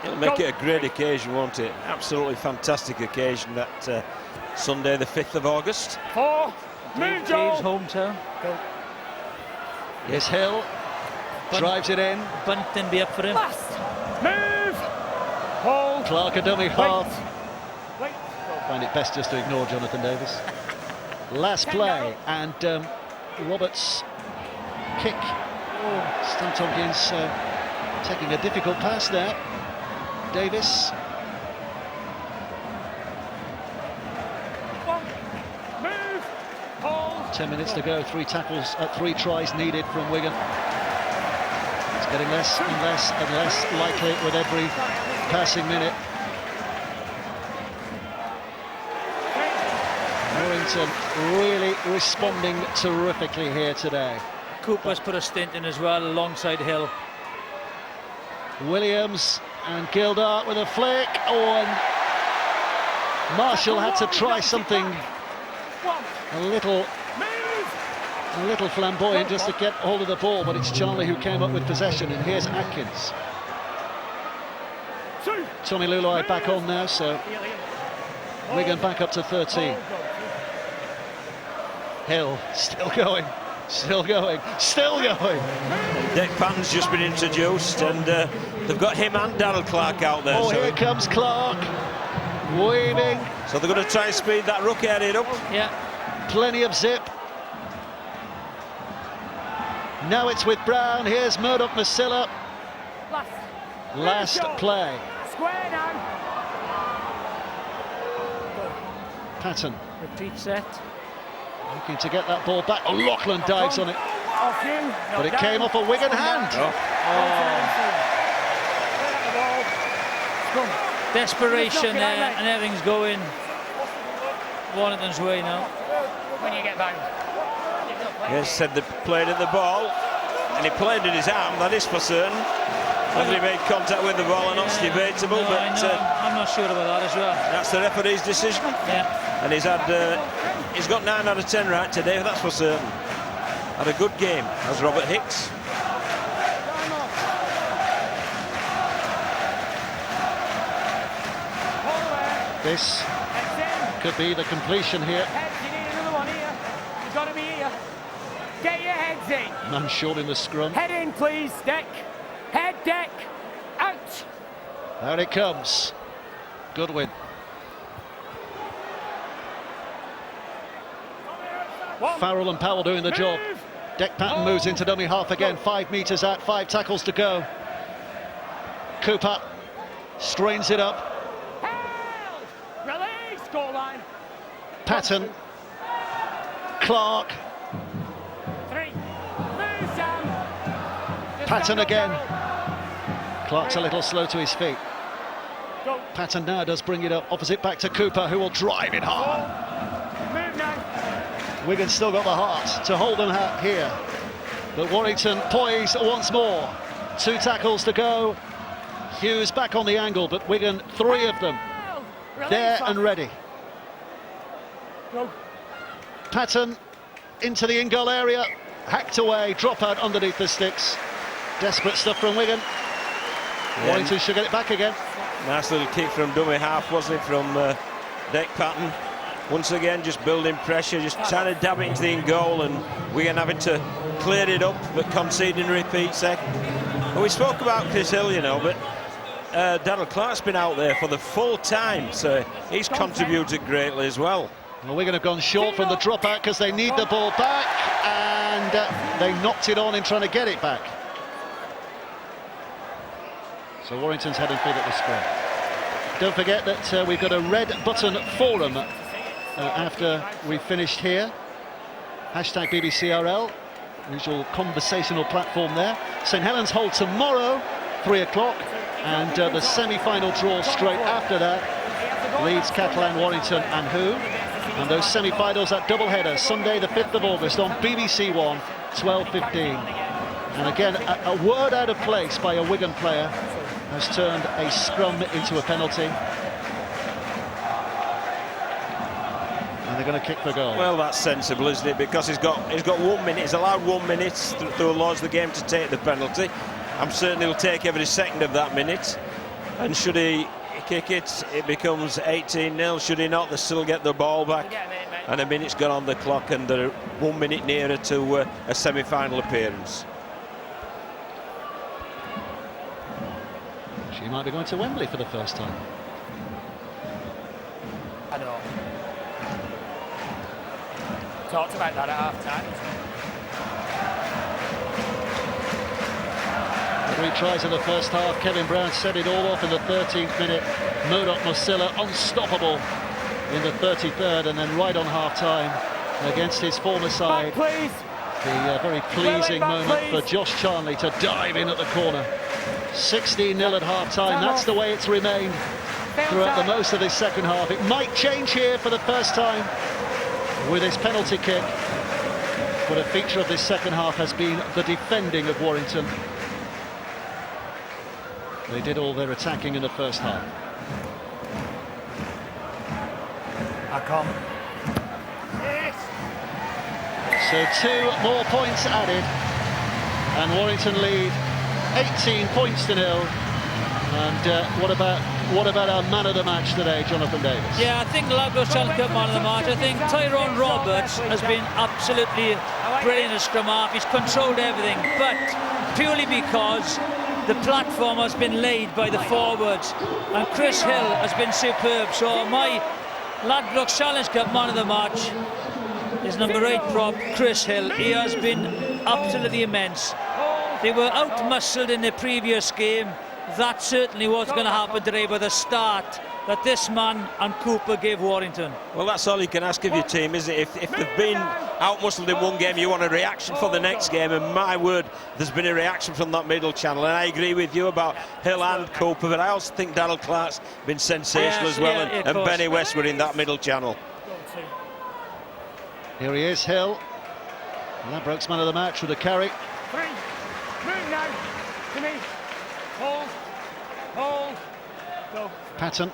It'll make it a great occasion, won't it? Absolutely fantastic occasion, that Sunday the 5th of August. Dave's hometown. Go. Yes, Hill drives it in. Bunton be up for him. Move. Hold. Clark a dummy half. Find it best just to ignore Jonathan Davis. Last play, and Roberts kick. Stan Tompkins taking a difficult pass there. Davis. Move. Hold. 10 minutes to go. 3 tackles, 3 tries needed from Wigan. It's getting less and less and less likely with every passing minute. Warrington really responding terrifically here today. Cooper's put a stint in as well alongside Hill. Williams and Gildart with a flick. Oh, and Marshall had to try something a little flamboyant just to get hold of the ball, but it's Charlie who came up with possession, and here's Atkins. Tommy Lulai back on now, so Wigan back up to 13. Hill still going. Still going, still going. Deck Pan's just been introduced, and they've got him and Darryl Clark out there. Oh, so here comes Clark, weaving. So they're going to try and speed that ruck area up. Yeah. Plenty of zip. Now it's with Brown. Here's Murdoch Masilla. Last play. Square now. Patton. Repeat set. Looking to get that ball back. Oh, Lachlan dives on it. But it came off a Wigan hand. Desperation there, and everything's going Warrington's way now. When you get back. Yes, said they played at the ball, and he played at his arm, that is for certain. Whether he made contact with the ball or not is debatable, no, but I'm not sure about that as well. That's the referee's decision. Yeah. And he's got 9 out of 10 right today, that's for certain. Had a good game, as Robert Hicks. This could be the completion here. You need another one here. You've got to be here. Get your heads in. Man short in the scrum. Head in, please, Deck. Head, Deck. Out. There it comes. Goodwin. Farrell and Powell doing the job. Deck Patton moves into dummy half again. 5 metres out, 5 tackles to go. Cooper strains it up. Release, goal line. Patton. Clark. 3. Patton again. Clark's a little slow to his feet. Patton now does bring it up, opposite back to Cooper, who will drive it hard. Wigan still got the heart to hold them here. But Warrington poised once more. 2 tackles to go. Hughes back on the angle, but Wigan, 3 of them there and ready. Patton into the in-goal area, hacked away, drop out underneath the sticks. Desperate stuff from Wigan. Warrington should get it back again. Nice little kick from dummy half, wasn't it, from Deck Patton. Once again, just building pressure, just trying to dab it into the in-goal, and Wigan having to clear it up, but conceding repeat second. Well, we spoke about Chris Hill, you know, but Darrell Clark's been out there for the full time, so he's contributed greatly as well. Well, Wigan have gone short from the drop out because they need the ball back, and they knocked it on in trying to get it back. So Warrington's head and feet at the square. Don't forget that we've got a red button forum after we've finished here. Hashtag BBCRL, usual conversational platform there. St Helens hold tomorrow, 3 o'clock, and the semi-final draw straight after that. Leeds, Catalan, Warrington and who? And those semi-finals at double-header, Sunday the 5th of August on BBC One, 12:15. And again, a word out of place by a Wigan player has turned a scrum into a penalty. And they're going to kick the goal. Well, that's sensible, isn't it? Because he's got 1 minute. He's allowed 1 minute through the laws of the game to take the penalty. I'm certain he'll take every second of that minute. And should he kick it, it becomes 18-0. Should he not, they still get the ball back. And a minute's gone on the clock, and they're 1 minute nearer to a semi-final appearance. She might be going to Wembley for the first time. I know. Talked about that at half-time. 3 tries in the first half. Kevin Brown set it all off in the 13th minute. Murdoch Musilla unstoppable in the 33rd, and then right on half-time against his former side. Back, the very pleasing moment for Josh Charnley to dive in at the corner. 16-0 at half-time. That's the way it's remained throughout the most of this second half. It might change here for the first time with this penalty kick, but a feature of this second half has been the defending of Warrington. They did all their attacking in the first half. I come. So 2 more points added, and Warrington lead 18 points to 0. And what about our man of the match today, Jonathan Davis? Yeah, I think Ladbroke Challenge Cup man of the match. I think Tyrone Roberts has been absolutely brilliant at scrum half. He's controlled everything, but purely because the platform has been laid by the forwards, and Chris Hill has been superb. So my Ladbroke Challenge Cup man of the match is number 8 prop, Chris Hill. He has been absolutely immense. They were out-muscled in the previous game. That certainly was going to happen today by the start that this man and Cooper gave Warrington. Well, that's all you can ask of your team, isn't it? If they've been out-muscled in one game, you want a reaction for the next game, and my word, there's been a reaction from that middle channel. And I agree with you about Hill and Cooper, but I also think Darrell Clark's been sensational as well, and Benny Westwood in that middle channel. Here he is, Hill. Ladbroke's man of the match with a carry. 3. Move now. To me. Hold. Hold. Go. Patton.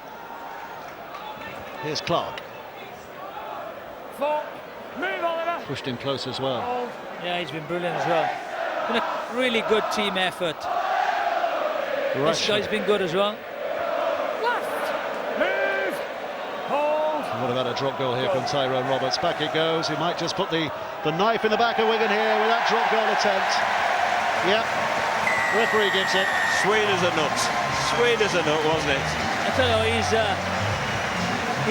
Here's Clark. 4. Move, Oliver. Pushed in close as well. Hold. Yeah, he's been brilliant as well. Been a really good team effort. This guy's been good as well. What about a drop goal here from Tyrone Roberts? Back it goes. He might just put the knife in the back of Wigan here with that drop goal attempt. Yep. Referee gives it. Sweet as a nut. Sweet as a nut, wasn't it? I tell you,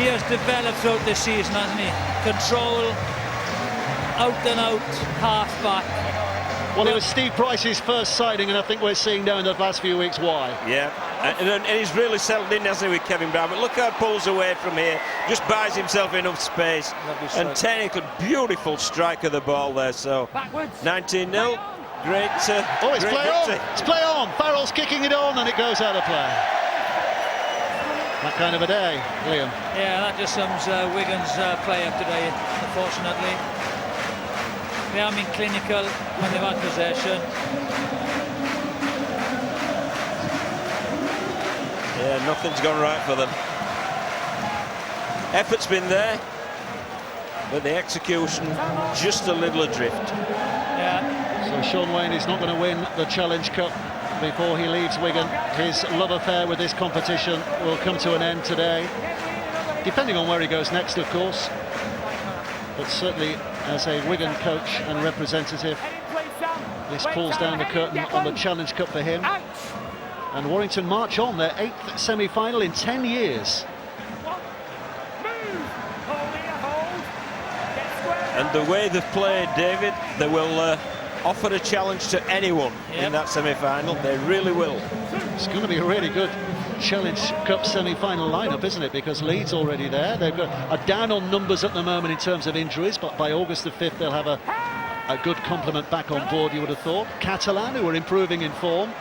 he has developed throughout this season, hasn't he? Control, out and out, half back. Well, it was Steve Price's first signing, and I think we're seeing now in the last few weeks why. Yeah, and he's really settled in, hasn't he, with Kevin Brown. But look how he pulls away from here, just buys himself enough space. And technically, beautiful strike of the ball there. So 19-0. great. It's great play victory. on. It's play on. Farrell's kicking it on, and it goes out of play. That kind of a day, Liam. Yeah, that just sums Wigan's play up today, unfortunately. They haven't been clinical when they've had possession. Yeah, nothing's gone right for them. Effort's been there, but the execution just a little adrift. Yeah. So Sean Wayne is not going to win the Challenge Cup before he leaves Wigan. His love affair with this competition will come to an end today, depending on where he goes next, of course. But certainly, as a Wigan coach and representative, this pulls down the curtain on the Challenge Cup for him. And Warrington march on their 8th semi-final in 10 years. And the way they've played, David, they will offer a challenge to anyone in that semi-final. They really will. It's going to be a really good Challenge Cup semi-final lineup, isn't it? Because Leeds already there. They've got are down on numbers at the moment in terms of injuries, but by August the 5th they'll have a good complement back on board, you would have thought. Catalan, who are improving in form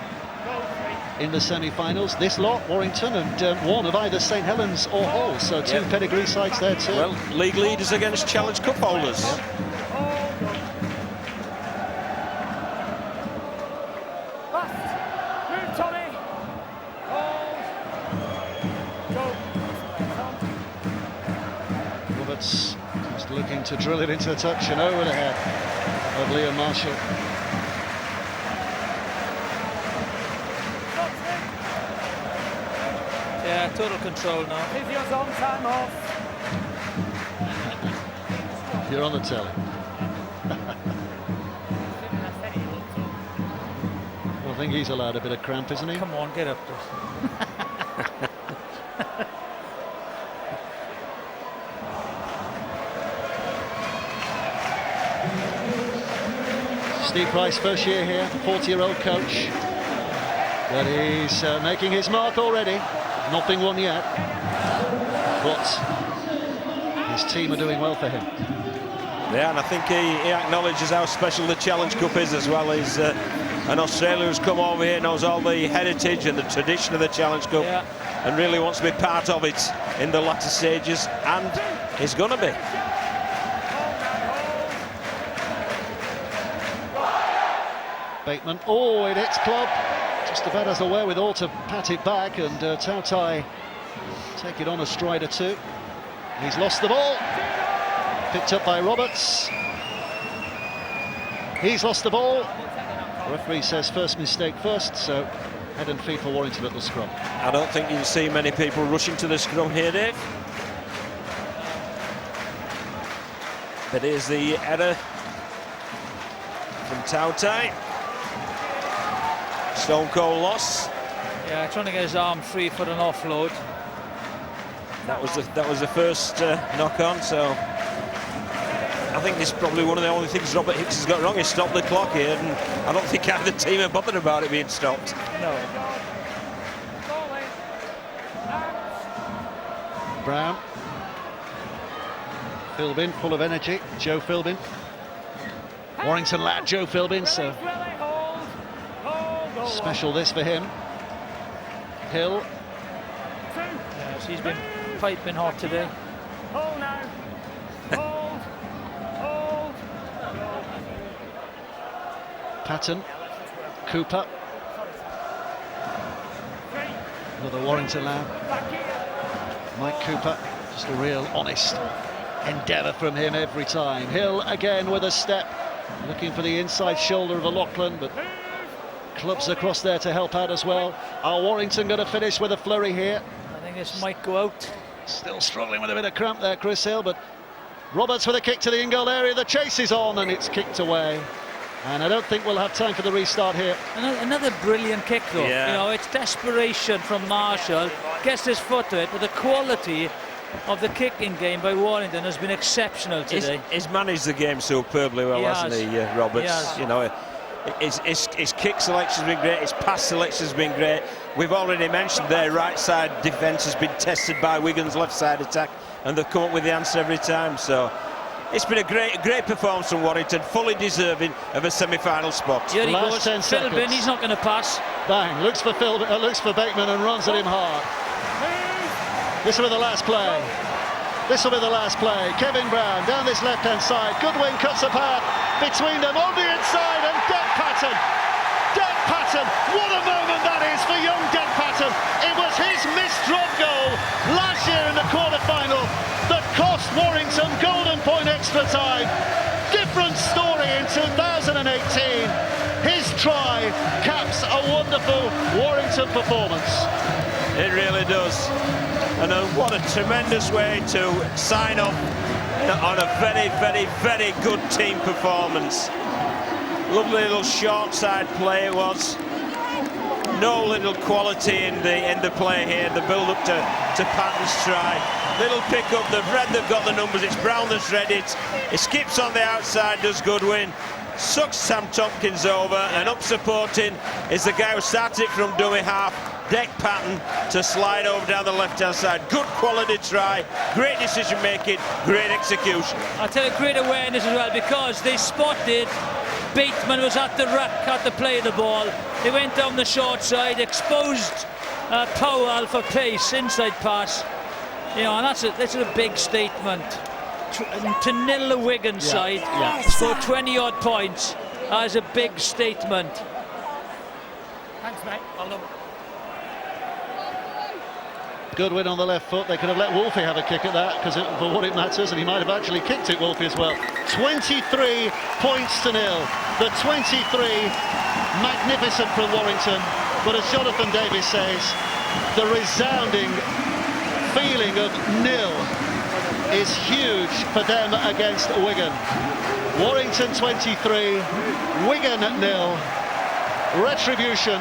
in the semi-finals. This lot, Warrington, and one of either St Helens or Hull, so two pedigree sides there too. Well, league leaders against Challenge Cup holders. Roberts just looking to drill it into the touch and over the head of Liam Marshall. Yeah, total control now. Physio's on, time off. You're on the telly. I think he's allowed a bit of cramp, isn't he? Come on, get up. Steve Price, first year here, 40-year-old coach. But he's making his mark already. Nothing won yet, but his team are doing well for him. Yeah, and I think he acknowledges how special the Challenge Cup is as well. He's an Australian who's come over here, knows all the heritage and the tradition of the Challenge Cup, and really wants to be part of it in the latter stages, and he's going to be. Bateman, oh, it hits Club. Just about has the wherewithal to pat it back, and Tautai take it on a stride or two. He's lost the ball. Picked up by Roberts. He's lost the ball. The referee says first mistake first, so head and feet for Warrington at the scrum. I don't think you'll see many people rushing to the scrum here, Dave. But here's the error from Tautai. Stone cold loss. Yeah, trying to get his arm free for an offload. That was the first knock on. So I think this is probably one of the only things Robert Hicks has got wrong. He stopped the clock here, and I don't think either team are bothered about it being stopped. No. Brown. Philbin, full of energy. Joe Philbin. Warrington lad, Joe Philbin. So special this for him. Hill. Yes, he's been piping hot today. Hold now. Hold. Hold. Patton. Cooper. Another Warrington lad. Mike Cooper. Just a real honest endeavour from him every time. Hill again with a step. Looking for the inside shoulder of O'Loughlin, but Club's across there to help out as well. Are Warrington going to finish with a flurry here? I think this might go out. Still struggling with a bit of cramp there, Chris Hill, but Roberts with a kick to the in-goal area. The chase is on, and it's kicked away. And I don't think we'll have time for the restart here. Another brilliant kick, though. Yeah. You know, it's desperation from Marshall. Gets his foot to it, but the quality of the kicking game by Warrington has been exceptional today. He's managed the game superbly well, hasn't he, Roberts? He has. You know, his kick selection has been great, his pass selection has been great. We've already mentioned their right side defence has been tested by Wigan's left side attack, and they've come up with the answer every time. So it's been a great performance from Warrington, fully deserving of a semi-final spot. Here he Last goes, 10 seconds. Philbin, he's not going to pass. Bang, looks for Bateman and runs at him hard. This will be the last play. This will be the last play. Kevin Brown down this left-hand side. Goodwin cuts a path between them on the inside, and Dec Patton. What a moment that is for young Dec Patton. It was his missed drop goal last year in the quarter-final that cost Warrington golden point extra time. Different story in 2018. His try caps a wonderful Warrington performance. It really does. And what a tremendous way to sign off on a very good team performance. Lovely little short side play it was. No little quality in the play here, the build up to Patton's try. Little pick up, they've got the numbers, it's Brown that's read it. He skips on the outside, does Goodwin. Sucks Sam Tompkins over, and up supporting is the guy who started it from dummy half, Dec Patton, to slide over down the left-hand side. Good quality try, great decision making, great execution. I tell you, great awareness as well, because they spotted Bateman was at the ruck, had to play the ball. They went down the short side, exposed Powell for pace, inside pass. You know, and that's a big statement. To nil the Wigan side, score 20-odd points, as a big statement. Thanks, mate. Well done. Goodwin on the left foot. They could have let Wolfie have a kick at that, because for what it matters, and he might have actually kicked it, Wolfie, as well. 23 points to nil. The 23, magnificent from Warrington, but as Jonathan Davies says, the resounding feeling of nil is huge for them against Wigan. Warrington 23, Wigan at nil. Retribution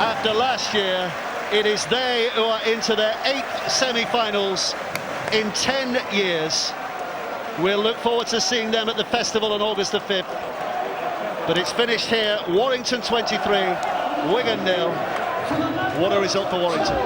after last year. It is they who are into their 8th semi-finals in 10 years. We'll look forward to seeing them at the festival on August the 5th. But it's finished here. Warrington 23, Wigan nil. What a result for Warrington.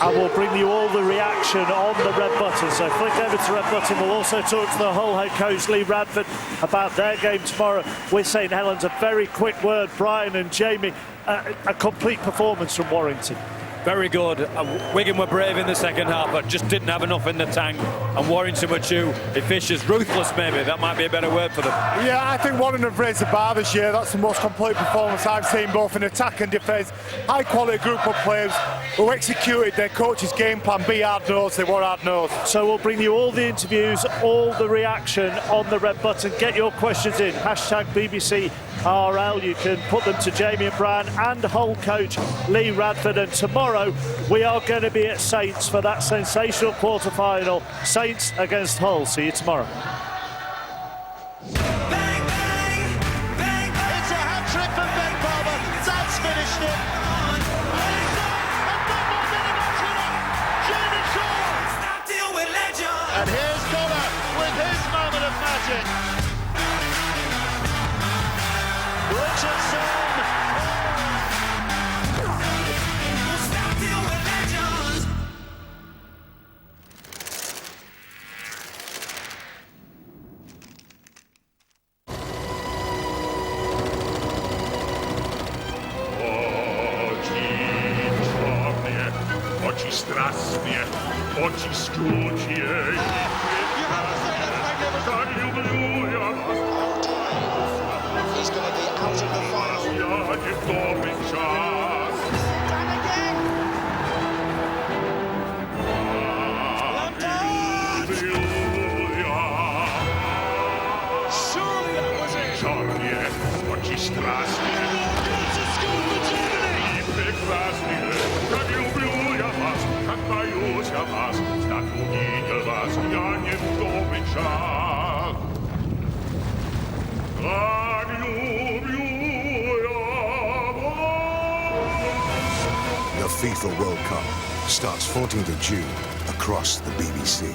And we'll bring you all the reaction on the red button. So flick over to red button. We'll also talk to the Hull head coach Lee Radford about their game tomorrow with St Helens. A very quick word, Brian and Jamie. A complete performance from Warrington. Very good. Wigan were brave in the second half, but just didn't have enough in the tank. And Warrington were too efficient, ruthless maybe. That might be a better word for them. Yeah, I think Warrington have raised the bar this year. That's the most complete performance I've seen, both in attack and defence. High quality group of players who executed their coach's game plan. Be hard-nosed, they were hard-nosed. So we'll bring you all the interviews, all the reaction on the red button. Get your questions in. Hashtag BBC RL. You can put them to Jamie and Brian and Hull coach Lee Radford. And tomorrow we are going to be at Saints for that sensational quarter-final. Saints against Hull. See you tomorrow. It's a hat-trick for Ben Barber. That's finished it. And here's Connor with his moment of magic. Richardson. Oči strastnie, oči skrócie. He's going to be out of the final. Ja nie dobry czas. Surely that was it. Czarnie, oči strastnie. I прекрасnie, tak lubię ja was, tak boюсь я вас, так увидел вас, я не в добрый час. Так люблю я вас. The FIFA World Cup starts 14th of June across the BBC.